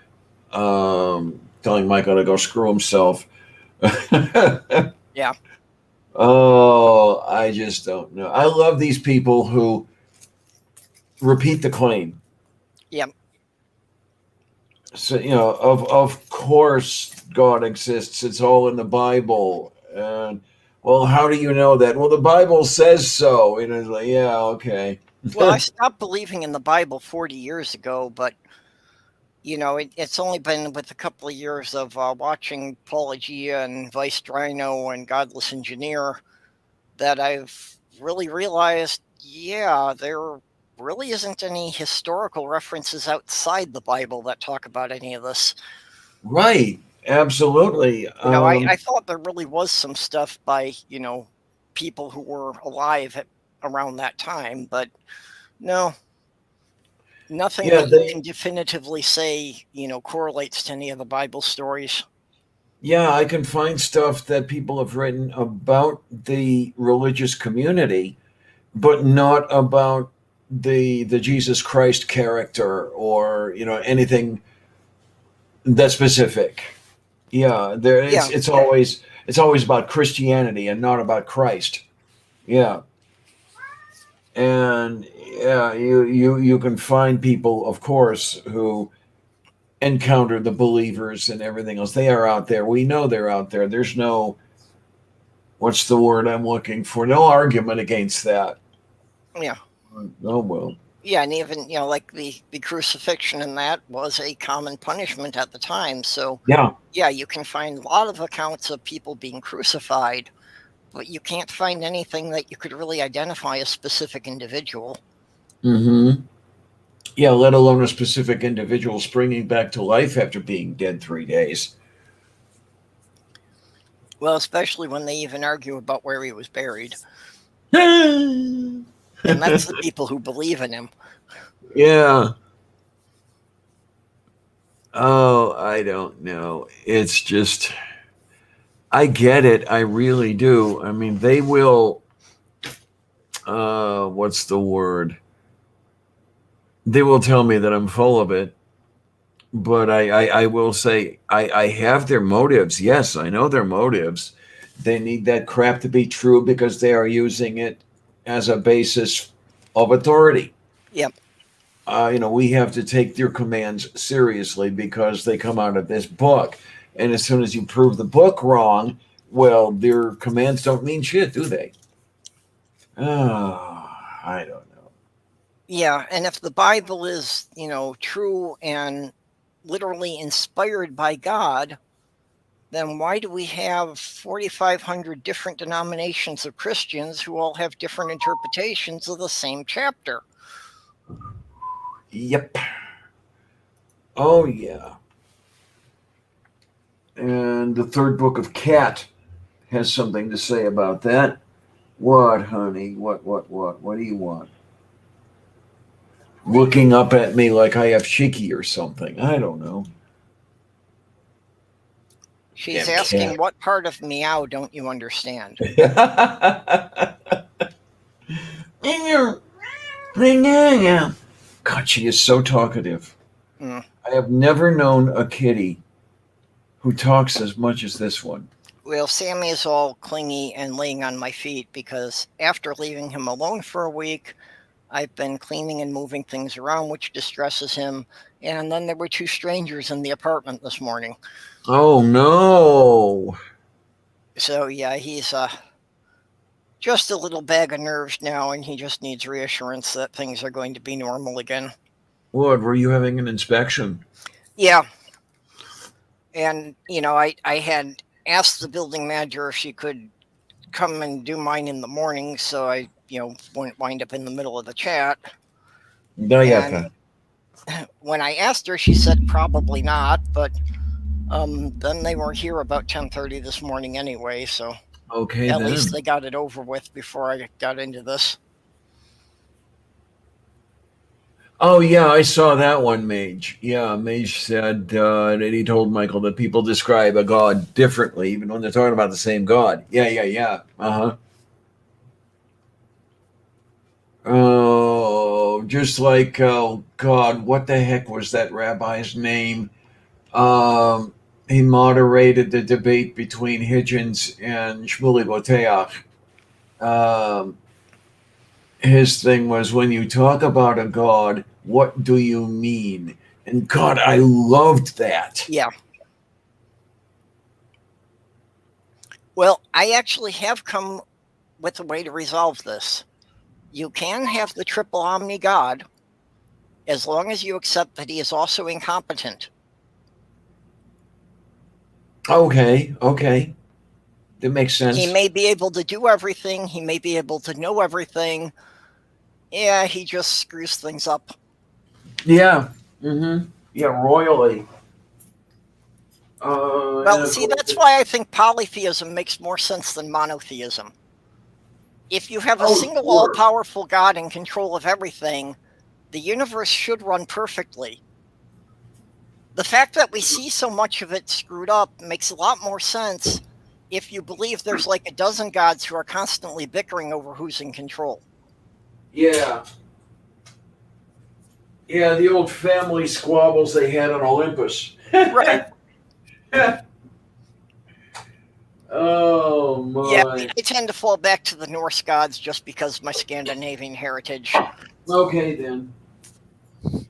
telling Michael to go screw himself. Yeah. Oh, I just don't know. I love these people who repeat the claim. Yep. So of course God exists. It's all in the Bible. And well, how do you know that? Well, the Bible says so. And it's like, yeah, okay. Well, I stopped believing in the Bible 40 years ago, but it's only been with a couple of years of watching Apologia and Vice Drino and Godless Engineer that I've really realized, yeah, there really isn't any historical references outside the Bible that talk about any of this. Right. Absolutely. I thought there really was some stuff by, people who were alive around that time, but no, nothing Yeah, that you can definitively say, correlates to any of the Bible stories. yeah, I can find stuff that people have written about the religious community, but not about the Jesus Christ character or anything that specific. Yeah, there Yeah. it's always about Christianity and not about Christ. Yeah. And yeah, you can find people, of course, who encounter the believers and everything else. They are out there. We know they're out there. There's no, what's the word I'm looking for? No argument against that. Yeah. Oh well. Yeah, and even, like the crucifixion and that was a common punishment at the time. So, Yeah. yeah, you can find a lot of accounts of people being crucified, but you can't find anything that you could really identify a specific individual. Mm-hmm. Yeah, let alone a specific individual springing back to life after being dead 3 days. Well, especially when they even argue about where he was buried. And that's the people who believe in him. Yeah. Oh, I don't know. It's just, I get it. I really do. I mean, they will, what's the word? They will tell me that I'm full of it. But I will say, I have their motives. Yes, I know their motives. They need that crap to be true because they are using it as a basis of authority. Yep. We have to take their commands seriously because they come out of this book. And as soon as you prove the book wrong, well, their commands don't mean shit, do they? Oh, I don't know. Yeah, and if the Bible is, true and literally inspired by God, then why do we have 4,500 different denominations of Christians who all have different interpretations of the same chapter? Yep. Oh, yeah. And the third book of Cat has something to say about that. What, honey? What do you want? Looking up at me like I have cheeky or something. I don't know. She's Damn asking, cat. what part of meow don't you understand? God, she is so talkative. Mm. I have never known a kitty who talks as much as this one. Well, Sammy is all clingy and laying on my feet because after leaving him alone for a week, I've been cleaning and moving things around, which distresses him. And then there were two strangers in the apartment this morning. Oh, no. So, yeah, he's just a little bag of nerves now, and he just needs reassurance that things are going to be normal again. What, were you having an inspection? Yeah. And, I had asked the building manager if she could come and do mine in the morning so I, wouldn't wind up in the middle of the chat. And when I asked her, she said probably not, but then they were here about 10:30 this morning anyway, so okay, at then. least they got it over with before I got into this. Oh, yeah, I saw that one, Mage. Yeah, Mage said that he told Michael that people describe a god differently, even when they're talking about the same god. Yeah. Uh-huh. Oh, just like, oh, God, what the heck was that rabbi's name? He moderated the debate between Hitchens and Shmuley Boteach. His thing was, when you talk about a god, what do you mean? And God, I loved that. Yeah. Well, I actually have come with a way to resolve this. You can have the triple omni God as long as you accept that he is also incompetent. Okay, okay. That makes sense. He may be able to do everything, he may be able to know everything. Yeah, he just screws things up. Yeah. Mm-hmm. Yeah, royally. Well, And of see, course, that's why I think polytheism makes more sense than monotheism. If you have a oh, single all sure. powerful God in control of everything, the universe should run perfectly. The fact that we see so much of it screwed up makes a lot more sense if you believe there's like a dozen gods who are constantly bickering over who's in control. Yeah. Yeah, the old family squabbles they had on Olympus. Right. Oh Yeah, my. I tend to fall back to the Norse gods just because of my Scandinavian heritage. Okay then. But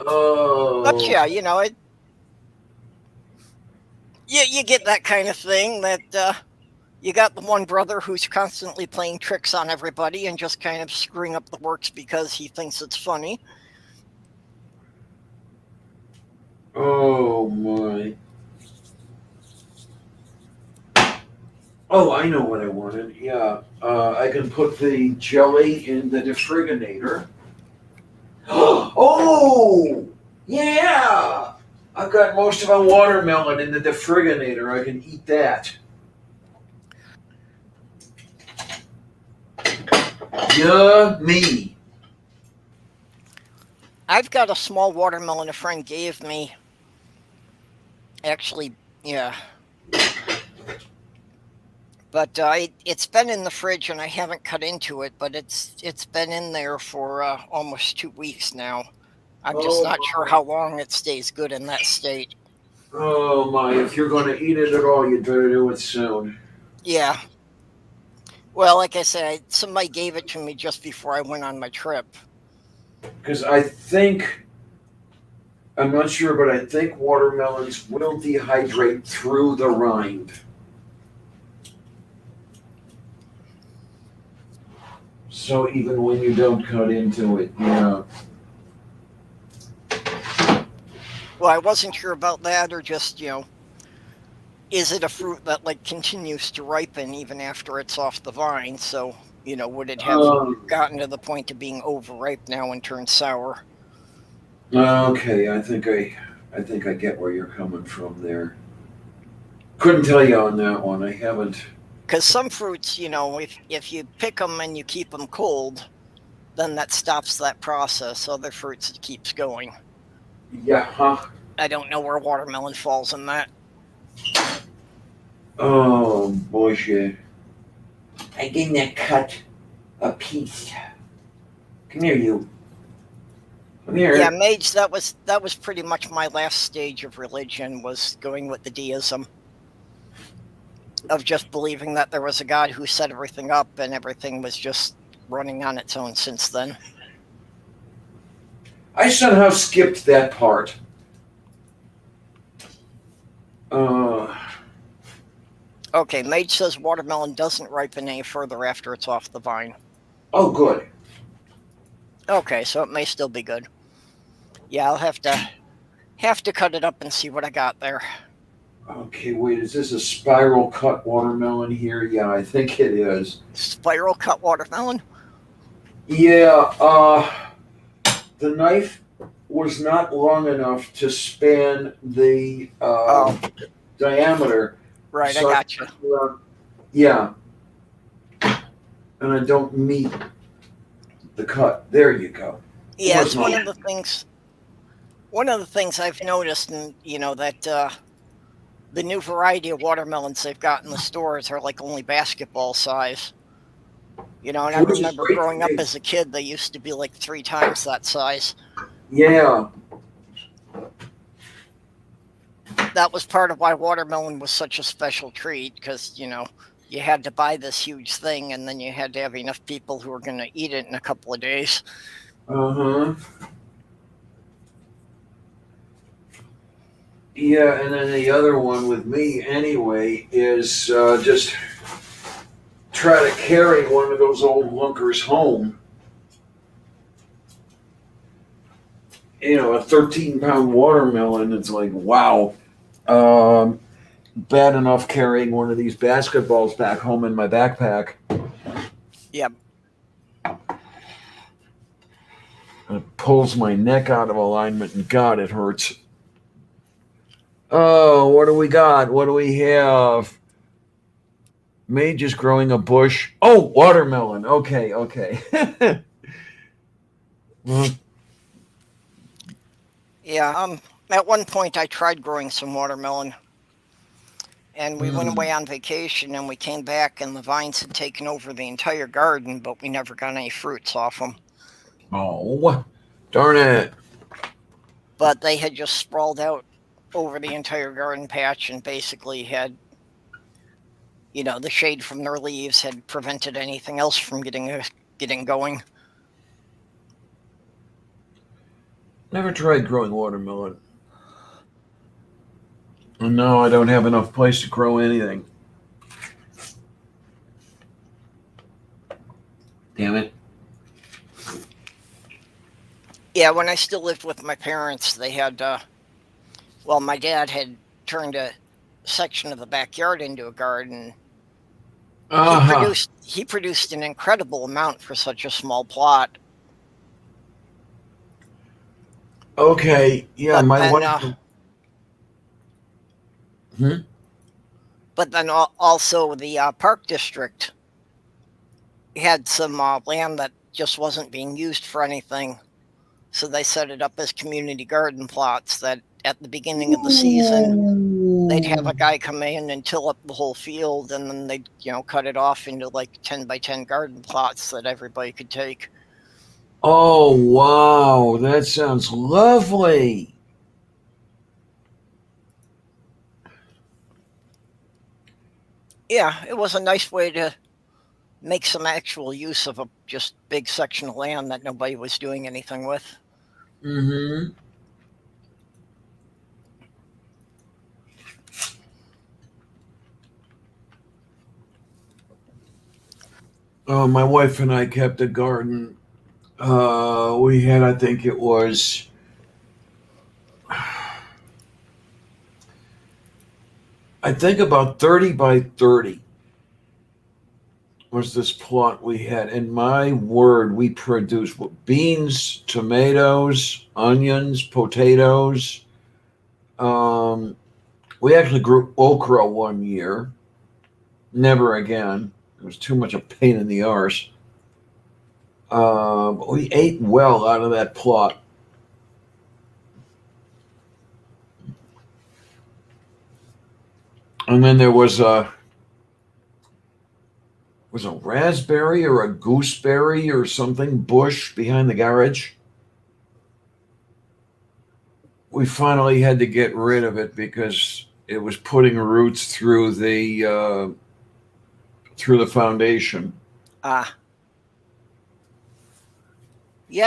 Oh. yeah, you get that kind of thing that you got the one brother who's constantly playing tricks on everybody and just kind of screwing up the works because he thinks it's funny. Oh my. Oh, I know what I wanted. Yeah. I can put the jelly in the defriginator. Oh! Yeah! I've got most of my watermelon in the defriginator. I can eat that. Yummy. I've got a small watermelon a friend gave me. Actually, yeah. But it's been in the fridge and I haven't cut into it, but it's been in there for almost 2 weeks now. I'm just Oh not sure my. how long it stays good in that state. Oh my. If you're going to eat it at all, you better do it soon. Yeah. Well, like I said, somebody gave it to me just before I went on my trip. Because I think, I'm not sure, but I think watermelons will dehydrate through the rind. So even when you don't cut into it, yeah. Well, I wasn't sure about that, or just, is it a fruit that like continues to ripen even after it's off the vine? So, would it have Um, gotten to the point of being overripe now and turned sour? okay, I think I get where you're coming from there. Couldn't tell you on that one. I haven't. Because some fruits, if you pick them and you keep them cold, then that stops that process. Other fruits, it keeps going. Yeah, huh? I don't know where watermelon falls in that. Oh, bullshit. I didn't cut a piece. Come here, you. Come here. Yeah, mage, that was pretty much my last stage of religion, was going with the deism. Of just believing that there was a God who set everything up and everything was just running on its own since then. I somehow skipped that part. Okay, Mage says watermelon doesn't ripen any further after it's off the vine. Oh, good. Okay, so it may still be good. Yeah, I'll have to cut it up and see what I got there. Okay, wait, is this a spiral cut watermelon here? Yeah, I think it is. Spiral cut watermelon? Yeah, the knife was not long enough to span the diameter. Right, So I gotcha. Yeah, and I don't meet the cut. There you go. Yeah, it's one of the things. One of the things I've noticed, and that the new variety of watermelons they've got in the stores are like only basketball size. And I Which is remember great growing for up me. as a kid, they used to be like 3 times that size. Yeah. That was part of why watermelon was such a special treat, because, you had to buy this huge thing, and then you had to have enough people who were going to eat it in a couple of days. Uh-huh. Yeah, and then the other one with me anyway is just try to carry one of those old lunkers home. A 13-pound watermelon. It's like, wow. Um, Bad enough carrying one of these basketballs back home in my backpack. Yep. It pulls my neck out of alignment, and God, it hurts. Oh, what do we got? What do we have? May just growing a bush. Oh, watermelon. Okay. Well, Yeah. At one point, I tried growing some watermelon, and we went away on vacation, and we came back, and the vines had taken over the entire garden, but we never got any fruits off them. oh, darn it. But they had just sprawled out over the entire garden patch and basically had, the shade from their leaves had prevented anything else from getting going. Never tried growing watermelon. And now I don't have enough place to grow anything. Damn it. Yeah, when I still lived with my parents, they had, my dad had turned a section of the backyard into a garden. He produced an incredible amount for such a small plot. Okay, yeah, But my then, wife. But then also the park district had some land that just wasn't being used for anything. So they set it up as community garden plots that at the beginning of the season, they'd have a guy come in and till up the whole field, and then they'd, cut it off into like 10 by 10 garden plots that everybody could take. Oh, wow, that sounds lovely. Yeah, it was a nice way to make some actual use of a just big section of land that nobody was doing anything with. Mm-hmm. My wife and I kept a garden. We had, I think it was, about 30 by 30 was this plot we had. And my word, we produced beans, tomatoes, onions, potatoes. We actually grew okra one year. Never again. It was too much a pain in the arse. But we ate well out of that plot. And then there was a raspberry or a gooseberry or something bush behind the garage. We finally had to get rid of it because it was putting roots through the foundation. Yeah,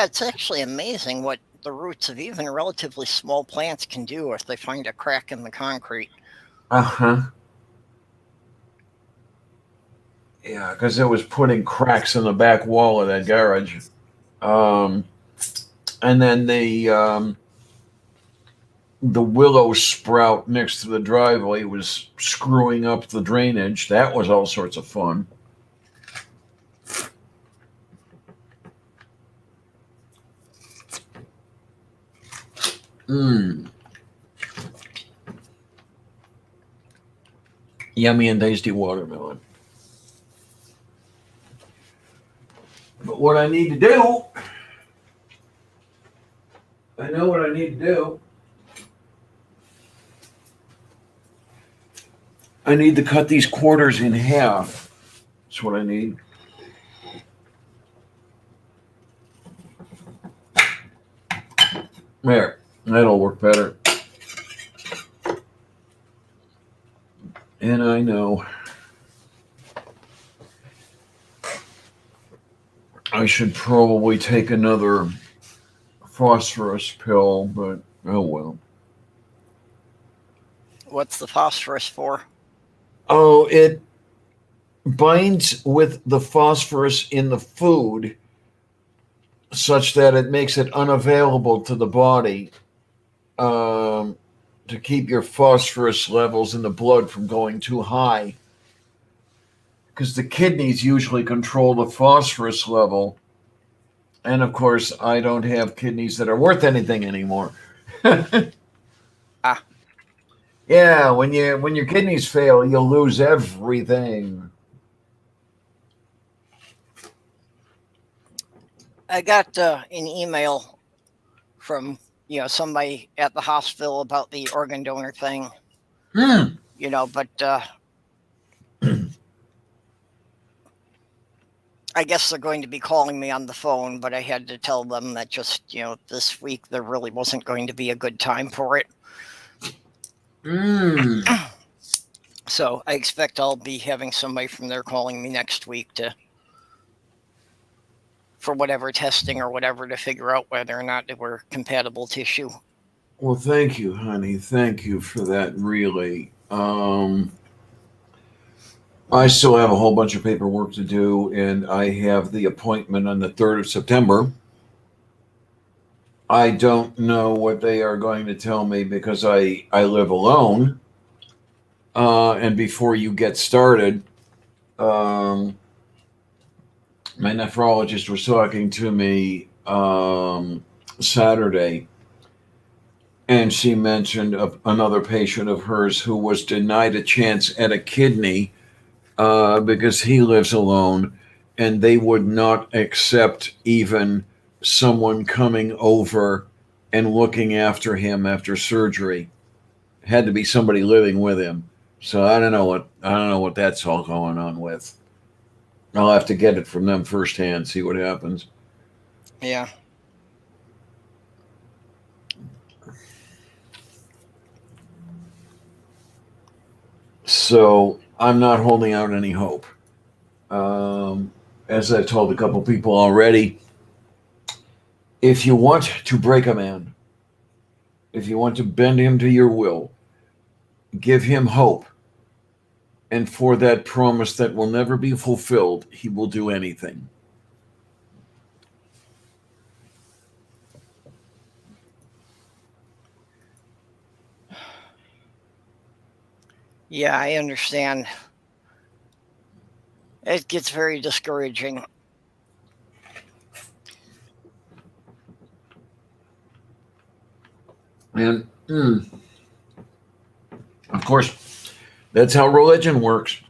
it's actually amazing what the roots of even relatively small plants can do if they find a crack in the concrete. Uh-huh. Yeah, because it was putting cracks in the back wall of that garage. And then the willow sprout next to the driveway was screwing up the drainage. That was all sorts of fun. Yummy and tasty watermelon. But what I need to do, I know what I need to do. I need to cut these quarters in half. That's what I need. There, that'll work better. And I know I should probably take another phosphorus pill, but oh well. What's the phosphorus for? Oh, it binds with the phosphorus in the food such that it makes it unavailable to the body, to keep your phosphorus levels in the blood from going too high. Because the kidneys usually control the phosphorus level. And of course, I don't have kidneys that are worth anything anymore. Ah. Yeah, when your kidneys fail, you'll lose everything. I got an email from somebody at the hospital about the organ donor thing. But I guess they're going to be calling me on the phone, but I had to tell them that just this week there really wasn't going to be a good time for it. So I expect I'll be having somebody from there calling me next week for whatever testing or whatever to figure out whether or not we're compatible tissue. Well, thank you, honey. Thank you for that, really. I still have a whole bunch of paperwork to do, and I have the appointment on the 3rd of September. I don't know what they are going to tell me because I live alone. And before you get started, my nephrologist was talking to me Saturday, and she mentioned another patient of hers who was denied a chance at a kidney because he lives alone, and they would not accept even someone coming over and looking after him after surgery. It had to be somebody living with him. So I don't know what that's all going on with. I'll have to get it from them firsthand, see what happens. Yeah. So I'm not holding out any hope. As I've told a couple people already, if you want to break a man, if you want to bend him to your will, give him hope. And for that promise that will never be fulfilled, he will do anything. Yeah, I understand. It gets very discouraging. And of course, that's how religion works.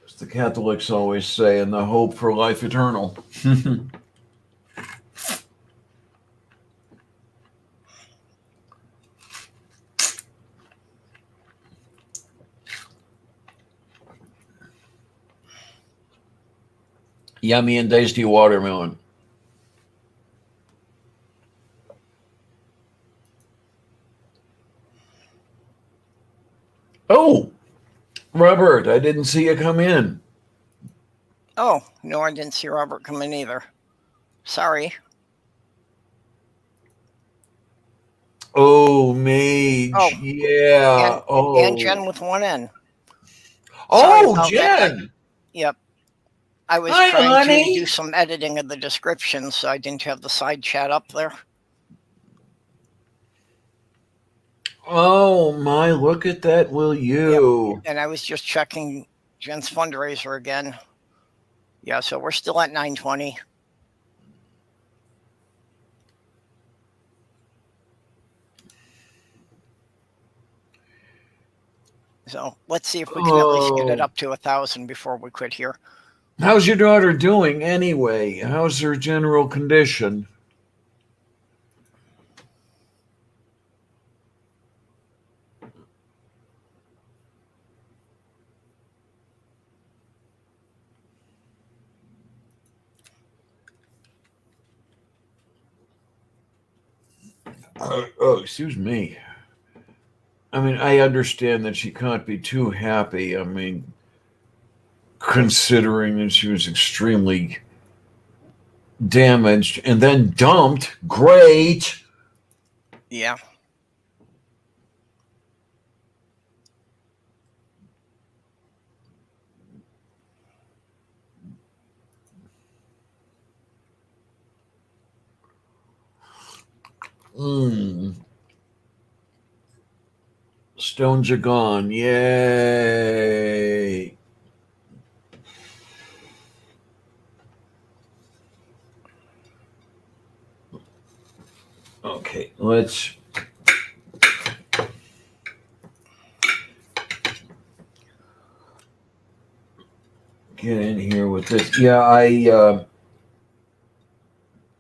As the Catholics always say, and the hope for life eternal. Yummy and tasty watermelon. Oh, Robert, I didn't see you come in. Oh, no, I didn't see Robert come in either. Sorry. Oh, Mage. Oh, yeah. And Jen with one N. Oh, Jen. Yep. I was Hi, trying honey. to do some editing of the description, so I didn't have the side chat up there. Oh, my, look at that, will you? Yep. And I was just checking Jen's fundraiser again. Yeah, so we're still at 920. So let's see if we can at least get it up to 1,000 before we quit here. How's your daughter doing anyway? How's her general condition? Oh, excuse me. I mean, I understand that she can't be too happy. I mean, considering that she was extremely damaged and then dumped. Great. Yeah. Stones are gone. Yay. Okay, let's get in here with this. Yeah, I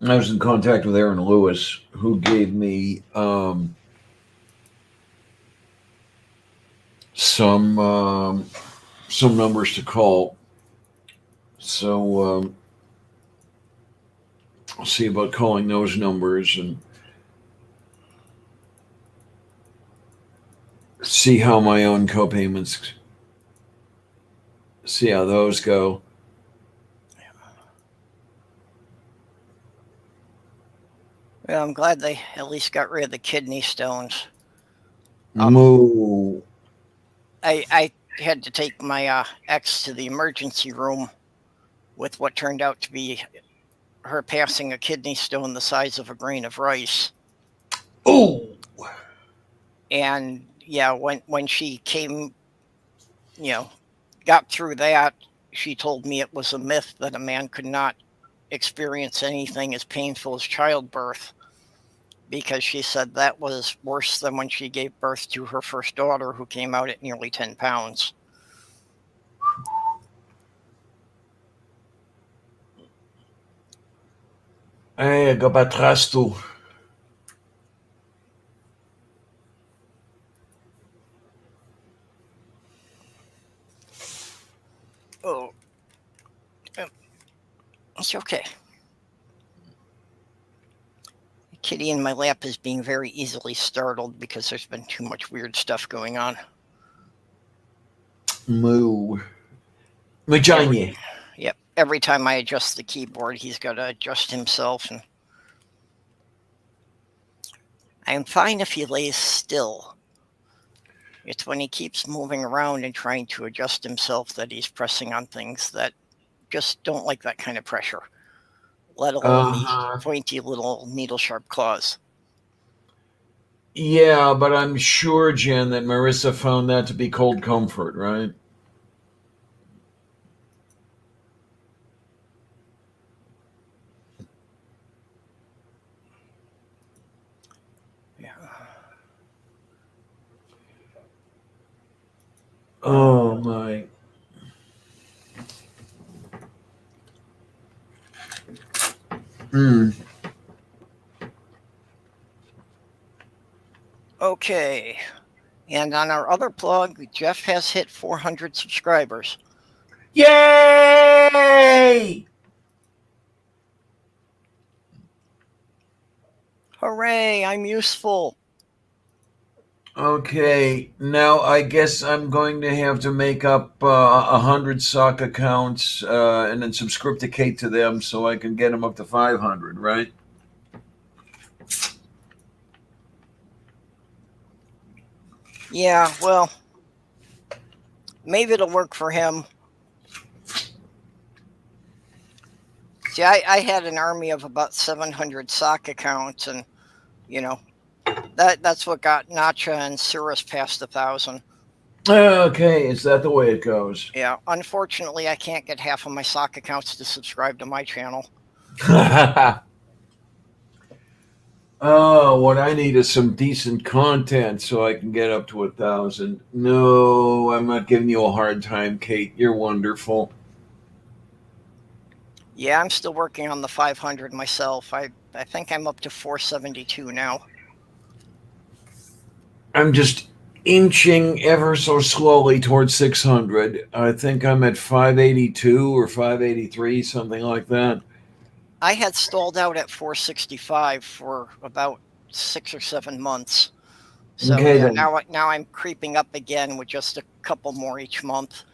was in contact with Aaron Lewis, who gave me some numbers to call. So I'll see about calling those numbers and see how my own copayments, see how those go. Well, I'm glad they at least got rid of the kidney stones. Moo. I had to take my ex to the emergency room with what turned out to be her passing a kidney stone the size of a grain of rice. Oh. And yeah, when she came, got through that, she told me it was a myth that a man could not experience anything as painful as childbirth, because she said that was worse than when she gave birth to her first daughter, who came out at nearly 10 pounds. Hey, go para trás tu. Oh, it's okay. The kitty in my lap is being very easily startled because there's been too much weird stuff going on. Moo. Vagina. Yep. Every time I adjust the keyboard, he's got to adjust himself. And I am fine if he lays still. It's when he keeps moving around and trying to adjust himself that he's pressing on things that just don't like that kind of pressure, let alone the pointy little needle-sharp claws. Yeah, but I'm sure, Jen, that Marissa found that to be cold comfort, right? Yeah. Oh, my. Okay. And on our other plug, Jeff has hit 400 subscribers. Yay! Hooray, I'm useful. Okay, now I guess I'm going to have to make up 100 sock accounts and then subscripticate to them so I can get them up to 500, right? Yeah, well, maybe it'll work for him. See, I had an army of about 700 sock accounts, and that's what got Nacha and Cirrus past 1,000. Okay, is that the way it goes? Yeah, unfortunately, I can't get half of my sock accounts to subscribe to my channel. Oh, what I need is some decent content so I can get up to 1,000. No, I'm not giving you a hard time, Kate. You're wonderful. Yeah, I'm still working on the 500 myself. I think I'm up to 472 now. I'm just inching ever so slowly towards 600. I think I'm at 582 or 583, something like that. I had stalled out at 465 for about 6 or 7 months. So Okay, yeah, then. now I'm creeping up again with just a couple more each month.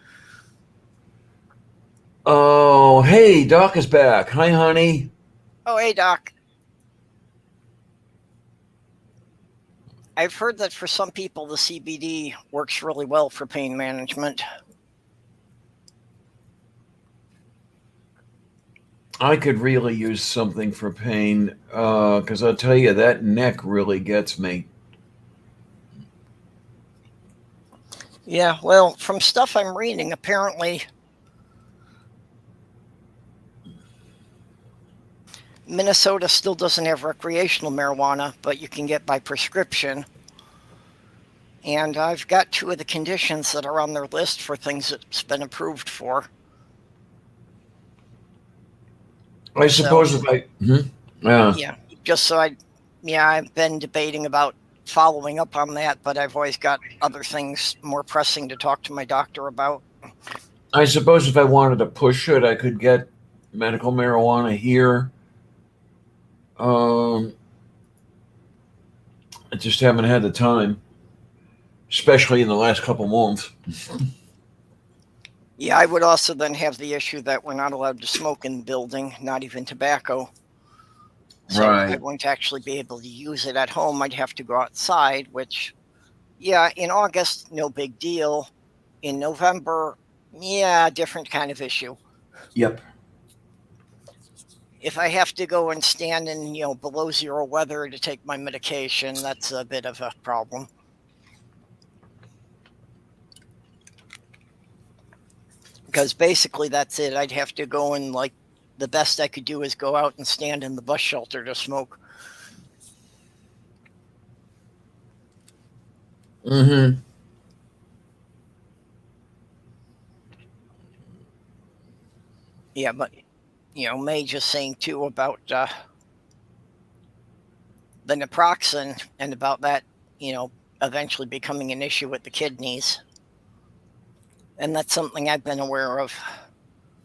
Oh, hey, Doc is back. Hi, honey. Oh, hey, Doc. I've heard that for some people, the CBD works really well for pain management. I could really use something for pain because I'll tell you, that neck really gets me. Yeah, well, from stuff I'm reading, apparently Minnesota still doesn't have recreational marijuana, but you can get by prescription. And I've got 2 of the conditions that are on their list for things it's been approved for. I suppose if I. Yeah, just so I've been debating about following up on that, but I've always got other things more pressing to talk to my doctor about. I suppose if I wanted to push it, I could get medical marijuana here. I just haven't had the time, especially in the last couple months. Yeah, I would also then have the issue that we're not allowed to smoke in the building, not even tobacco. So I Right. won't actually be able to use it at home. I'd have to go outside, which, yeah, in August, no big deal. In November, yeah, different kind of issue. Yep. If I have to go and stand in, below zero weather to take my medication, that's a bit of a problem. Because basically that's it. I'd have to go and, like, the best I could do is go out and stand in the bus shelter to smoke. Mm-hmm. Yeah, but, May just saying too about the naproxen and about that, eventually becoming an issue with the kidneys. And that's something I've been aware of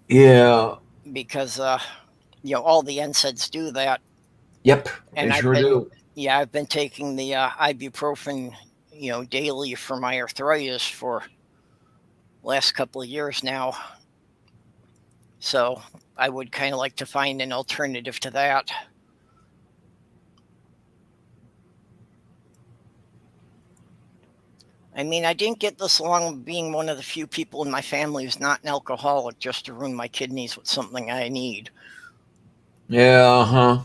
Yeah. because, all the NSAIDs do that. Yep. And They sure do. I've been taking the ibuprofen, daily for my arthritis for last couple of years now. So I would kind of like to find an alternative to that. I mean, I didn't get this along being one of the few people in my family who's not an alcoholic just to ruin my kidneys with something I need. Yeah. Uh-huh.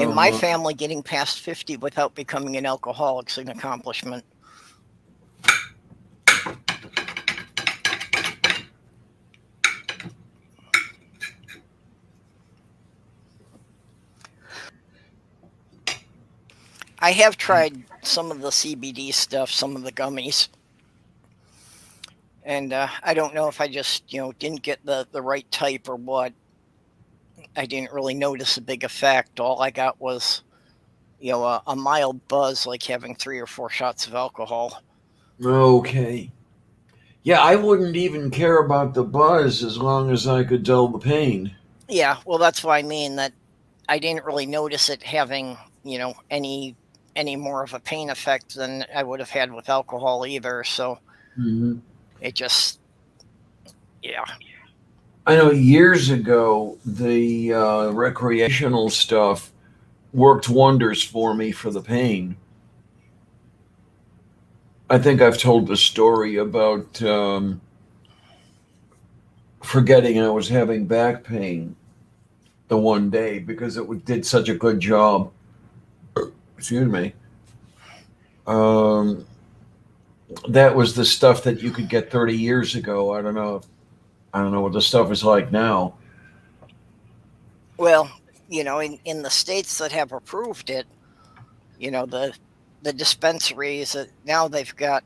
In my family, getting past 50 without becoming an alcoholic is an accomplishment. I have tried some of the CBD stuff, some of the gummies. And I don't know if I just, didn't get the right type or what. I didn't really notice a big effect. All I got was, a mild buzz, like having 3 or 4 shots of alcohol. Okay. Yeah, I wouldn't even care about the buzz as long as I could dull the pain. Yeah, well, that's what I mean, that I didn't really notice it having, any more of a pain effect than I would have had with alcohol either. So Mm-hmm. it just, yeah. I know years ago, the recreational stuff worked wonders for me for the pain. I think I've told the story about forgetting I was having back pain the one day because it did such a good job. Excuse me. Um, that was the stuff that you could get 30 years ago. I don't know. I don't know what the stuff is like now. Well, in the states that have approved it, the dispensaries, now they've got,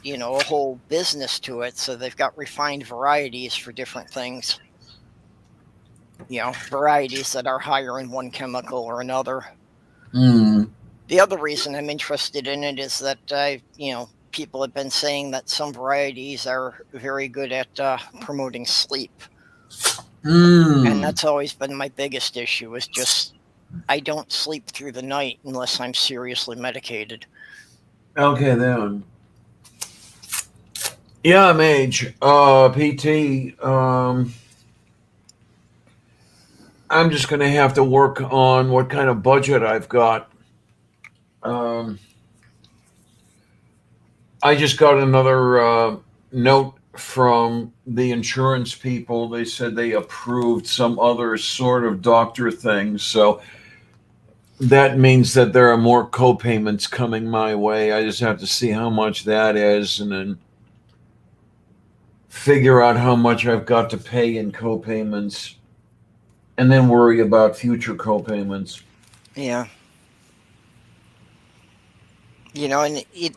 a whole business to it. So they've got refined varieties for different things. Varieties that are higher in one chemical or another. Mm. The other reason I'm interested in it is that people have been saying that some varieties are very good at promoting sleep. And that's always been my biggest issue, is just I don't sleep through the night unless I'm seriously medicated. Okay, then. Yeah, Mage. PT. I'm just going to have to work on what kind of budget I've got. Um, I just got another note from the insurance people. They said they approved some other sort of doctor thing. So that means that there are more co-payments coming my way. I just have to see how much that is and then figure out how much I've got to pay in co-payments and then worry about future co-payments. Yeah. And it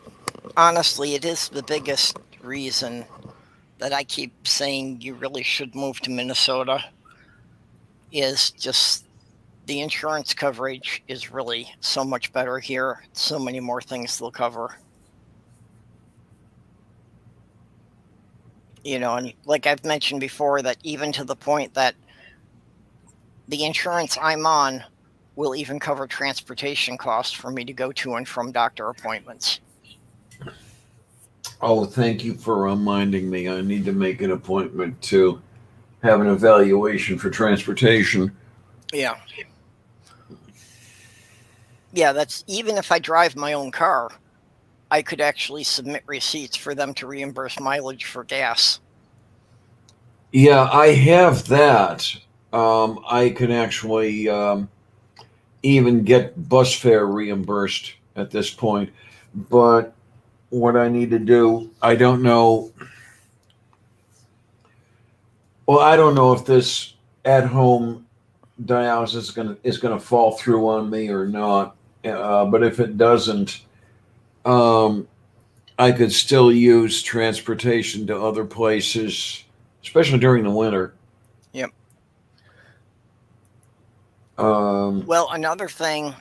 honestly, it is the biggest reason that I keep saying you really should move to Minnesota is just the insurance coverage is really so much better here. So many more things they'll cover. And like I've mentioned before, that even to the point that the insurance I'm on will even cover transportation costs for me to go to and from doctor appointments. Oh, thank you for reminding me. I need to make an appointment to have an evaluation for transportation. Yeah. Yeah, that's even if I drive my own car, I could actually submit receipts for them to reimburse mileage for gas. Yeah, I have that. I can actually even get bus fare reimbursed at this point. But what I need to do, I don't know. Well, I don't know if this at-home dialysis is gonna fall through on me or not. But if it doesn't, um, I could still use transportation to other places, especially during the winter. Yep. Um, Well, another thing,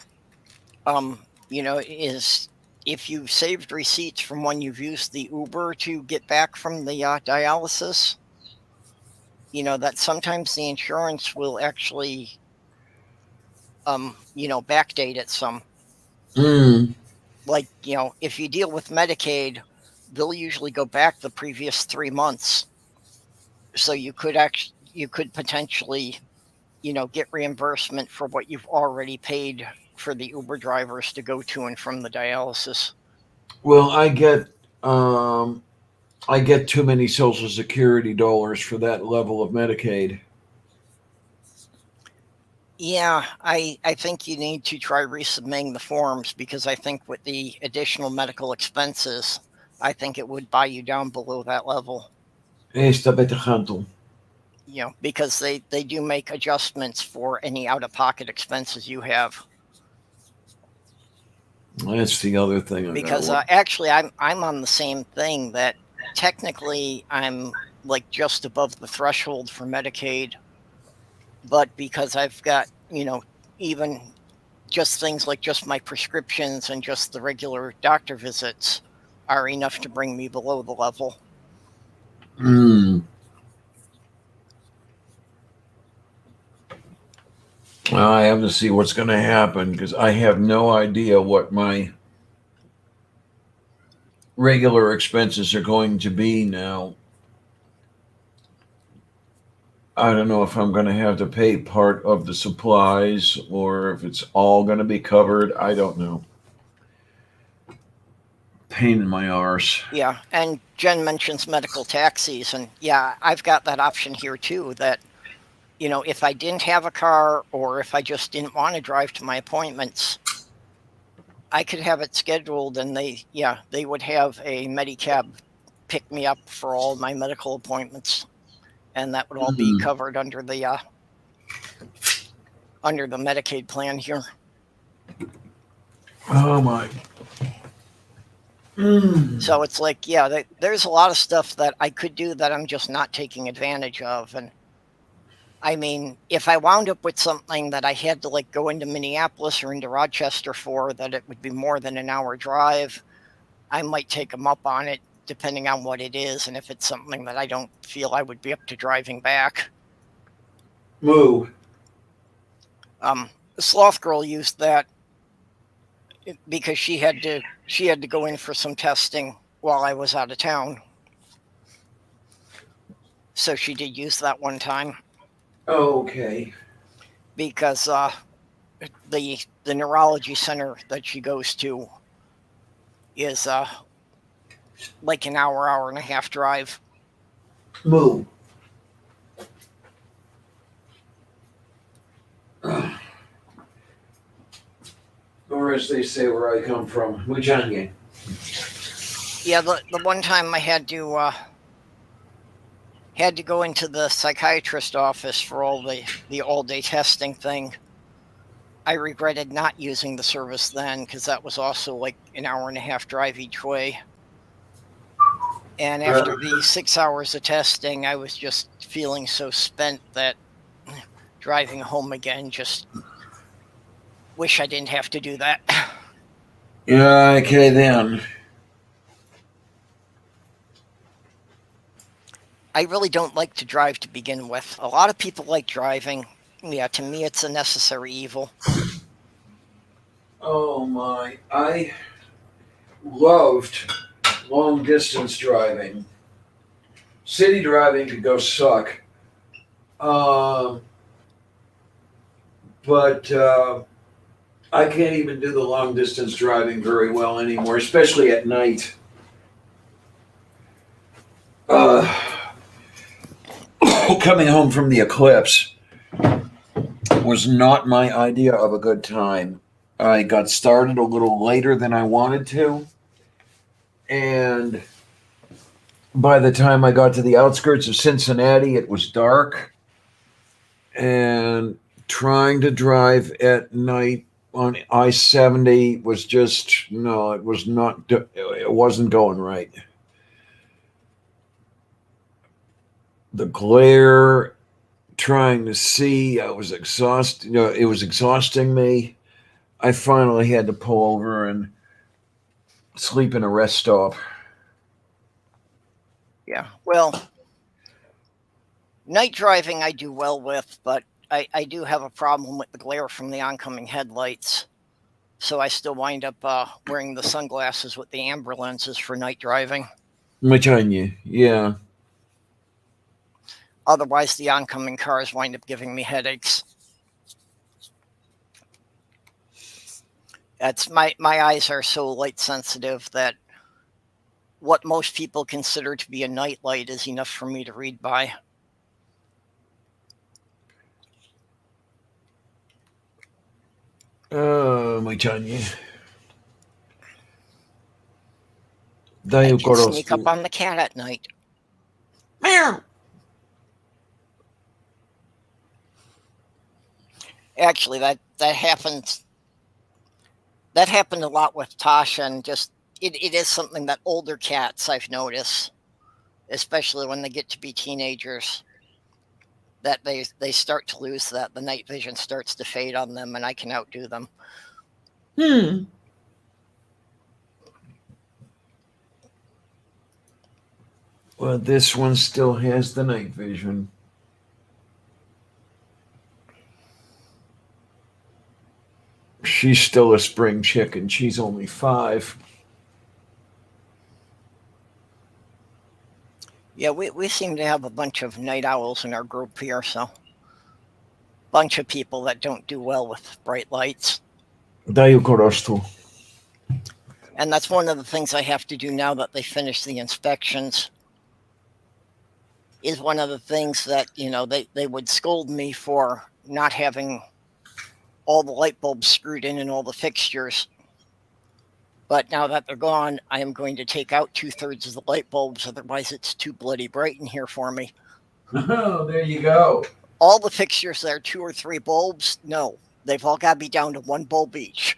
is if you've saved receipts from when you've used the Uber to get back from the dialysis, that sometimes the insurance will actually, backdate it some. mm, Like, if you deal with Medicaid, they'll usually go back the previous 3 months. So you could potentially, get reimbursement for what you've already paid for the Uber drivers to go to and from the dialysis. well, um, I get too many Social Security dollars for that level of Medicaid. Yeah, I think you need to try resubmitting the forms because I think with the additional medical expenses, I think it would buy you down below that level. Está beter gaan doen. Because they do make adjustments for any out-of-pocket expenses you have. That's the other thing I Because got. actually, I'm on the same thing that technically I'm like just above the threshold for Medicaid, but because I've got even just things like just my prescriptions and just the regular doctor visits are enough to bring me below the level. Mm. I have to see what's going to happen because I have no idea what my regular expenses are going to be now. I don't know if I'm going to have to pay part of the supplies or if it's all going to be covered. I don't know. Pain in my arse. Yeah, and Jen mentions medical taxis, and yeah, I've got that option here too. That if I didn't have a car or if I just didn't want to drive to my appointments, I could have it scheduled, and they would have a Medicab pick me up for all my medical appointments, and that would all be covered under the Medicaid plan here. Oh my. So it's like, yeah, there's a lot of stuff that I could do that I'm just not taking advantage of. And I mean, if I wound up with something that I had to like go into Minneapolis or into Rochester for, that it would be more than an hour drive, I might take them up on it depending on what it is. And if it's something that I don't feel I would be up to driving back. Moo. The Sloth Girl used that because she had to go in for some testing while I was out of town. So she did use that one time Okay. because the neurology center that she goes to is like an hour and a half drive. Moo. Or as they say where I come from, Mujanye. Yeah, the one time I had to go into the psychiatrist office for all the all-day testing thing. I regretted not using the service then because that was also like an hour and a half drive each way. And after the 6 hours of testing, I was just feeling so spent that driving home again, just wish I didn't have to do that. Yeah, okay then. I really don't like to drive to begin with. A lot of people like driving. Yeah, to me, it's a necessary evil. Oh my. I loved long distance driving. City driving could go suck. But I can't even do the long distance driving very well anymore, especially at night. Coming home from the eclipse was not my idea of a good time. I got started a little later than I wanted to, and by the time I got to the outskirts of Cincinnati, it was dark, and trying to drive at night on I-70 was just, no, it was not, it wasn't going right. The glare, trying to see, I was exhausted, it was exhausting me. I finally had to pull over and sleep in a rest stop. Yeah, well, night driving I do well with, but I do have a problem with the glare from the oncoming headlights. So I still wind up wearing the sunglasses with the amber lenses for night driving. Which I knew, yeah. Otherwise, the oncoming cars wind up giving me headaches. That's my eyes are so light sensitive that what most people consider to be a night light is enough for me to read by. My Chanya. I can sneak up on the cat at night. Meow. Actually, that happens. That happened a lot with Tasha, and just it is something that older cats I've noticed, especially when they get to be teenagers, that they start to lose that. The night vision starts to fade on them, and I can outdo them. Well, this one still has the night vision. She's still a spring chicken. She's only 5. Yeah, we seem to have a bunch of night owls in our group here, so bunch of people that don't do well with bright lights. Daju korostu. And that's one of the things I have to do now that they finish the inspections. Is one of the things that, they would scold me for not having all the light bulbs screwed in and all the fixtures. But now that they're gone, I am going to take out 2/3 of the light bulbs. Otherwise, it's too bloody bright in here for me. Oh, there you go. All the fixtures that are 2 or 3 bulbs, no. They've all got to be down to 1 bulb each.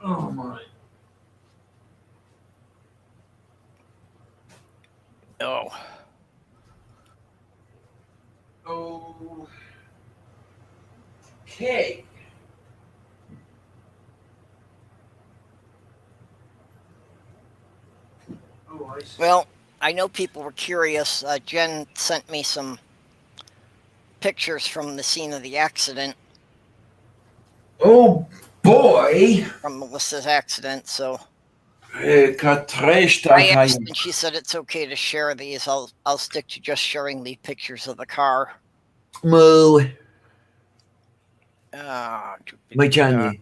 Oh, my. Oh. Okay. Oh, I see. Well, I know people were curious. Jen sent me some pictures from the scene of the accident. Oh, boy. From Melissa's accident, so I asked, and she said it's okay to share these. I'll stick to just sharing the pictures of the car. Moo. Uh, May chani.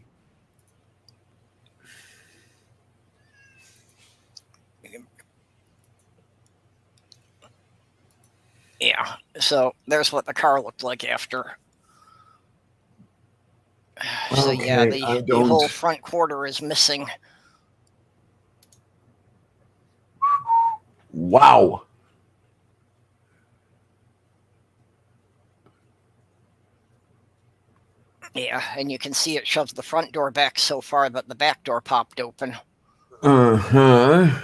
Yeah, so there's what the car looked like after. So yeah, Okay, the whole front quarter is missing. Wow. Yeah, and you can see it shoves the front door back so far that the back door popped open. Uh-huh.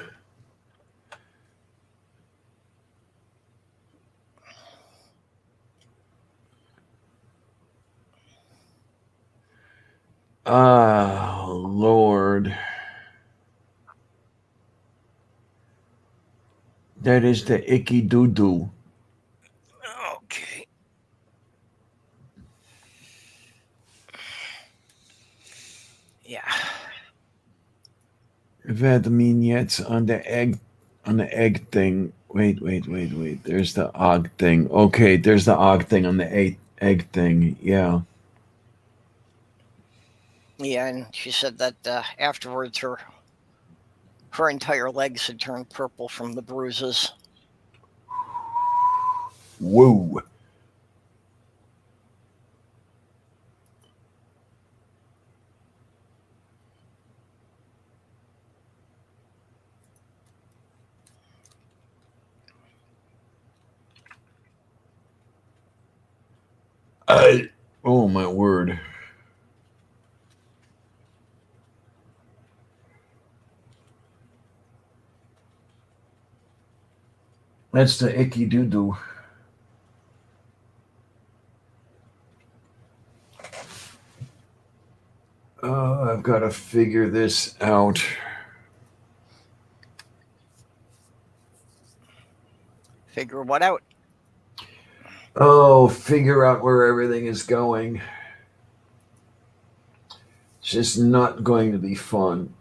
Oh, Lord. That is the icky doo-doo. Okay. Yeah. Vignettes on the egg thing. Wait. There's the og thing. Okay, there's the og thing on the egg thing. Yeah. Yeah, and she said that afterwards her entire legs had turned purple from the bruises. Whoa. Oh my word. That's the icky doo doo. I've got to figure this out. Figure what out? Oh, figure out where everything is going. It's just not going to be fun.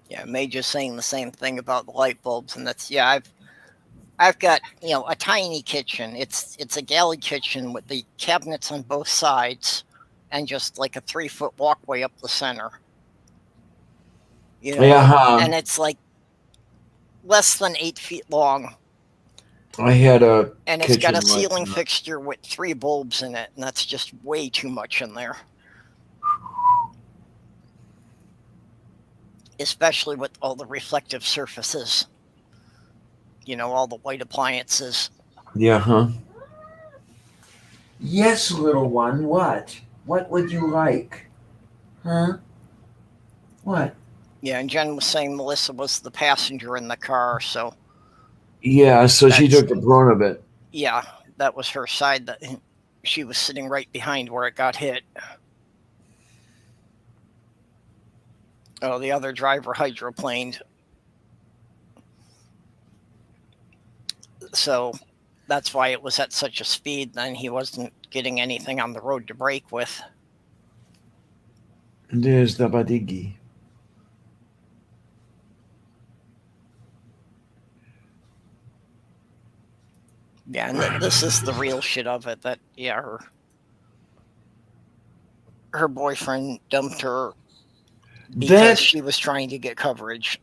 Yeah, May just saying the same thing about the light bulbs, and that's I've got a tiny kitchen. It's a galley kitchen with the cabinets on both sides, and just like a 3-foot walkway up the center. And it's like less than 8 feet long. I had a and it's got a ceiling fixture with 3 bulbs in it, and that's just way too much in there. Especially with all the reflective surfaces. All the white appliances. Yeah, huh? Yes, little one, what? What would you like? Huh? What? Yeah, and Jen was saying Melissa was the passenger in the car, so. Yeah, so she took the brunt of it. Yeah, that was her side. That she was sitting right behind where it got hit. Oh, the other driver hydroplaned. So that's why it was at such a speed. Then he wasn't getting anything on the road to brake with. There's the badigi. Yeah, and this is the real shit of it. That her boyfriend dumped her because she was trying to get coverage.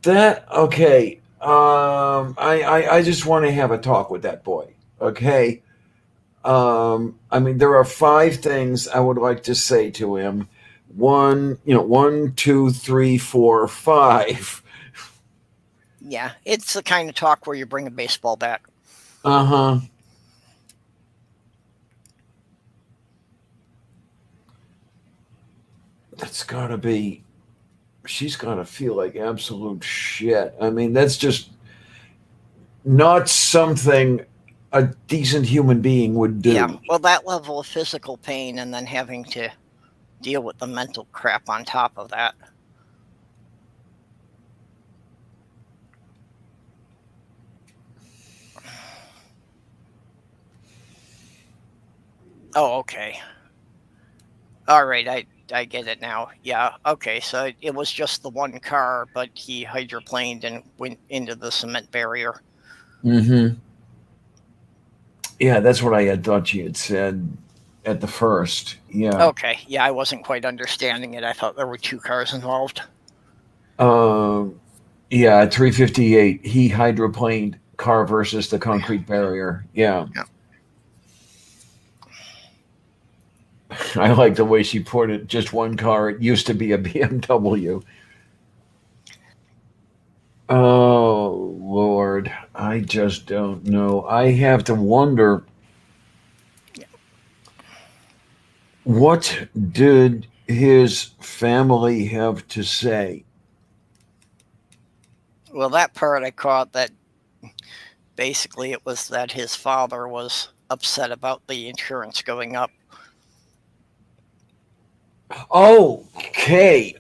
Okay. I just want to have a talk with that boy. Okay. I mean, there are 5 things I would like to say to him. 1, 2, 3, 4, 5. Yeah, it's the kind of talk where you bring a baseball bat. Uh-huh. That's gotta be, she's gotta feel like absolute shit. I mean, that's just not something a decent human being would do. Yeah, well, that level of physical pain and then having to deal with the mental crap on top of that. Oh, okay. All right, I get it now. Yeah, okay. So it was just the one car, but he hydroplaned and went into the cement barrier. Mm-hmm. Yeah, that's what I had thought you had said at the first. Yeah. Okay, yeah, I wasn't quite understanding it. I thought there were two cars involved. Um, yeah, at 358, he hydroplaned car versus the concrete barrier. Yeah. Yeah. I like the way she put it. Just one car. It used to be a BMW. Oh, Lord. I just don't know. I have to wonder, what did his family have to say? Well, that part I caught that basically it was that his father was upset about the insurance going up. Oh, okay.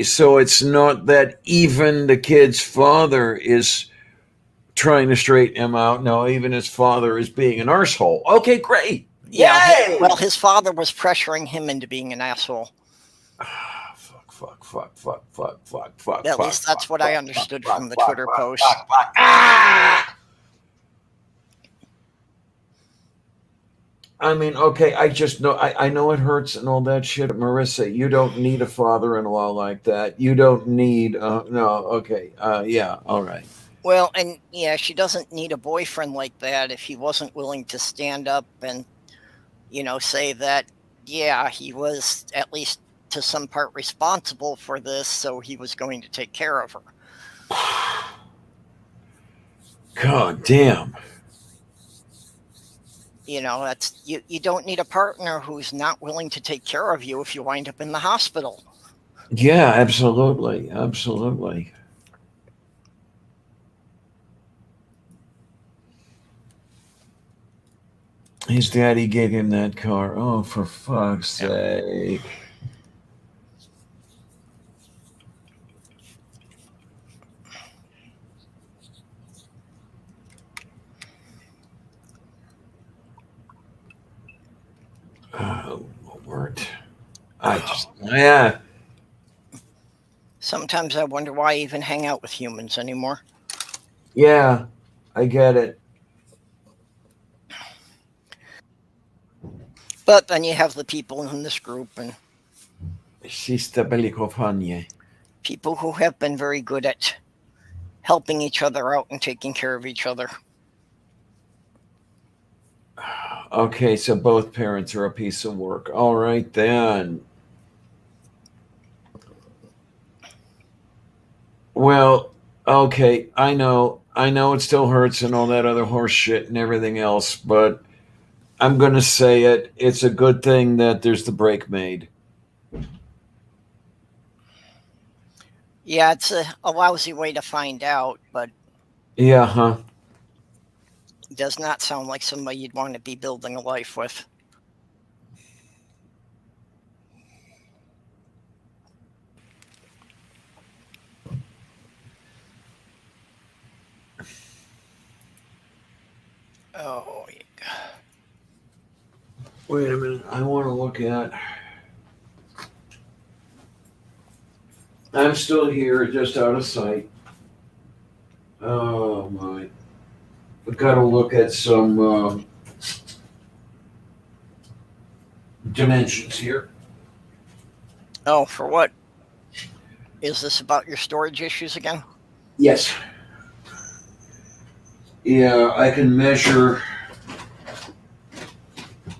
So it's not that even the kid's father is trying to straighten him out. No, even his father is being an arsehole. Okay, great. Yeah, Yay! well, his father was pressuring him into being an asshole. Fuck. At least that's what I understood from the Twitter post. Ah! I mean, okay, I just know I know it hurts and all that shit, but Marissa, you don't need a father-in-law like that. You don't need no, okay. Yeah, all right. Well, and yeah, she doesn't need a boyfriend like that if he wasn't willing to stand up and, say that, yeah, he was at least to some part responsible for this, so he was going to take care of her. God damn. That's you don't need a partner who's not willing to take care of you if you wind up in the hospital. Yeah, absolutely. His daddy gave him that car. Oh, for fuck's sake. Oh, Lord. Yeah. Sometimes I wonder why I even hang out with humans anymore. Yeah, I get it. But then you have the people in this group and people who have been very good at helping each other out and taking care of each other. Okay, so both parents are a piece of work. All right, then. Well, okay, I know it still hurts and all that other horse shit and everything else, but I'm going to say it. It's a good thing that there's the break made. Yeah, it's a lousy way to find out, but Yeah, huh? it does not sound like somebody you'd want to be building a life with. Oh, yeah. Wait a minute. I want to look at. I'm still here, just out of sight. Oh, my. I've got to look at some dimensions here. Oh, for what? Is this about your storage issues again? Yes. Yeah, I can measure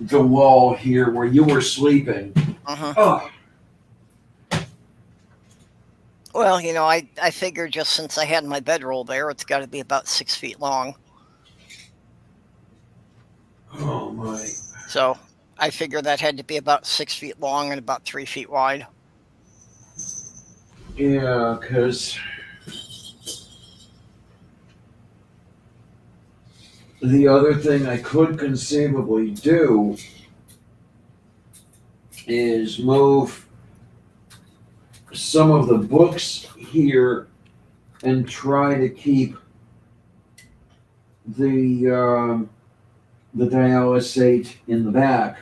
the wall here where you were sleeping. Uh-huh. Oh. Well, I figured just since I had my bedroll there, it's got to be about 6 feet long. Oh, my. So I figured that had to be about 6 feet long and about 3 feet wide. Yeah, because the other thing I could conceivably do is move some of the books here and try to keep the the dialysate in the back.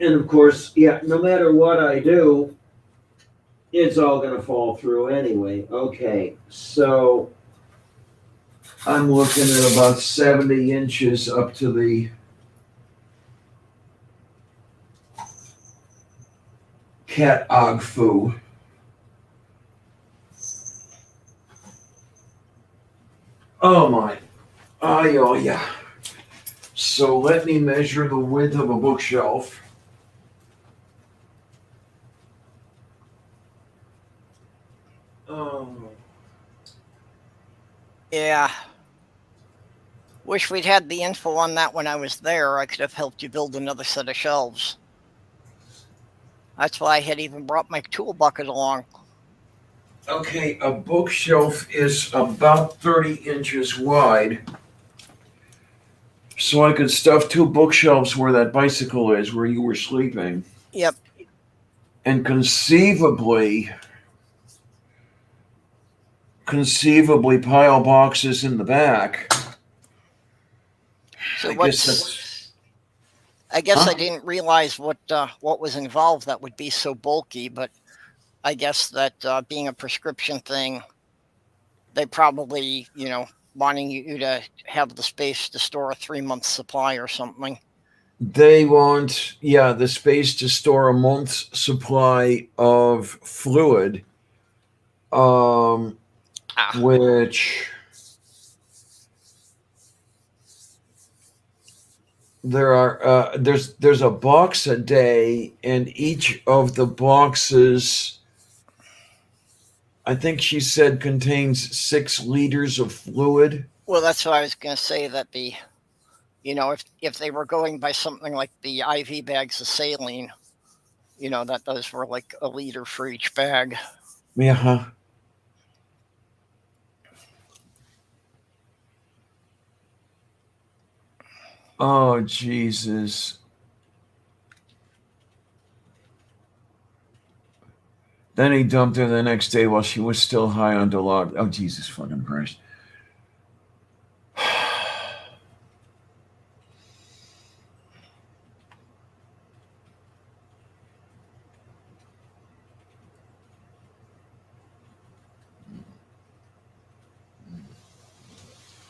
And of course, yeah, no matter what I do, it's all going to fall through anyway. Okay, so I'm looking at about 70 inches up to the cat agfu. Oh my. Oh yeah. So let me measure the width of a bookshelf. Oh. Yeah. Wish we'd had the info on that when I was there. I could have helped you build another set of shelves. That's why I had even brought my tool bucket along. Okay, a bookshelf is about 30 inches wide. So I could stuff 2 bookshelves where that bicycle is, where you were sleeping. Yep. And conceivably pile boxes in the back. So I guess that's. I guess Huh? I didn't realize what was involved that would be so bulky, but I guess that being a prescription thing, they probably, wanting you to have the space to store a 3-month supply or something. They want, yeah, the space to store a month's supply of fluid, which there's a box a day, and each of the boxes, I think she said, contains 6 liters of fluid. Well, that's what I was going to say, that if they were going by something like the IV bags of saline, that those were like a liter for each bag. Yeah. Oh, Jesus. Then he dumped her the next day while she was still high on Delog. Oh, Jesus fucking Christ.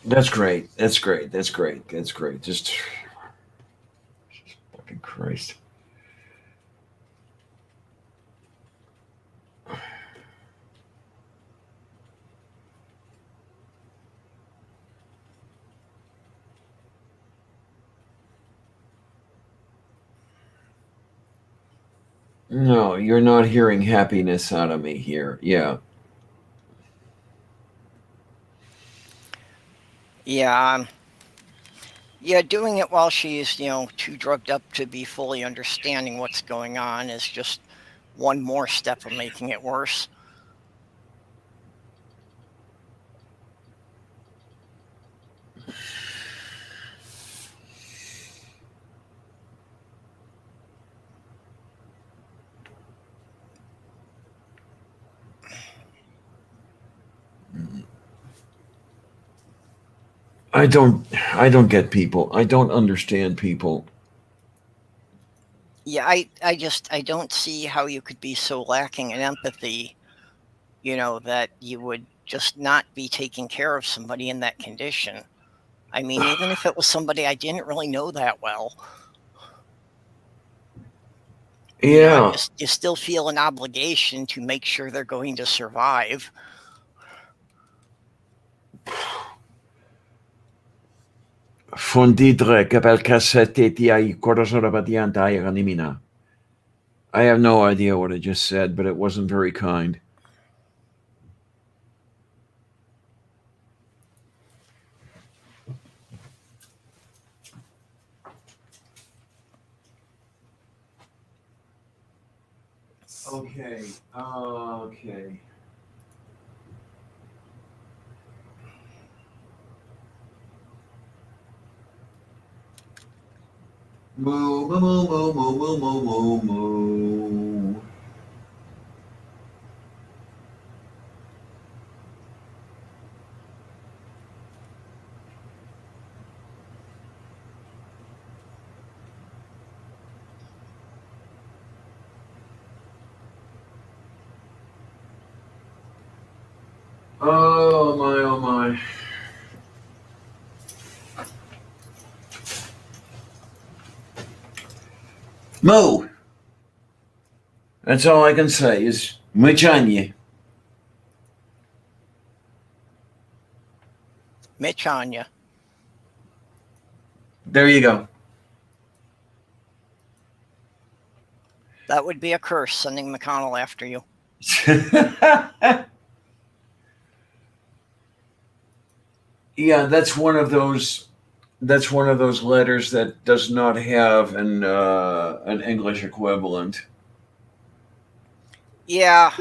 That's great. That's great. That's great. That's great. Just fucking Christ. No, you're not hearing happiness out of me here. Yeah. Yeah. Yeah, doing it while she's, too drugged up to be fully understanding what's going on is just one more step of making it worse. I don't get people. I don't understand people. Yeah, I don't see how you could be so lacking in empathy, that you would just not be taking care of somebody in that condition. I mean, even if it was somebody I didn't really know that well, Yeah. you still feel an obligation to make sure they're going to survive. Fondidre kapel kasseteti ai korosorabadian diaganimina. I have no idea what I just said, but it wasn't very kind. Okay. Okay. Moo, moo, moo, moo, moo, moo, moo, moo. Oh my, oh my. Moo. That's all I can say is Michanye. Mitch on you. There you go. That would be a curse, sending McConnell after you. Yeah, that's one of those. That's one of those letters that does not have an English equivalent. Yeah.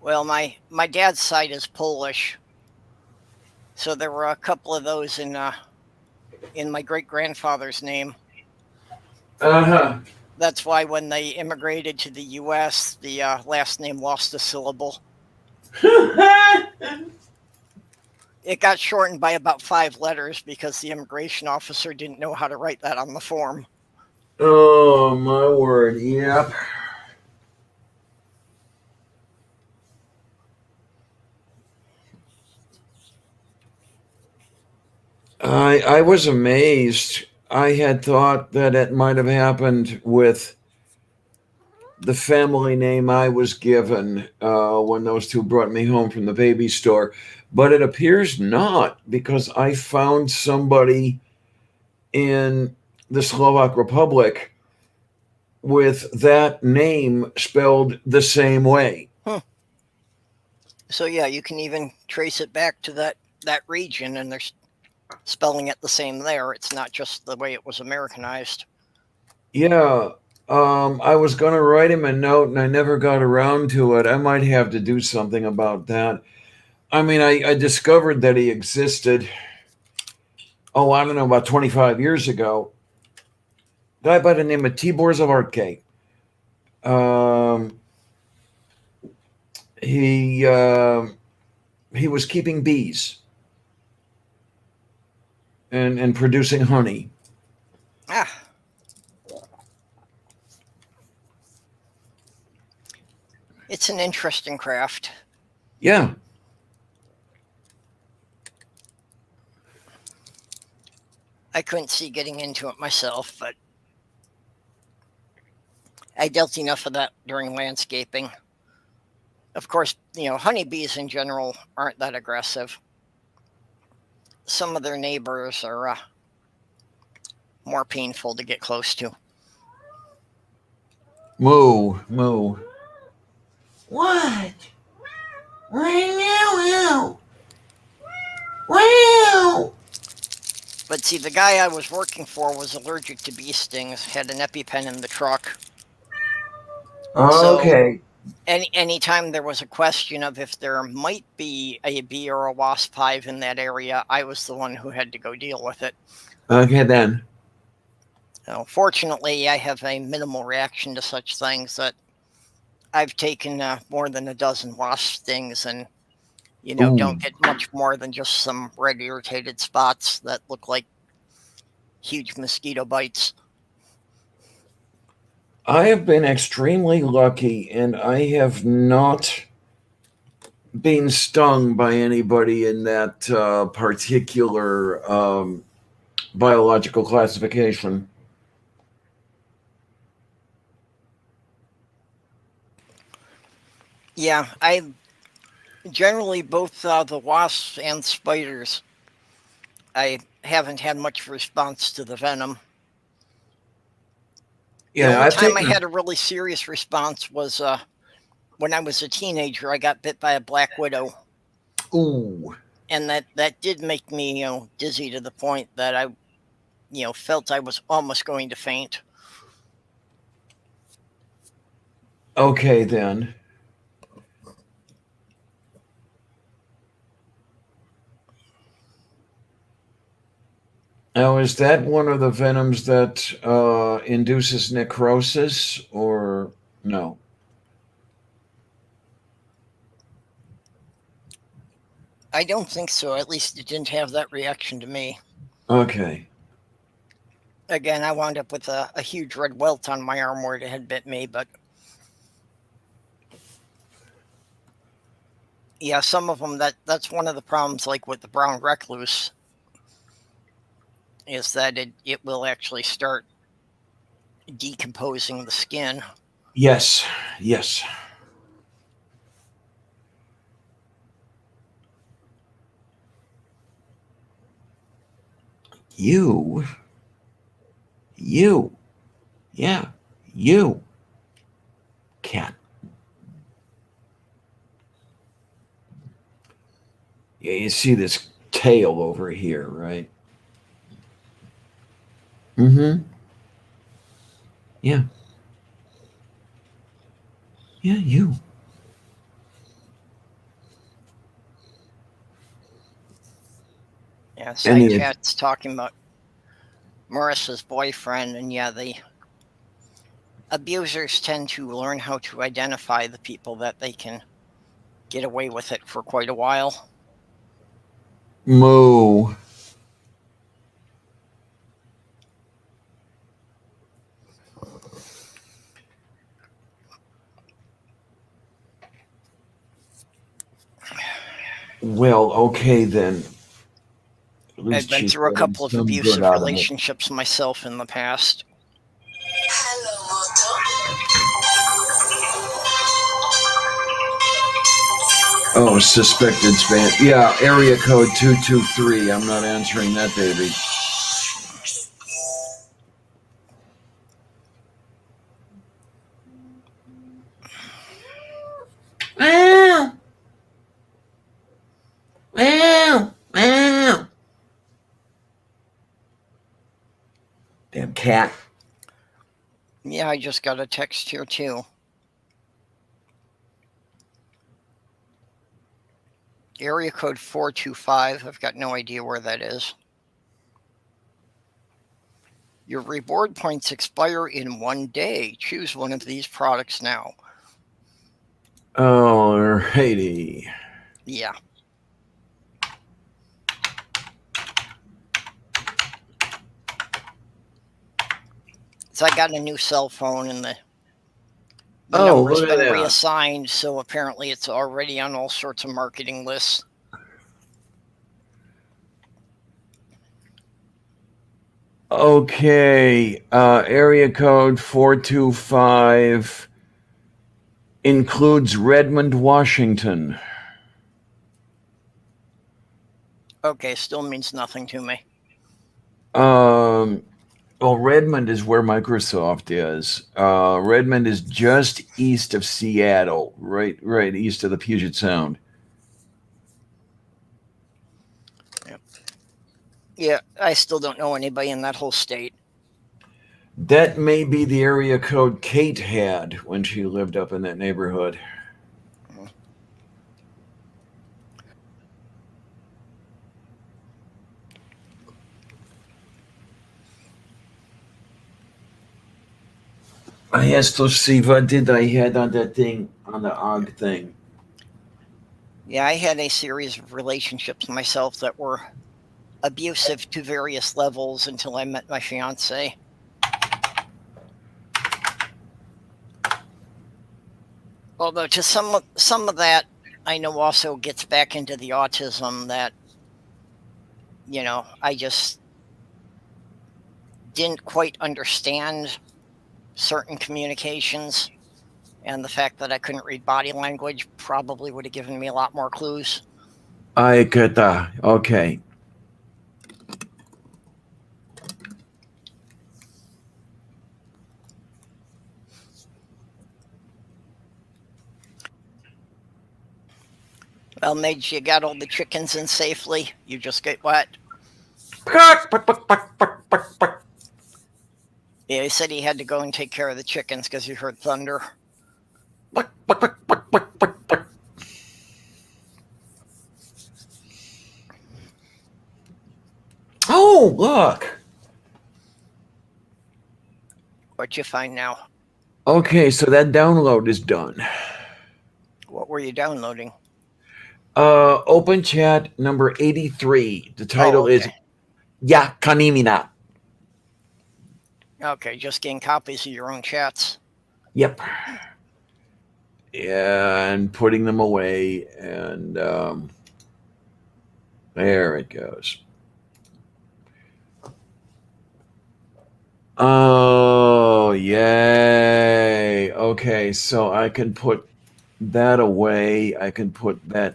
Well, my dad's side is Polish, so there were a couple of those in my great grandfather's name. Uh That's why when they immigrated to the U.S., the last name lost a syllable. huh. It got shortened by about 5 letters because the immigration officer didn't know how to write that on the form. Oh my word! Yep. I was amazed. I had thought that it might have happened with the family name I was given when those two brought me home from the baby store, but it appears not because I found somebody in the Slovak Republic with that name spelled the same way. So yeah, you can even trace it back to that region, and they're spelling it the same there. It's not just the way it was Americanized. Yeah, I was going to write him a note and I never got around to it. I might have to do something about that. I mean, I discovered that he existed, oh, I don't know, about 25 years ago. Guy by the name of Tibor Zavartke. Um, he he was keeping bees and producing honey. Ah, it's an interesting craft. Yeah. I couldn't see getting into it myself, but I dealt enough of that during landscaping. Of course, honeybees in general aren't that aggressive. Some of their neighbors are more painful to get close to. Moo, moo. What? Wow. Wow. But see, the guy I was working for was allergic to bee stings, had an EpiPen in the truck. Okay. Anytime there was a question of if there might be a bee or a wasp hive in that area, I was the one who had to go deal with it. Okay then. Fortunately, I have a minimal reaction to such things that I've taken more than a dozen wasp stings and, Ooh. don't get much more than just some red irritated spots that look like huge mosquito bites. I have been extremely lucky and I have not been stung by anybody in that particular biological classification. Yeah, I generally both the wasps and spiders. I haven't had much response to the venom. The Yeah, only I've time I taken. had a really serious response was when I was a teenager. I got bit by a black widow, Ooh. and that did make me dizzy to the point that I felt I was almost going to faint. Okay then. Now, is that one of the venoms that induces necrosis, or no? I don't think so. At least it didn't have that reaction to me. Okay. Again, I wound up with a huge red welt on my arm where it had bit me, but yeah, some of them, that's one of the problems, like with the brown recluse, is that it will actually start decomposing the skin. Yes. Yes. You. Yeah. You. Cat. Yeah, you see this tail over here, right? Mm-hmm. Yeah. Yeah, you. Yeah, And side chat's talking about Marissa's boyfriend, and yeah, the abusers tend to learn how to identify the people that they can get away with it for quite a while. moo. Well, okay then. At least I've been she's through a getting couple of some good abusive out of it. relationships myself in the past. Oh, suspected spam. Yeah, area code 223. I'm not answering that, baby. Wow. Wow. Wow. Damn cat. Yeah, I just got a text here too. Area code 425. I've got no idea where that is. Your reward points expire in 1 day. Choose one of these products now. Alrighty. Yeah. So I got a new cell phone, and the Oh, number's look at been that. reassigned, so apparently it's already on all sorts of marketing lists. Okay. Area code 425 includes Redmond, Washington. Okay, still means nothing to me. Well, Redmond is where Microsoft is. Redmond is just east of Seattle, right east of the Puget Sound. Yep. Yeah, I still don't know anybody in that whole state. That may be the area code Kate had when she lived up in that neighborhood. I asked to see what did I had on that thing, on the OG thing. Yeah, I had a series of relationships myself that were abusive to various levels until I met my fiance. Although to some of that, I know also gets back into the autism that, I just didn't quite understand certain communications, and the fact that I couldn't read body language probably would have given me a lot more clues. I get that. Okay. Well, Midge, you got all the chickens in safely. You just get wet. Yeah, he said he had to go and take care of the chickens because he heard thunder. Oh, Oh, look. What you find now? Okay, so that download is done. What were you downloading? Open chat number 83. The title is okay. Ya Kanimina. Okay, just getting copies of your own chats. Yep. And putting them away, and there it goes. Oh, yay. Okay, so I can put that away. I can put that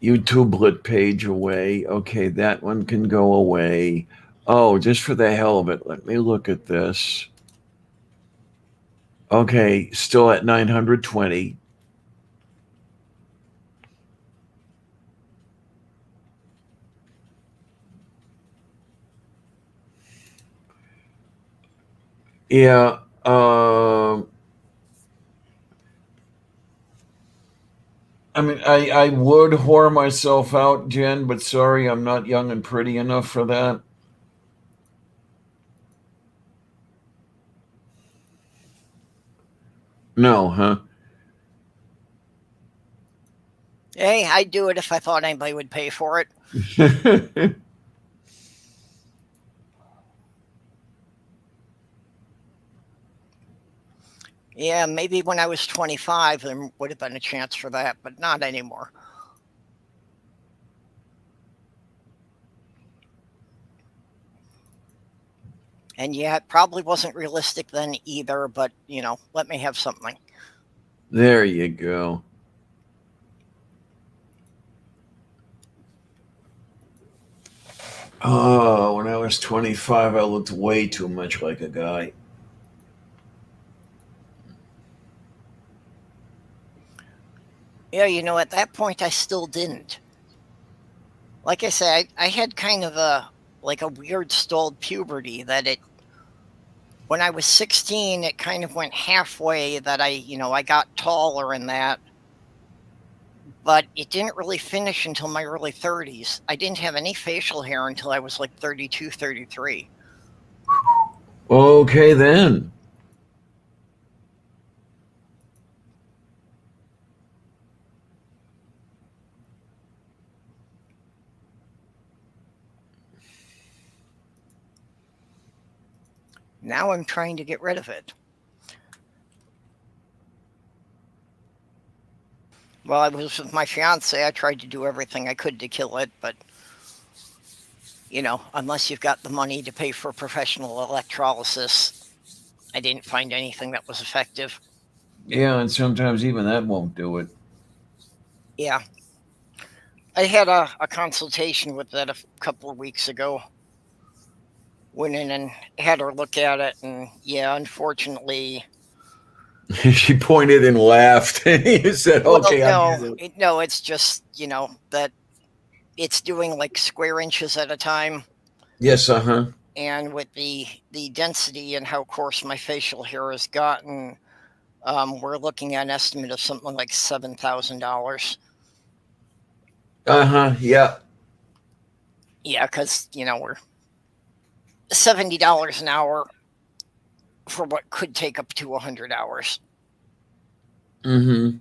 YouTubelet page away. Okay, that one can go away. Oh, just for the hell of it, let me look at this. Okay, still at 920. Yeah. I mean, I would whore myself out, Jen, but sorry, I'm not young and pretty enough for that. No, huh? Hey, I'd do it if I thought anybody would pay for it. Yeah, maybe when I was 25, there would have been a chance for that, but not anymore. And yeah, it probably wasn't realistic then either, but, let me have something. There you go. Oh, when I was 25, I looked way too much like a guy. Yeah, at that point, I still didn't. Like I said, I had kind of a weird stalled puberty that when I was 16, it kind of went halfway that I got taller and that, but it didn't really finish until my early 30s. I didn't have any facial hair until I was like 32, 33. Okay, then. Now I'm trying to get rid of it. While I was with my fiance, I tried to do everything I could to kill it, but unless you've got the money to pay for professional electrolysis, I didn't find anything that was effective. Yeah, and sometimes even that won't do it. Yeah. I had a consultation with that a couple of weeks ago. Went in and had her look at it, and yeah, unfortunately. She pointed and laughed. And he said, Well, okay, no, it's just, that it's doing like square inches at a time. Yes, uh-huh. And with the density and how coarse my facial hair has gotten, we're looking at an estimate of something like $7,000. Uh-huh, yeah. Yeah, because, we're $70 an hour for what could take up to 100 hours. Mm-hmm.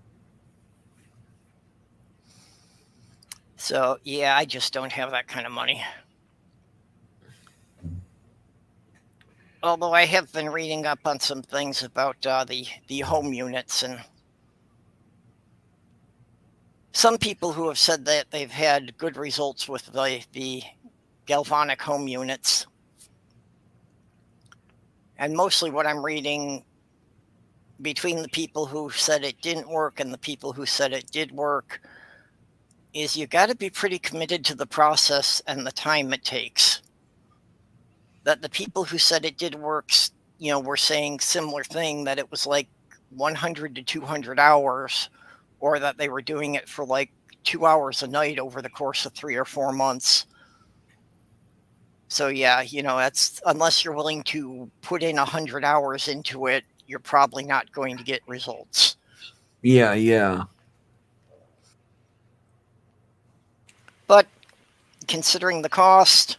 So, yeah, I just don't have that kind of money. Although I have been reading up on some things about the home units, and some people who have said that they've had good results with the galvanic home units. And mostly what I'm reading, between the people who said it didn't work and the people who said it did work, is you got to be pretty committed to the process and the time it takes. That the people who said it did work, were saying similar thing, that it was like 100 to 200 hours, or that they were doing it for like 2 hours a night over the course of 3 or 4 months. So yeah, that's, unless you're willing to put in 100 hours into it, you're probably not going to get results. Yeah, yeah. But considering the cost,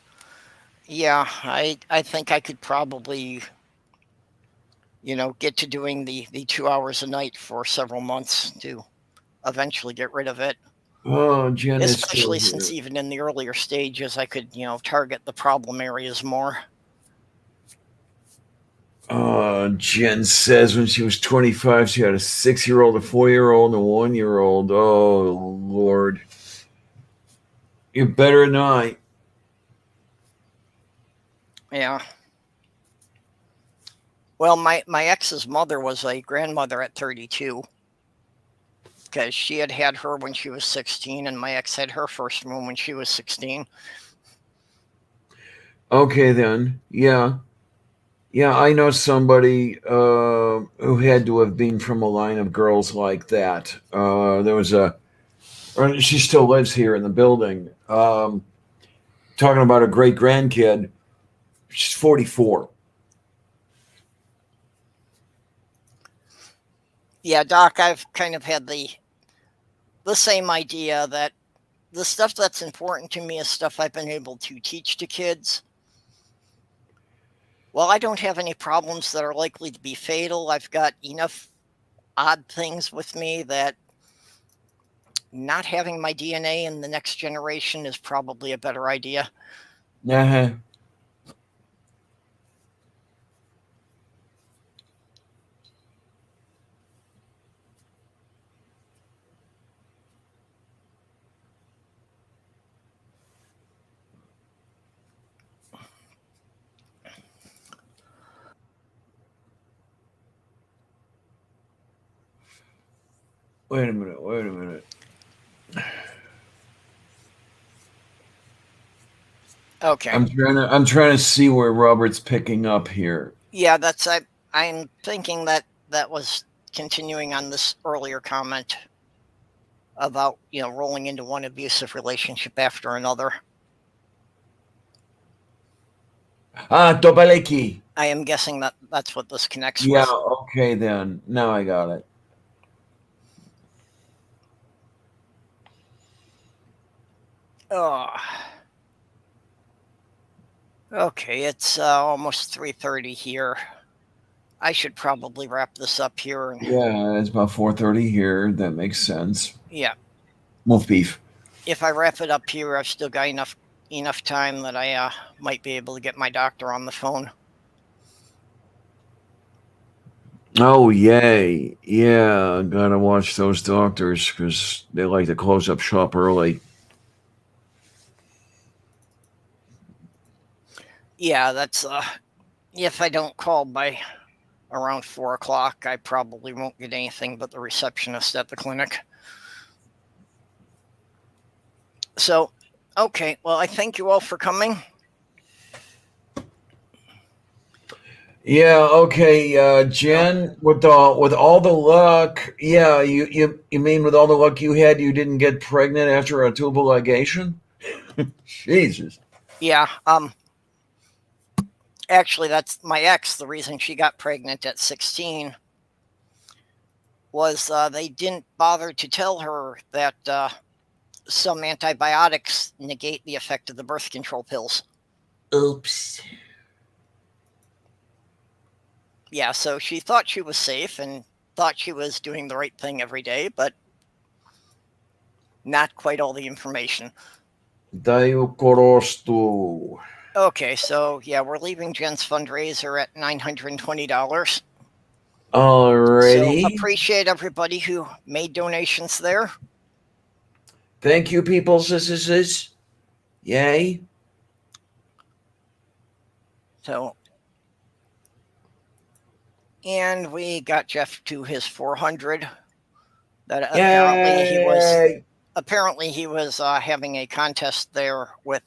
yeah, I think I could probably, get to doing the 2 hours a night for several months to eventually get rid of it. Oh, Jen is still Especially here. since even in the earlier stages, I could, target the problem areas more. Jen says when she was 25, she had a 6-year-old, a 4-year-old, and a 1-year-old. Oh, Lord. You're better than I. Yeah. Well, my ex's mother was a grandmother at 32 because she had her when she was 16, and my ex had her first one when she was 16. Okay, then. Yeah. Yeah, I know somebody who had to have been from a line of girls like that. There was she still lives here in the building. Talking about a great grandkid. She's 44. Yeah, Doc, I've kind of had the same idea that the stuff that's important to me is stuff I've been able to teach to kids. Well, I don't have any problems that are likely to be fatal. I've got enough odd things with me that not having my DNA in the next generation is probably a better idea. Uh-huh. Wait a minute. Okay. I'm trying to see where Robert's picking up here. Yeah, I'm thinking that was continuing on this earlier comment about, rolling into one abusive relationship after another. Dobaleki. I am guessing that that's what this connects with. Yeah, okay then. Now I got it. Oh. Okay, it's almost 3:30 here. I should probably wrap this up here. Yeah, it's about 4:30 here. That makes sense. Yeah. Wolf beef. If I wrap it up here, I've still got enough time that I might be able to get my doctor on the phone. Oh, yay. Yeah, gotta watch those doctors because they like to close up shop early. Yeah, that's if I don't call by around 4 o'clock, I probably won't get anything but the receptionist at the clinic. So, okay, well, I thank you all for coming. Yeah, okay, Jen, with all the luck, yeah, you mean with all the luck you had, you didn't get pregnant after a tubal ligation? Jesus. Yeah, actually, that's my ex. The reason she got pregnant at 16 was they didn't bother to tell her that some antibiotics negate the effect of the birth control pills. Oops. Yeah, so she thought she was safe and thought she was doing the right thing every day, but not quite all the information. Okay, so yeah, we're leaving Jen's fundraiser at $920. Alrighty. So appreciate everybody who made donations there. Thank you, people. Yay. So, and we got Jeff to his 400. That apparently he was having a contest there with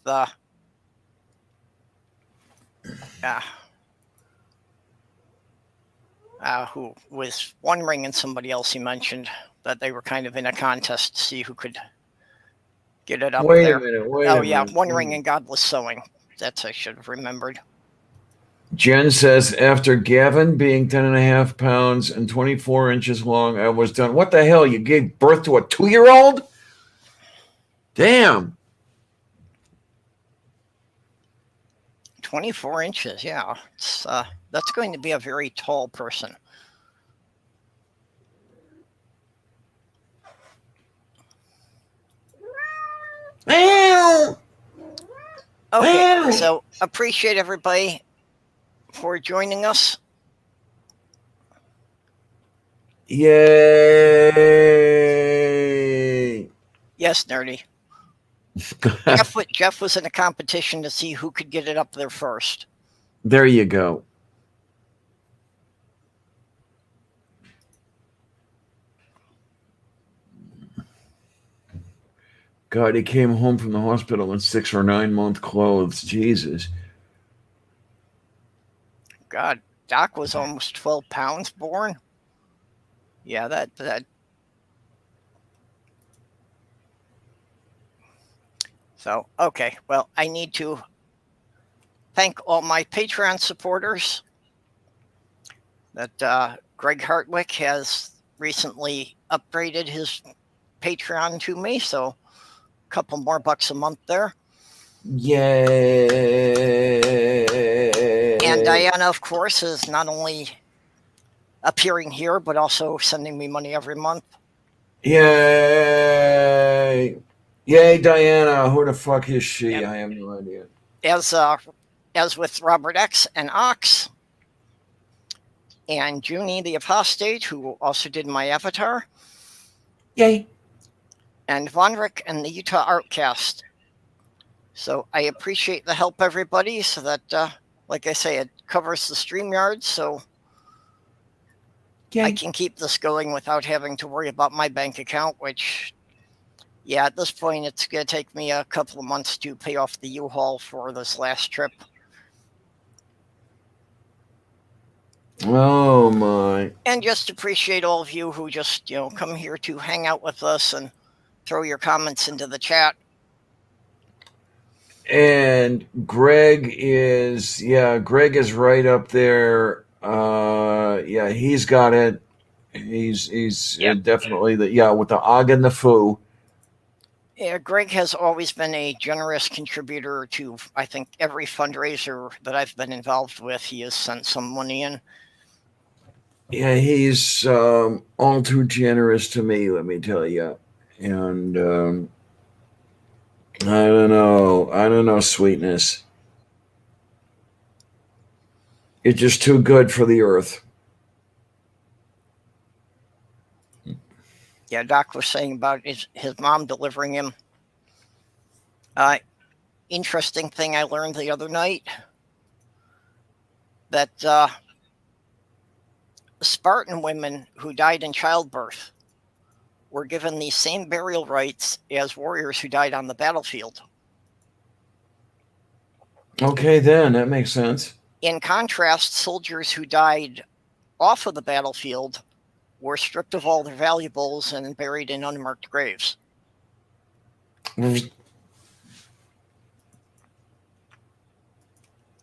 who was One Ring and somebody else. He mentioned that they were kind of in a contest to see who could get it up there. Wait a minute. One Ring and Godless Sewing. That's I should have remembered. Jen says, after Gavin being 10.5 pounds and 24 inches long, I was done. What the hell? You gave birth to a 2-year-old? Damn. 24 inches. Yeah, that's going to be a very tall person. Meow. Okay, Meow. so appreciate everybody for joining us. Yay! Yes, nerdy. Jeff was in a competition to see who could get it up there first. There you go. God, he came home from the hospital in 6 or 9 month clothes. Jesus. God, Doc was almost 12 pounds born. Yeah, that. So, okay. Well, I need to thank all my Patreon supporters. That Greg Hartwick has recently upgraded his Patreon to me, so a couple more bucks a month there. Yay! And Diana, of course, is not only appearing here, but also sending me money every month. Yay! Yay, Diana. Who the fuck is she? Yep. I have no idea. As with Robert X and Ox, and Junie the Apostate, who also did my avatar. Yay. And Vonrick and the Utah Artcast. So I appreciate the help, everybody, so that, like I say, it covers the StreamYard, so Yay. I can keep this going without having to worry about my bank account, which, yeah, at this point, it's going to take me a couple of months to pay off the U-Haul for this last trip. Oh, my. And just appreciate all of you who just, come here to hang out with us and throw your comments into the chat. And Greg is right up there. Yeah, he's got it. He's Yep. Definitely with the Og and the Foo. Yeah, Greg has always been a generous contributor to, I think, every fundraiser that I've been involved with. He has sent some money in. Yeah, he's all too generous to me, let me tell you. And I don't know, sweetness. You're just too good for the earth. Yeah, Doc was saying about his mom delivering him. Interesting thing I learned the other night, that Spartan women who died in childbirth were given the same burial rights as warriors who died on the battlefield. Okay, then, that makes sense. In contrast, soldiers who died off of the battlefield were stripped of all their valuables and buried in unmarked graves.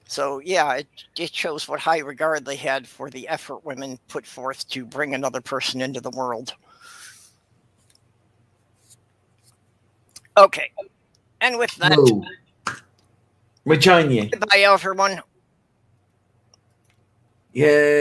So, yeah, it shows what high regard they had for the effort women put forth to bring another person into the world. Okay. And with that, Regina. goodbye, everyone. Yeah.